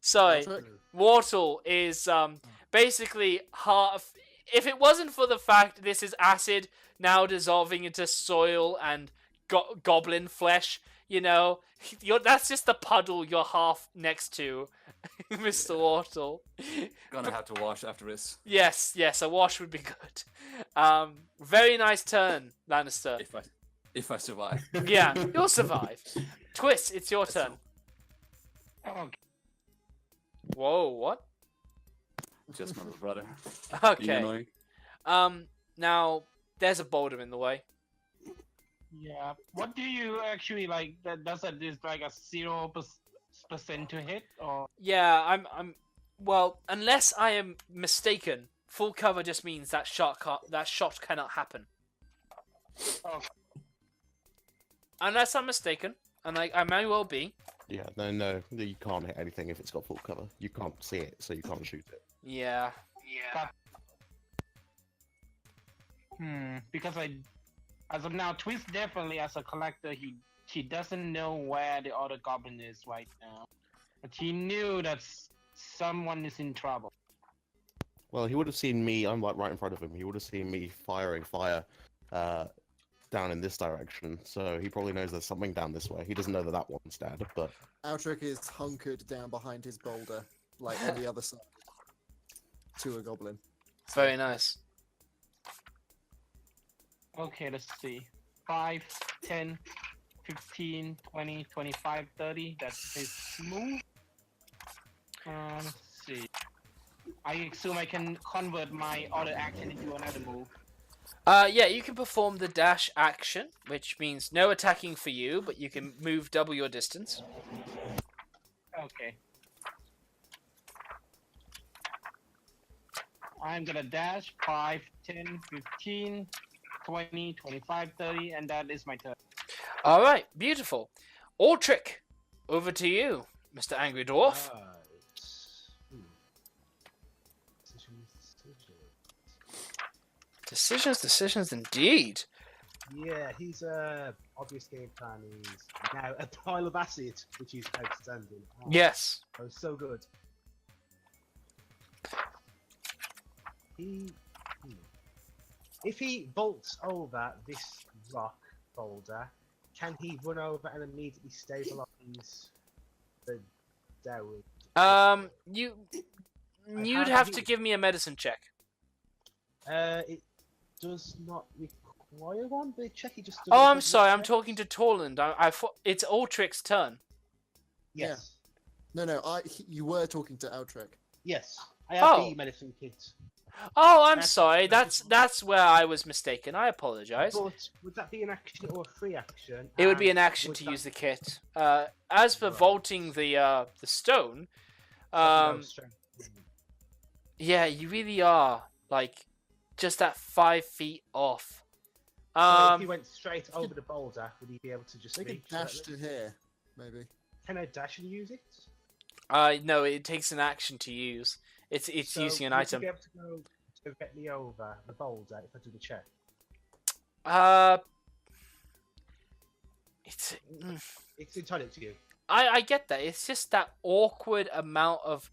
Sorry. Patrick? Wartle is basically half. If it wasn't for the fact this is acid now dissolving into soil and goblin flesh, you know, that's just the puddle you're half next to, Mr. Wartle. Gonna have to wash after this. Yes, a wash would be good. Very nice turn, Lannister. If I survive. Yeah, you'll survive. Twist, it's your turn. Oh, Whoa, what? Just my brother. You Okay. annoying? Now there's a boulder in the way. yeah. What do you actually like? Does that is like a 0% to hit, or Yeah, I'm. Well, unless I am mistaken, full cover just means that shot cannot happen. oh, Unless I'm mistaken, and I may well be. Yeah, no, you can't hit anything if it's got full cover. You can't see it, so you can't shoot it. Yeah. because as of now, Twist definitely as a collector, he doesn't know where the other goblin is right now, but he knew that someone is in trouble. Well, he would have seen me. I'm like right in front of him. He would have seen me firing fire down in this direction. So he probably knows there's something down this way. He doesn't know that one's dead, but Altric is hunkered down behind his boulder, like on the other side, to a goblin. Very nice. Okay, let's see. 5, 10, 15, 20, 25, 30. That's his move. Let's see. I assume I can convert my other action into another move. Yeah, you can perform the dash action, which means no attacking for you, but you can move double your distance. Okay. I'm gonna dash 5, 10, 15, 20, 25, 30, and that is my turn. All right, beautiful. Aldrich, over to you, Mr. Angry Dwarf. Right. Decisions indeed. Yeah, his obvious game plan is now a pile of acid, which is outstanding. Oh, Yes. that was so good. If he bolts over this rock boulder, can he run over and immediately stabilize the down? You'd have to give me a medicine check. It does not require one. The check he just. Oh, I'm sorry. I'm talking to Torland. I thought it's Aldrich's turn. Yes. No. You were talking to Aldrich. Yes. I have Oh. the medicine kit. Oh, I'm That's- sorry. that's- That's where I was mistaken. I apologize. But would that be an action or a free action? It would be And an action would to that- use the kit. As for Right. vaulting the stone, No, strength. yeah, you really are like just at 5 feet off. So if he went straight over the boulder, would he be able to just They could reach? dash directly? to here, maybe. Can I dash and use it? No, it takes an action to use. It's So using an would item. you be able to go directly over the boulder if I do the check? It's. It's entirely up to you. I get that. It's just that awkward amount of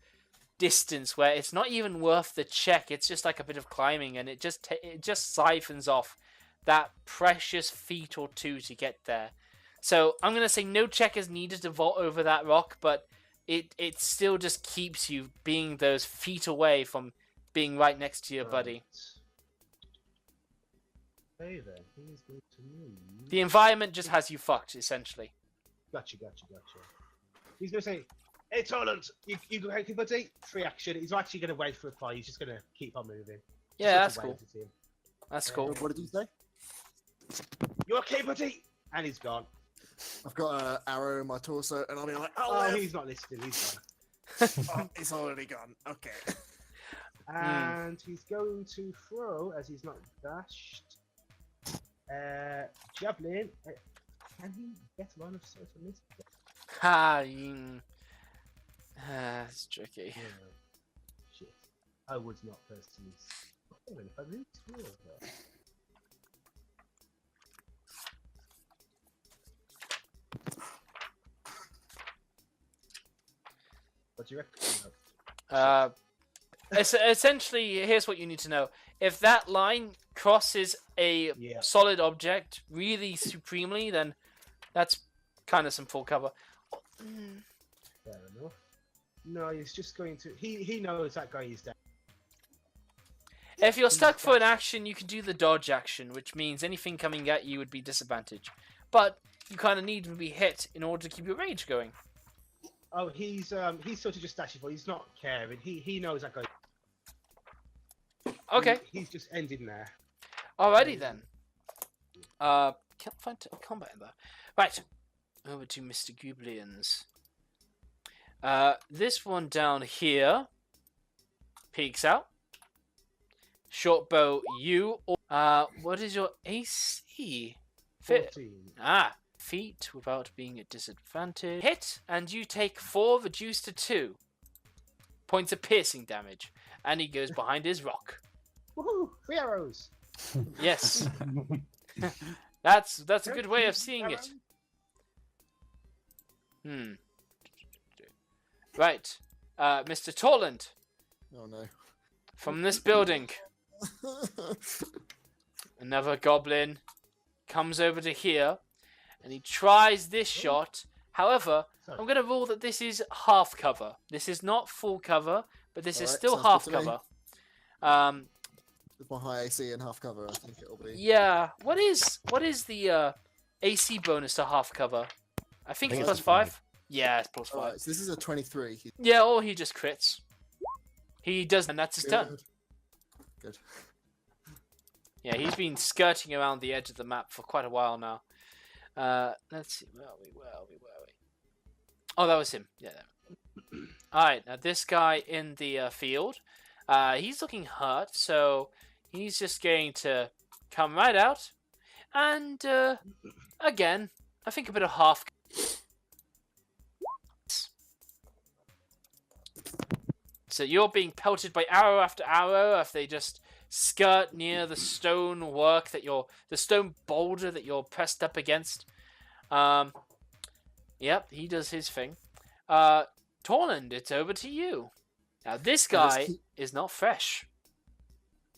distance where it's not even worth the check. It's just like a bit of climbing, and it just siphons off that precious feet or two to get there. So I'm gonna say no check is needed to vault over that rock, but it still just keeps you being those feet away from being right next to your buddy. Okay then, he's going to move. The environment just has you fucked, essentially. Gotcha. He's going to say, "Hey, Toland, you go ahead, buddy. Free action." He's actually going to wait for a reply. He's just going to keep on moving. Yeah, Just that's cool. wave at him. That's cool. What did you say? You okay, buddy? And he's gone. I've got an arrow in my torso, and I'll be like, Oh, he's not listening. He's gone. oh, it's already gone. Okay. And he's going to throw, as he's not dashed, javelin. Can he get line of sight on this? That's tricky. No. Shit. I would not personally. Oh, if I move towards her. What do you reckon? Essentially, here's what you need to know. If that line crosses a Yeah. solid object really supremely, then that's kind of some full cover. Fair enough. No, he's just going to. He knows that guy is dead. If you're stuck for an action, you can do the dodge action, which means anything coming at you would be disadvantaged. But you kind of need to be hit in order to keep your rage going. Oh, he's sort of just dashing for. He's not caring. He knows that guy. Okay, He's just ending there. alrighty then. Can't find combat in there. Right, over to Mr. Goblins. This one down here peeks out. Short bow, you. What is your AC? 14. Feet without being at disadvantage. Hit, and you take 4 reduced to 2 points of piercing damage. And he goes behind his rock. Woohoo! 3 arrows. Yes. That's a good way of seeing it. Right. Mr. Torland, Oh no. from this building, another goblin comes over to here, and he tries this shot. However, Sorry. I'm going to rule that this is half cover. This is not full cover, but this is Alright, still sounds half good to me. cover. With my high AC and half cover, I think it'll be. Yeah. What is the AC bonus to half cover? I think I it's think plus it's 5. Yeah, it's plus 5. Alright, so this is a 23. Yeah, or he just crits. He does, and that's his turn. Good. Yeah, he's been skirting around the edge of the map for quite a while now. Let's see, where are we? Oh, that was him. Yeah. Alright, now this guy in the field, he's looking hurt, so he's just going to come right out. And, again, I think a bit of half... So you're being pelted by arrow after arrow if they just skirt near the stone work that the stone boulder that you're pressed up against. Yep, he does his thing. Torland, it's over to you. Now this guy is not fresh.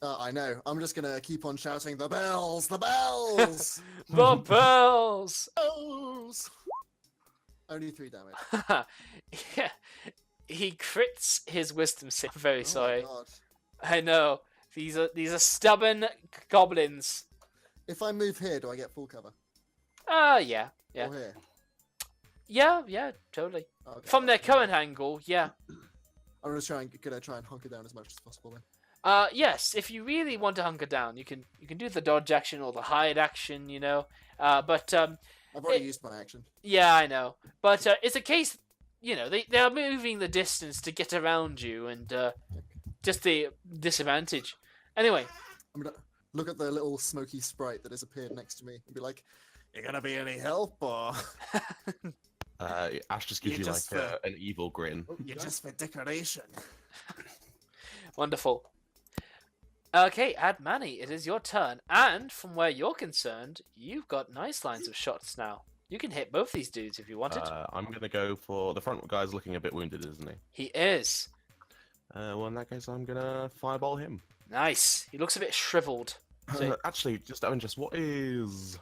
I know. I'm just gonna keep on shouting, the bells, the bells, The bells. bells. Only 3 damage. Yeah, he crits his wisdom save. I'm very sorry. Oh my God. I know. These are stubborn goblins. If I move here, do I get full cover? Yeah. Or here? Yeah, totally. Okay. From their current angle, yeah. I'm gonna try and hunker down as much as possible then. Yes, if you really want to hunker down, you can do the dodge action or the hide action, you know. But I've already used my action. yeah, I know. But it's a case, you know, they are moving the distance to get around you, and just the disadvantage. Anyway, I'm gonna look at the little smoky sprite that has appeared next to me and be like, "You gonna be any help, or Ash just gives You you just, like an evil grin. you're just for decoration?" wonderful. Okay, Admani, it is your turn, and from where you're concerned, you've got nice lines of shots now. You can hit both these dudes if you wanted. I'm gonna go for the front guy's looking a bit wounded, isn't he? He is. Well, in that case, I'm gonna fireball him. Nice. He looks a bit shriveled. So- Actually, just out of interest, what is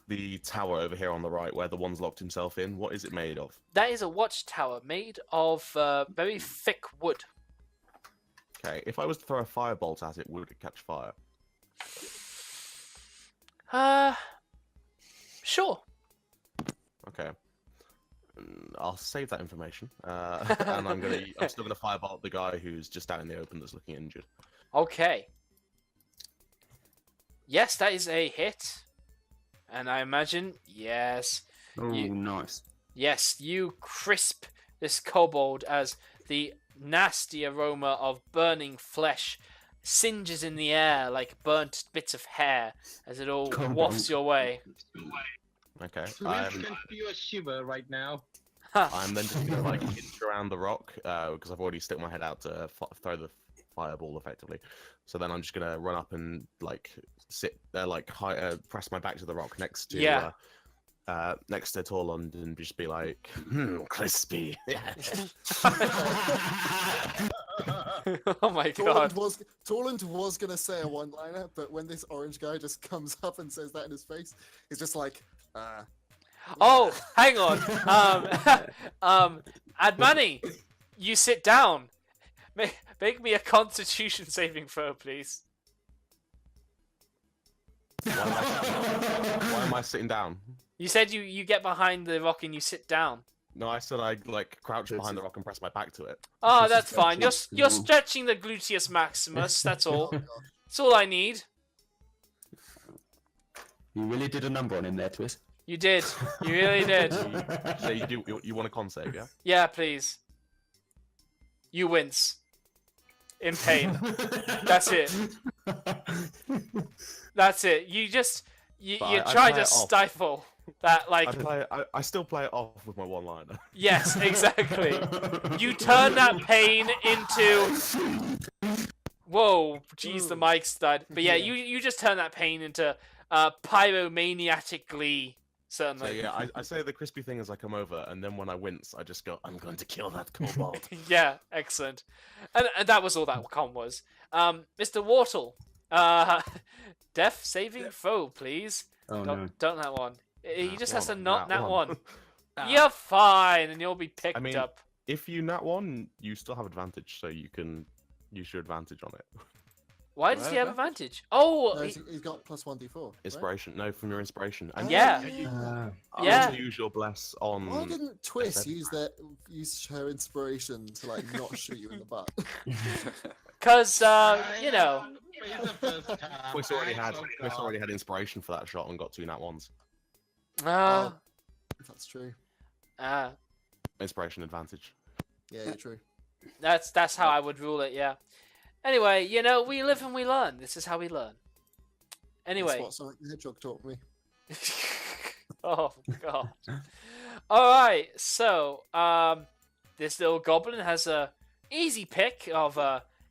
the tower over here on the right where the one's locked himself in? What is it made of? That is a watchtower made of very thick wood. Okay, if I was to throw a firebolt at it, would it catch fire? Sure. Okay. I'll save that information. And I'm still gonna firebolt the guy who's just out in the open that's looking injured. Okay. Yes, that is a hit. And I imagine, yes. Oh, You- nice. Yes, you crisp this kobold as the nasty aroma of burning flesh singes in the air like burnt bits of hair as it all Kobold. wafts your way. Okay. Winston, feel a shiver right now. I'm then just gonna like inch around the rock because I've already stuck my head out to throw the fireball effectively. So then I'm just gonna run up and like sit there, like press my back to the rock next to next to Torlund and just be like, crispy. Oh my god. Torland was gonna say a one-liner, but when this orange guy just comes up and says that in his face, he's just like, Oh, hang on. Admani, you sit down. Make me a Constitution saving throw, please. Why am I sitting down? You said you get behind the rock and you sit down. No, I said I like crouch behind the rock and press my back to it. Oh, that's fine. You're stretching the gluteus maximus. That's all. oh god. That's all I need. You really did a number on him there, Twist. You did. You really did. So you want a con save, yeah? Yeah, please. You wince. In pain. That's it. That's it. You I try play to it off. stifle that, like, I still play it off with my one-liner. yes, exactly. You turn that pain into. Whoa, jeez, the mic's died. But yeah, you just turn that pain into pyromaniac glee. So Certainly. yeah, I say the crispy thing as I come over, and then when I wince, I just go, I'm going to kill that kobold. Yeah, excellent. And that was all that con was. Mr. Wartle, death saving throw, please. Oh Don't that one. He just has to one, not nat that one. one. You're fine, and you'll be picked I mean, up. if you nat one, you still have advantage, so you can use your advantage on it. Why does Do I he have have advantage? Oh, No, he's got plus 1d4. right? Inspiration. No, from your inspiration. And Yeah. You Yeah. also use your bless on. Why didn't Twist F7. use her inspiration to like not shoot you in the butt? because you know. Twist already had inspiration for that shot and got 2 nat ones. That's true. Inspiration advantage. Yeah, you're true. That's how I would rule it. Yeah. Anyway, you know, we live and we learn. This is how we learn. Anyway. That's what Sonic the Hedgehog taught me. Oh god. All right. So, this little goblin has a easy pick of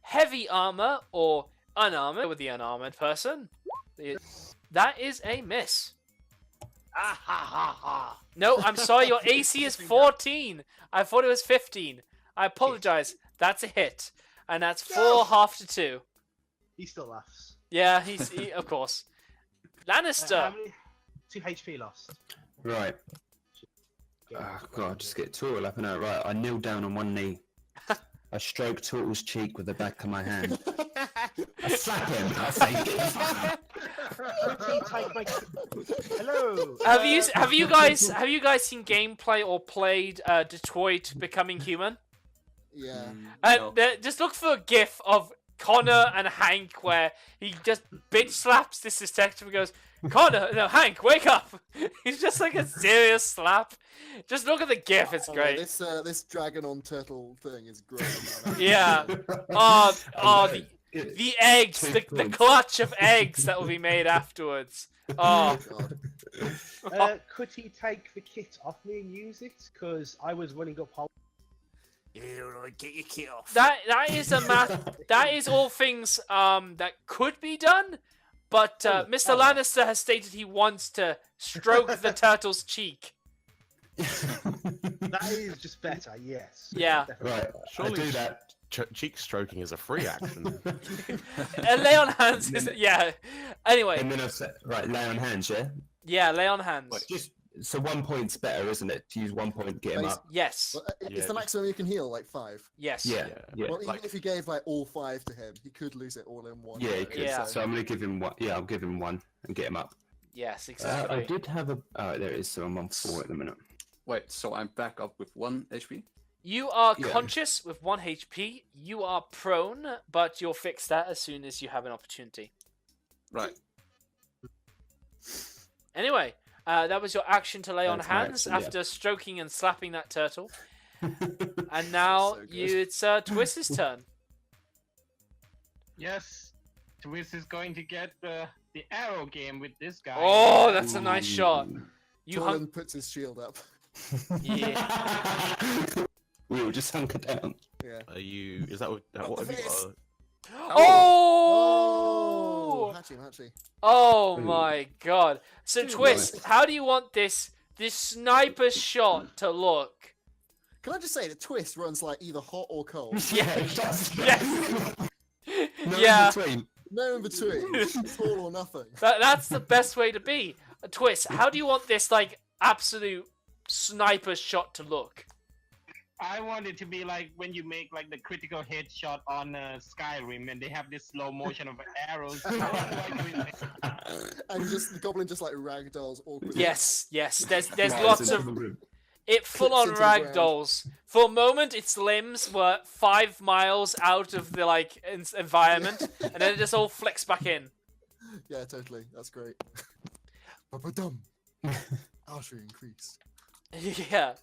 heavy armor or unarmored with the unarmored person. That is a miss. No, I'm sorry. Your AC is 14. I thought it was 15. I apologize. That's a hit, and that's 4 half to 2. He still laughs. Yeah, of course. Lannister. How many? 2 HP lost. Right. Oh god, just get Turtle up and out. Right, I kneel down on one knee. I stroke Turtle's cheek with the back of my hand. I slap him. I say, Hello. Have you guys seen gameplay or played Detroit Becoming Human? Yeah. And just look for a GIF of Connor and Hank where he just bitch slaps this detective and goes, "Connor, no, Hank, wake up!" He's just like a serious slap. Just look at the GIF; it's great. This dragon on turtle thing is great. Yeah. The eggs, the clutch of eggs that will be made afterwards. Oh. God. Could he take the kit off me and use it? Because I was running up. Get your kit off. That is all things that could be done, but Mr. Lannister has stated he wants to stroke the turtle's cheek. That is just better, yes. Yeah. right, Surely I do that. Cheek stroking is a free action. Lay on hands is yeah. Anyway. And then I've said, right, lay on hands, yeah? Yeah, lay on hands. Just so 1 point's better, isn't it? To use 1 point, get him up. Yes. Well, Yeah, it's the maximum you can heal, like 5. Yes. Yeah. Well, even like- if you gave like all 5 to him, he could lose it all in one. Yeah, go, you could. Yeah. So I'm gonna give him one. Yeah, I'll give him 1 and get him up. Yes, I exactly. did have a. Oh, there it is. So I'm on 4 at the minute. Wait, so I'm back up with 1 HP? You are Yeah. conscious with 1 HP. You are prone, but you'll fix that as soon as you have an opportunity. Right. Anyway, that was your action to lay on That's my hands action, yeah. after stroking and slapping that turtle. And now So good. it's Twist's turn. Yes, Twist is going to get the arrow game with this guy. Oh, that's a nice shot. You hung. Torlin puts his shield up. Yeah. We all just hunker down. Yeah. Are you? Is that what have you Yes. got? Oh! Hatchy. Oh Ooh. my god. So Dude, Twist, how do you want this sniper shot to look? Can I just say the twist runs like either hot or cold? Yeah, that's Yes. no Yeah. in between. No in between. It's all or nothing. That's the best way to be. Twist, how do you want this like absolute sniper shot to look? I want it to be like when you make like the critical hit shot on Skyrim and they have this slow motion of arrows. And just the goblin just like ragdolls awkwardly. Yes. There's Flies lots into of the room. it full on Clips into the ground. ragdolls. For a moment, its limbs were 5 miles out of the like environment, and then it just all flicks back in. Yeah, totally. That's great. Ba-ba-dum. Archery increased. Yeah.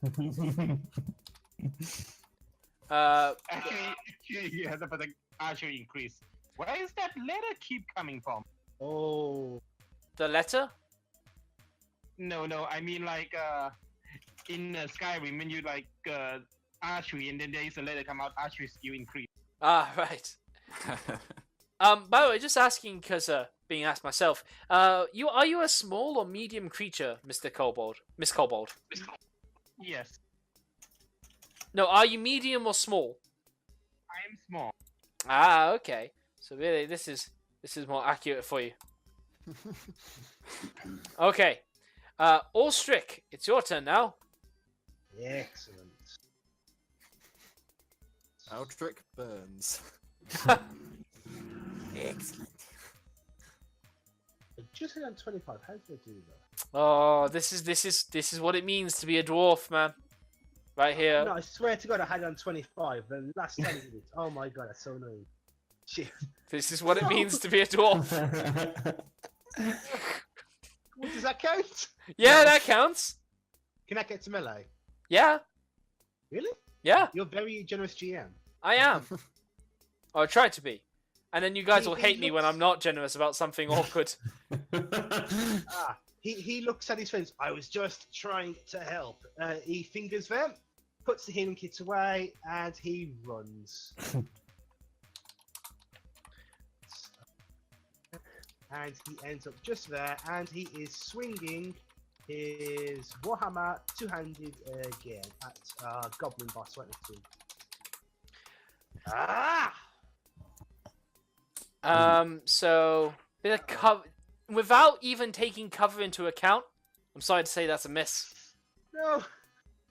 Actually, you have to put the archery increase. Where is that letter keep coming from? Oh. The letter? No, I mean like in Skyrim when you like archery and then there is a letter come out archery skill increase. Ah, right. By the way, just asking because being asked myself. Are you a small or medium creature, Mr. Kobold? Miss Kobold? Yes, No, are you medium or small? I am small. Ah, okay. So really, this is more accurate for you. Okay. Allstrick, it's your turn now. Excellent. Aldrich burns. Excellent. I just hit on 25. How did I do that? Oh, this is what it means to be a dwarf, man. Right here. No, I swear to God, I had it on 25. The last 10 minutes. Oh my God, that's so annoying. Shit. This is what it means to be a dwarf. What, does that count? Yeah, that counts. Can I get to melee? Yeah, Really? yeah, You're very generous GM. I am. Or I try to be. And then you guys He- will he hate me when looks- I'm not generous about something awkward. He looks at his friends. I was just trying to help. He fingers them, puts the healing kits away, and he runs. And he ends up just there, and he is swinging his Warhammer two-handed again at Goblin Boss right next to him. Ah! So bit of cover without even taking cover into account. I'm sorry to say that's a miss. No!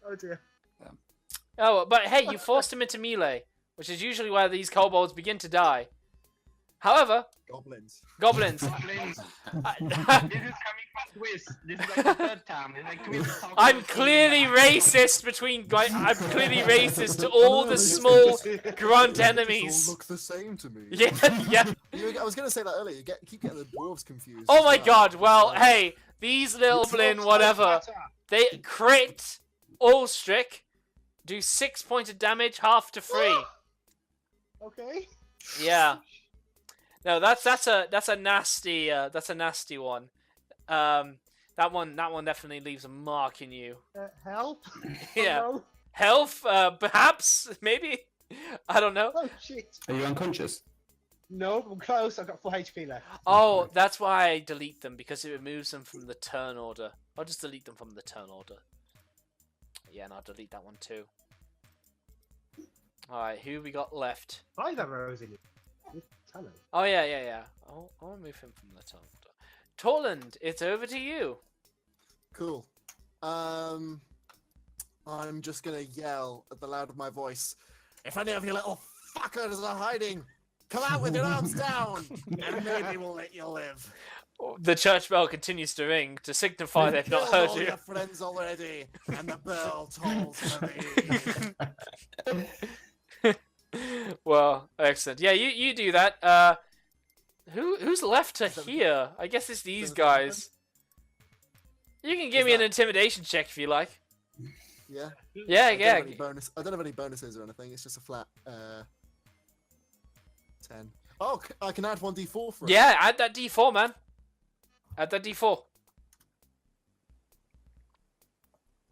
Oh dear. Oh, but hey, you forced him into melee, which is usually where these kobolds begin to die. However, Goblins. goblins. Goblins. This is coming from Quiz. This is like the third time. It's like Quiz is talking I'm about clearly Quiz. racist between. I'm clearly racist to all the small grunt They enemies. all look the same to me. Yeah, yeah. I was gonna say that earlier. Keep getting the dwarves confused. Oh as my well. god. Well, Like, hey, these little blin whatever. They crit Ulstrick, do 6 points of damage, half to 3. Okay. Yeah. No, that's a nasty one. That one definitely leaves a mark in you. Help? Yeah. Oh, Health, perhaps, maybe. I don't know. no. Oh shit. Are you unconscious? No, I'm close. I've got 4 HP left. Oh, that's why I delete them, because it removes them from the turn order. I'll just delete them from the turn order. Yeah, and I'll delete that one too. Alright, who we got left? 5 arrows in it. Hello. Oh, yeah. I'll remove him from the turn order. Torland, it's over to you. Cool. I'm just gonna yell at the loud of my voice. If any of you little fuckers are hiding, come out with your arms down, and maybe we'll let you live. The church bell continues to ring to signify they've not Killed heard all you. your friends already, and the bell tolls for me. Well, excellent. Yeah, you do that. Who's left to here? I guess it's these guys. You can give me an intimidation check if you like. Yeah. Yeah, I yeah. don't have any bonus. I don't have any bonuses or anything. It's just a flat 10. Oh, I can add 1d4 for it. Yeah, add that D4, man. Add that D4.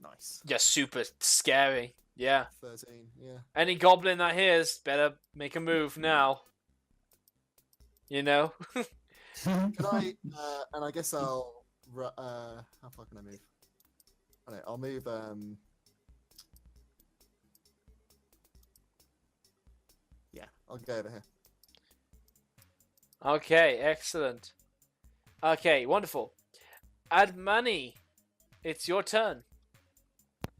Nice. Yeah, super scary. Yeah. 13. Yeah. Any goblin that hears better make a move now. You know? Can I? And I guess I'll. How far can I move? Okay, I'll move. Yeah, I'll go over here. Okay, excellent. Okay, wonderful. Admani, it's your turn.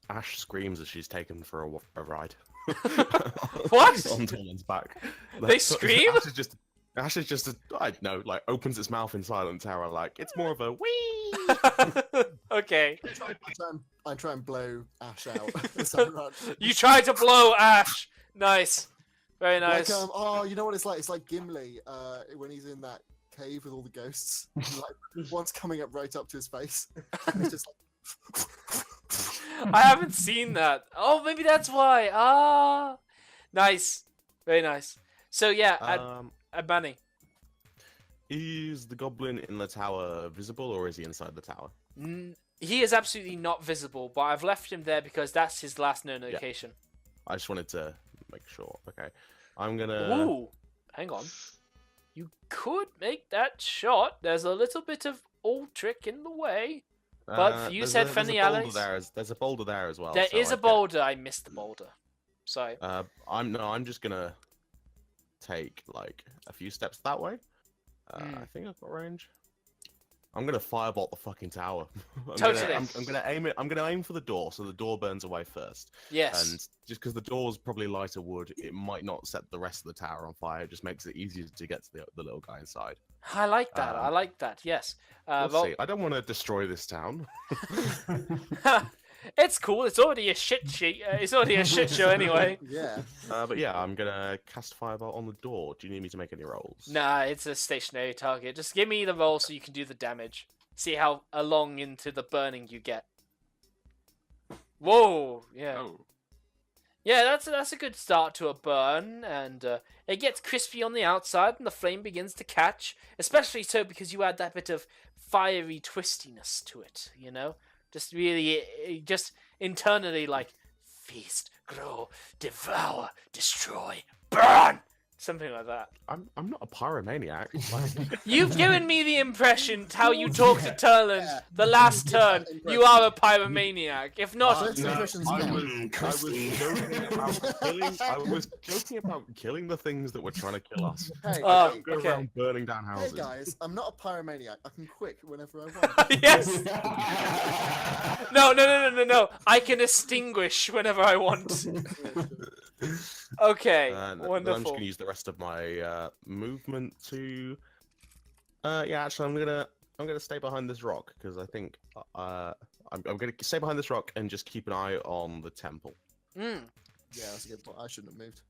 Ash screams as she's taken for a ride. What? On Tormund's back. They scream? Ash is just, I don't know, like opens its mouth in silent terror, like it's more of a wee. Okay. I try and blow Ash out. as I run. You tried to blow Ash. Nice. Very nice. Like, oh, you know what it's like? It's like Gimli when he's in that cave with all the ghosts. Like one's coming up right up to his face. It's just like. I haven't seen that. Oh, maybe that's why. Ah, nice, very nice. So yeah, Admani. Is the goblin in the tower visible, or is he inside the tower? He is absolutely not visible, but I've left him there because that's his last known location. I just wanted to make sure. Okay, I'm gonna. Ooh, hang on. You could make that shot. There's a little bit of old trick in the way. But you said friendly allies. There's a boulder there as well. There so is a I boulder. I missed the boulder. Sorry. I'm just gonna take like a few steps that way. I think I've got range. I'm gonna firebolt the fucking tower. Totally. I'm gonna aim it. I'm gonna aim for the door, so the door burns away first. Yes. And just because the door's probably lighter wood, it might not set the rest of the tower on fire. It just makes it easier to get to the little guy inside. I like that. I like that. Yes. Let's see. I don't want to destroy this town. It's cool. It's already a shit sheet. It's already a shit show anyway. Yeah. But yeah, I'm gonna cast firebolt on the door. Do you need me to make any rolls? Nah, it's a stationary target. Just give me the roll so you can do the damage. See how long into the burning you get. Whoa! Yeah. Oh. Yeah, that's a good start to a burn, and it gets crispy on the outside, and the flame begins to catch. Especially so because you add that bit of fiery twistiness to it. You know, just really, just internally like feast, grow, devour, destroy, burn, something like that. I'm not a pyromaniac. Like... You've given me the impression how you talk to Turland the last turn. You are a pyromaniac. If not, First impressions I count. was joking about killing the things that were trying to kill us. Hey, I don't go okay. around burning down hey houses. guys, I'm not a pyromaniac. I can quit whenever I want. yes. No. I can extinguish whenever I want. Okay, And I'm just wonderful. gonna use the rest of my movement to. Yeah, actually, I'm gonna stay behind this rock because I think I'm gonna stay behind this rock and just keep an eye on the temple. Mm, Yeah, that's a good point. I shouldn't have moved.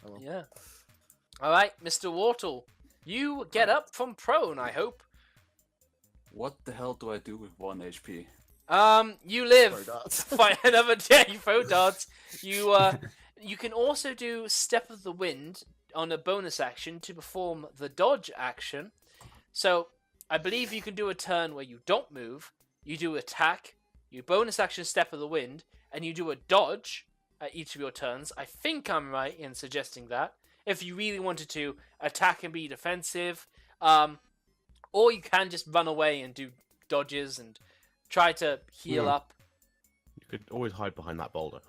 Oh well. yeah. All right, Mr. Wortle, you get up from prone. I hope. What the hell do I do with 1 HP? You live. Throw darts. Fight another. Yeah, you throw darts. You can also do Step of the Wind on a bonus action to perform the dodge action. So, I believe you can do a turn where you don't move, you do attack, you bonus action Step of the Wind, and you do a dodge at each of your turns. I think I'm right in suggesting that. If you really wanted to attack and be defensive, or you can just run away and do dodges and try to heal up. You could always hide behind that boulder.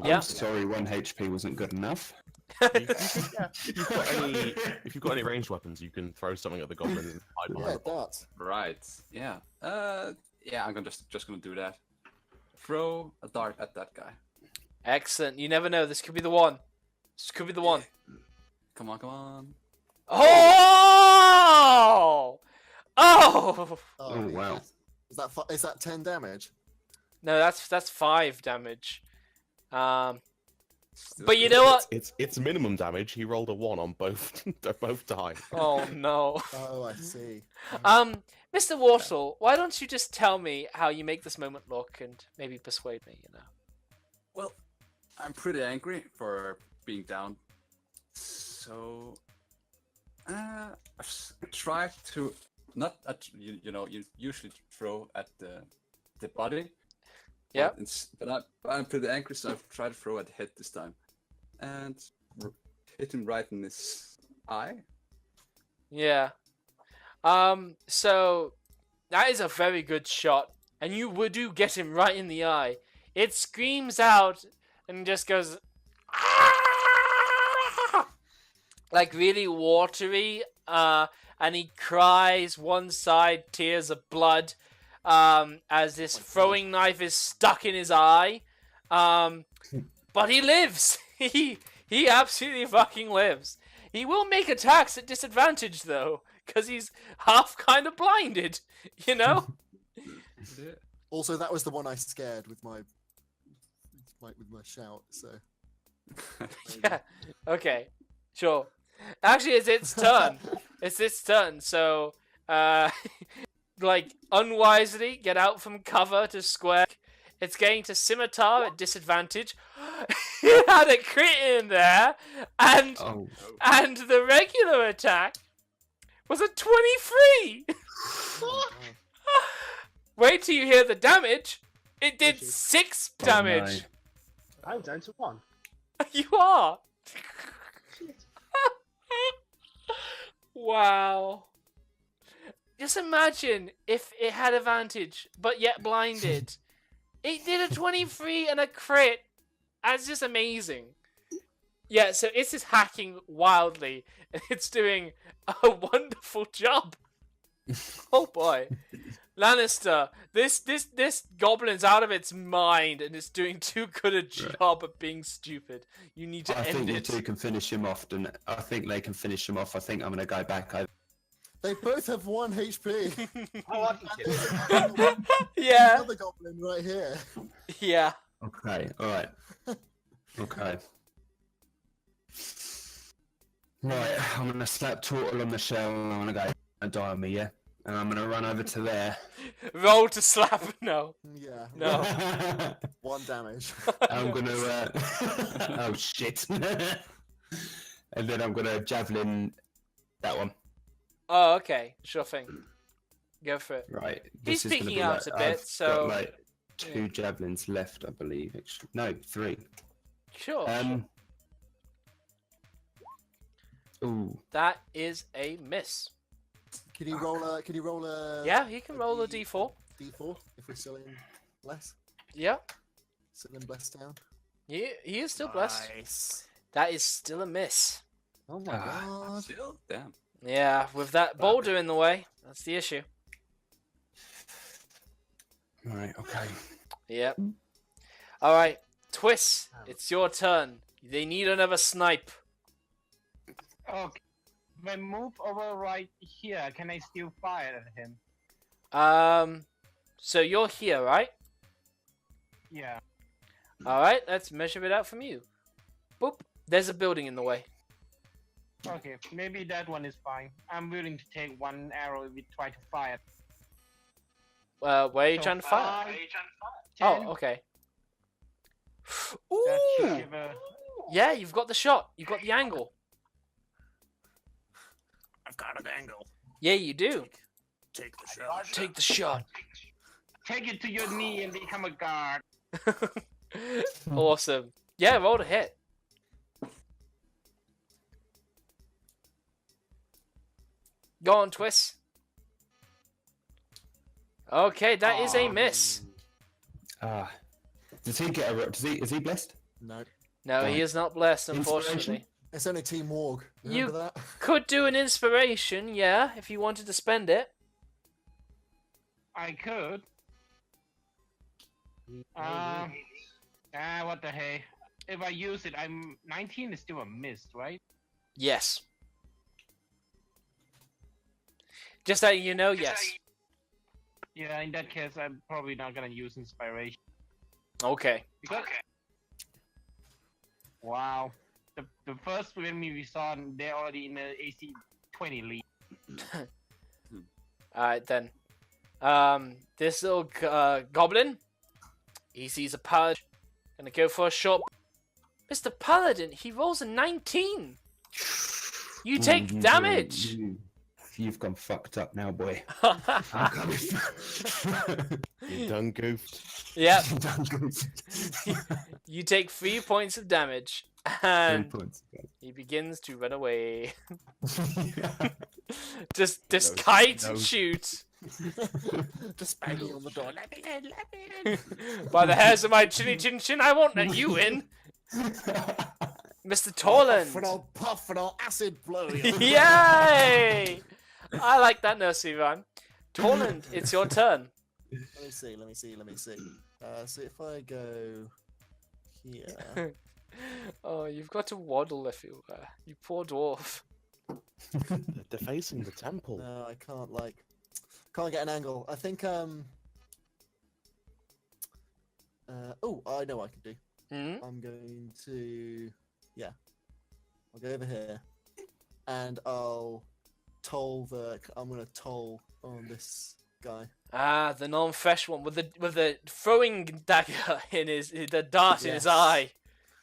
Yeah. I'm sorry, 1 HP wasn't good enough. If you've got any ranged weapons, you can throw something at the goblins and hide behind Yeah, the boulder. darts. Right. Yeah. Yeah, I'm just gonna do that. Throw a dart at that guy. Excellent. You never know. This could be the one. This could be the one. Come on, come on. Oh! Oh! Oh, wow. Is that 10 damage? No, that's 5 damage. Still But you good. know what? It's minimum damage. He rolled a 1 on both both times. Oh no. Oh, I see. Mr. Wortle, why don't you just tell me how you make this moment look and maybe persuade me, you know? Well, I'm pretty angry for being down. So, I've tried to not at you know you usually throw at the body. Yeah. But I'm pretty angry, so I've tried to throw at the head this time, and hit him right in his eye. Yeah. So that is a very good shot, and you do get him right in the eye. It screams out and just goes like really watery, and he cries one side, tears of blood, as this throwing knife is stuck in his eye. But he lives. He absolutely fucking lives. He will make attacks at disadvantage though, because he's half kind of blinded, you know? Also, that was the one I scared with my shout. So Yeah. Okay. Sure. Actually, it's its turn. It's its turn. So, like, unwisely get out from cover to square. It's getting to scimitar at disadvantage. It had a crit in there, and the regular attack was a 23. Wait till you hear the damage. It did 6 damage. I'm down to 1. You are. Wow. Just imagine if it had advantage, but yet blinded. It did a 23 and a crit. That's just amazing. Yeah, so it's just hacking wildly, and it's doing a wonderful job. Oh boy. Lannister, this goblin's out of its mind and it's doing too good a job of being stupid. You need to I end think you it. two can finish him off, and I think they can finish him off. I think I'm going to go back over. They both have 1 HP. Oh, I can kill him. Yeah. Another goblin right here. Yeah. Okay, alright. Okay. Right, I'm going to slap Turtle on the shell and I'm going to go and die on me, yeah? And I'm going to run over to there. Roll to slap. No. Yeah. No. 1 damage. I'm going to... oh, shit. And then I'm going to javelin that one. Oh, okay. Sure thing. Go for it. Right. He's This is gonna peeking be out like, a bit, I've so... got like 2 javelins left, I believe. Actually. No, 3. Sure. Ooh. That is a miss. Can you roll a? Can you roll a? Yeah, you can roll a d4. D4 if we're still in bless. Yeah. Still in blessed town. He is still blessed. Nice. That is still a miss. Oh my god. Still? Damn. Yeah, with that boulder in the way, that's the issue. Right, okay. Yep. All right, Twist, it's your turn. They need another snipe. Okay. If I move over right here, can I still fire at him? So you're here, right? Yeah. All right, let's measure it out from you. Boop. There's a building in the way. Okay, maybe that one is fine. I'm willing to take 1 arrow if we try to fire. Where are you So trying to fire? 10, Oh, okay. that should Ooh! give a... Yeah, you've got the shot. You've got the angle. I've got an angle. Yeah, you do. Take the shot. Take the shot. Take it to your knee and become a guard. Awesome. Yeah, roll to hit. Go on, Twist. Okay, that is a miss. Does he get a... Is he blessed? No. No, he is not blessed, Inspiration? unfortunately. It's only Team Morg. You- Remember that? Could do an inspiration, yeah, if you wanted to spend it. I could. What the hey? If I use it, I'm 19 is still a miss, right? Yes. Just that you know, yes. Yeah, in that case, I'm probably not gonna use inspiration. Okay. Because... Wow. The first enemy we saw, they're already in the AC 20 lead. Alright then. This little goblin, he sees a paladin. Gonna go for a shot. Mr. Paladin, he rolls a 19. You take damage. You've gone fucked up now, boy. You done goofed. Yep. You done good. You take 3 points of damage, 3 and points. he begins to run away. Just No, kite no. and shoot. Just banging on the door. Let me in, let me in. By the hairs of my chinny chin chin, I won't let you in. Mr. Torland. Puff and I'll acid blow you. Yay! I like that nursery rhyme. Torland, it's your turn. Let me see. So if I go here. Oh, you've got to waddle everywhere. You poor dwarf. They're facing the temple. No, I can't get an angle. I think oh, I know what I can do. Hmm? I'm going to I'll go over here and I'm gonna toll on this guy. Ah, the non-fresh one with the throwing dagger in the dart in his Yes. eye.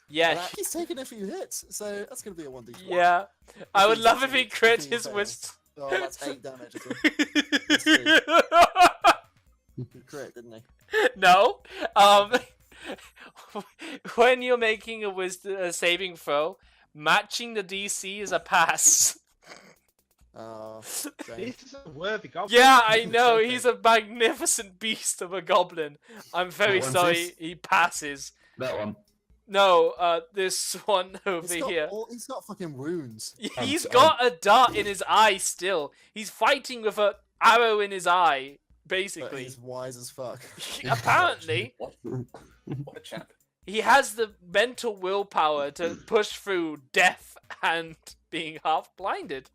Yeah, Well, he's taken a few hits, so that's gonna be a 1d4. yeah. I would he love if he succeeds, crit if he his fails. wisdom. Oh, that's 8 damage. Let's see. He crit, didn't he? No. When you're making a saving throw, matching the DC is a pass. Oh, shame. This is a worthy goblin. Yeah, I know. He's a magnificent beast of a goblin. I'm very What one's sorry. this? He passes. That one. No, this one over here. He's got fucking runes. He's got a dart in his eye still. He's fighting with a arrow in his eye, But basically. he's wise as fuck. Apparently, What? What a champ. he has the mental willpower to push through death and being half blinded.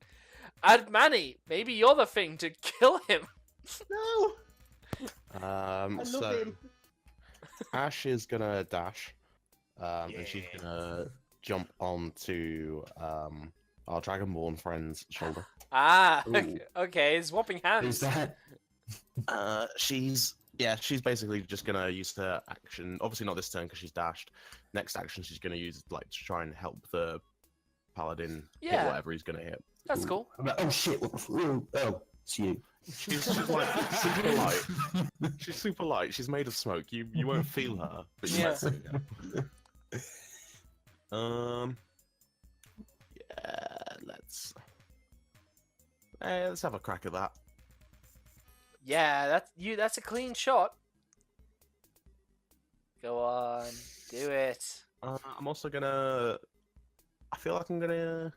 And Manny, maybe you're the thing to kill him. No, I love So him. Ash is gonna dash, and she's gonna jump onto our Dragonborn friend's shoulder. Ah, Ooh. okay, it's whopping Who's hands. that? She's basically just gonna use her action. Obviously not this turn because she's dashed. Next action she's gonna use like to try and help the paladin hit Yeah. whatever he's gonna hit. That's cool. I'm like, oh shit! Oh, it's you. She's like super light. She's super light. She's made of smoke. You won't feel her, but you Yeah. might see her. Yeah. Let's have a crack at that. Yeah, that's a clean shot. Go on, do it. I'm also gonna. I feel like I'm gonna.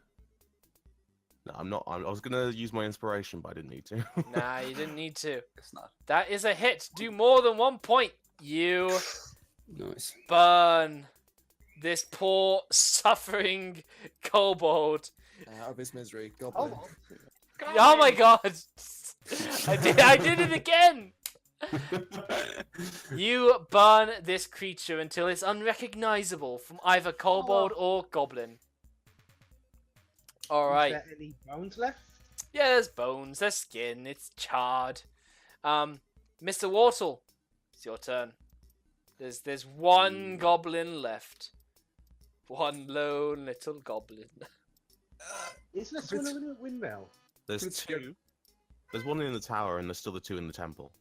No, I'm not. I was gonna use my inspiration, but I didn't need to. Nah, you didn't need to. It's not. That is a hit. Do more than 1 point. You Nice. burn this poor, suffering kobold. Out of his misery, goblin. Oh my god! I did it again! You burn this creature until it's unrecognizable from either kobold or goblin. Alright. Is there any bones left? Yeah, there's bones, there's skin, it's charred. Mr. Wartle, it's your turn. There's one goblin left. One lone little goblin. Isn't there someone in a windmill? There's two. There's one in the tower, and there's still the two in the temple.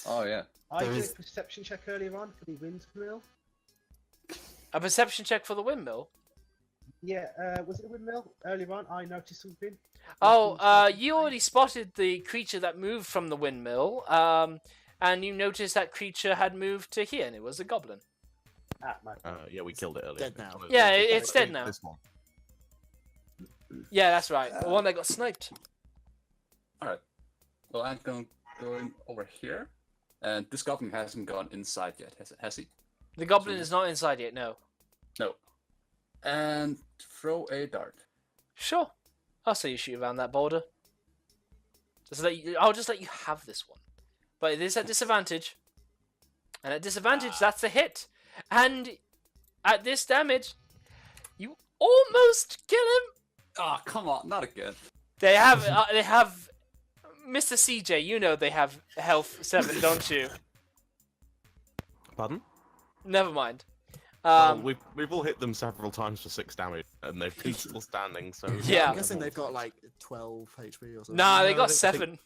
Oh yeah. I There did is- a perception check earlier on for the windmill. A perception check for the windmill? Yeah, was it a windmill earlier on? I noticed something. Oh, you already spotted the creature that moved from the windmill, and you noticed that creature had moved to here, and it was a goblin. Ah, my Yeah, we killed it earlier. Dead now. Yeah, it's dead now. This one. Yeah, that's right. The one that got sniped. Alright. Well, I'm going over here. And this goblin hasn't gone inside yet, has he? The goblin is not inside yet, no. No. And throw a dart. Sure. I'll say you shoot around that border. I'll just let you have this one. But it is at disadvantage. And at disadvantage, that's a hit. And at this damage, you almost kill him. Oh, come on, not again. They have Mr. CJ, you know they have health 7, don't you? Pardon? Never mind. Well, we've all hit them several times for 6 damage, and they've been still standing. So Yeah. I'm guessing they've got like 12 HP or something. Nah, they No, got they- 7.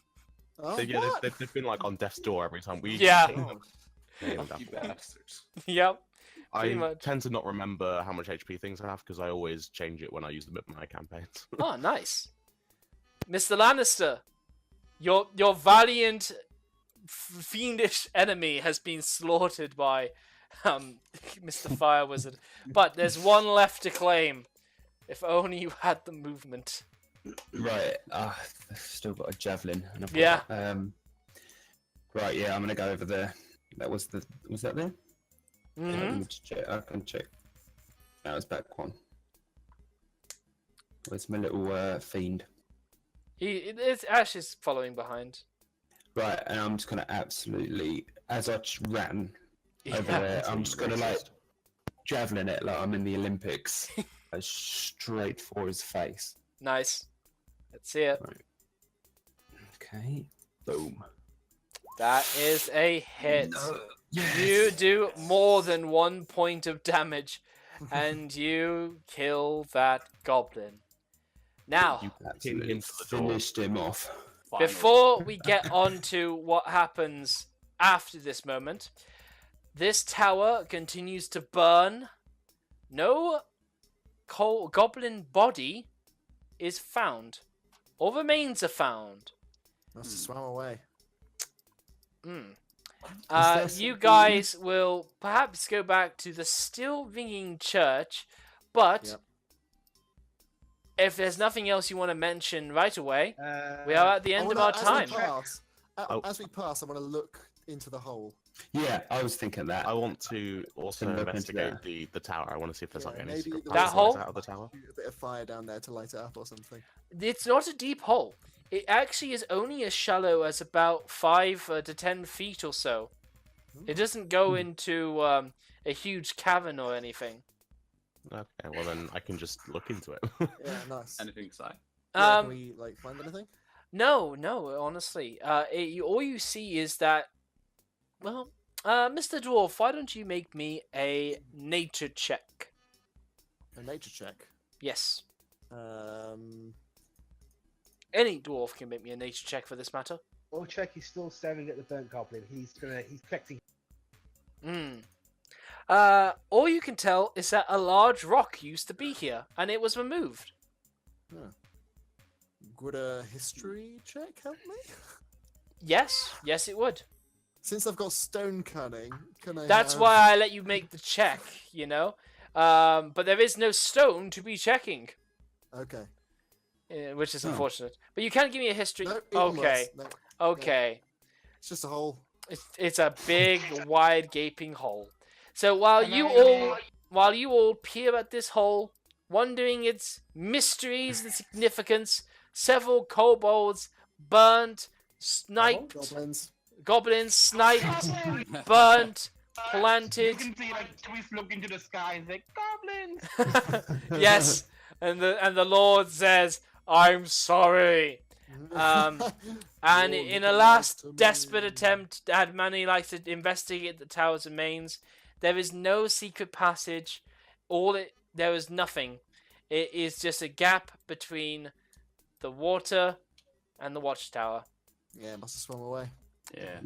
Oh, yeah, what? they've been like on death's door every time we. Yeah. hit them. Yeah, You bastards. Yep. I pretty much. tend to not remember how much HP things have because I always change it when I use them in my campaigns. Oh, nice. Mr. Lannister, your valiant, fiendish enemy has been slaughtered by Mr. Fire Wizard. But there's one left to claim. If only you had the movement. Right. I've still got a javelin. And I've got, Yeah. Right. Yeah. I'm gonna go over there. Was that there? Yeah, Mhm. let me just check. I can check. That was back one. Where's my little fiend? It's Ash is following behind. Right, and I'm just gonna absolutely, as I ran over Yeah. there, I'm just gonna like javelin it like I'm in the Olympics, straight for his face. Nice. Let's see it. Okay, boom. That is a hit. Yes. You do more than 1 point of damage, and you kill that goblin. Now, You Absolutely him for the door. finished him off. before we get on to what happens after this moment, this tower continues to burn. No goblin body is found, or remains are found. Must have swam away. You guys will perhaps go back to the still ringing church, but Yep. if there's nothing else you want to mention right away, Uh, we are at the end of our time. As we pass, I want to look into the hole. Yeah, I was thinking that. I want to also look into investigate that. the tower. I want to see if there's like Yeah, any maybe secret the That passages hole? out of the tower. A bit of fire down there to light it up or something. It's not a deep hole. It actually is only as shallow as about 5 to 10 feet or so. It doesn't go into a huge cavern or anything. Okay, well then I can just look into it. Yeah, nice. Anything inside? Yeah, can we like find anything? No, honestly. All you see is that, well, Mr. Dwarf, why don't you make me a nature check? A nature check. Yes. Um, Any dwarf can make me a nature check for this matter. Or check he's still staring at the burnt goblin. He's collecting. All you can tell is that a large rock used to be here, and it was removed. would a history check help me? Yes, it would. Since I've got stone cunning, can I? That's have... why I let you make the check, you know? But there is no stone to be checking. Okay. Which is unfortunate. But you can give me a history. No, even Okay. worse. No, Okay. it's just a hole. It's a big, wide, gaping hole. So while you all peer at this hole, wondering its mysteries and significance, several kobolds burnt, sniped, goblins sniped, burnt, You planted. can see like Twist look into the sky and say, "Goblins." Yes, and the Lord says, "I'm sorry." And in a last desperate attempt that Manny likes to investigate the tower's remains, there is no secret passage. There is nothing. It is just a gap between the water and the watchtower. Yeah, it must have swum away. Yeah.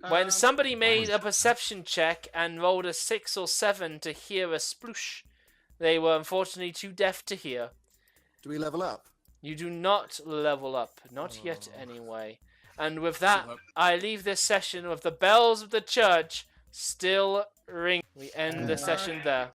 When somebody made a perception check and rolled a 6 or 7 to hear a sploosh, they were unfortunately too deaf to hear. Do we level up? You do not level up. Not yet, anyway. And with that, I leave this session with the bells of the church still ringing. We end the session there.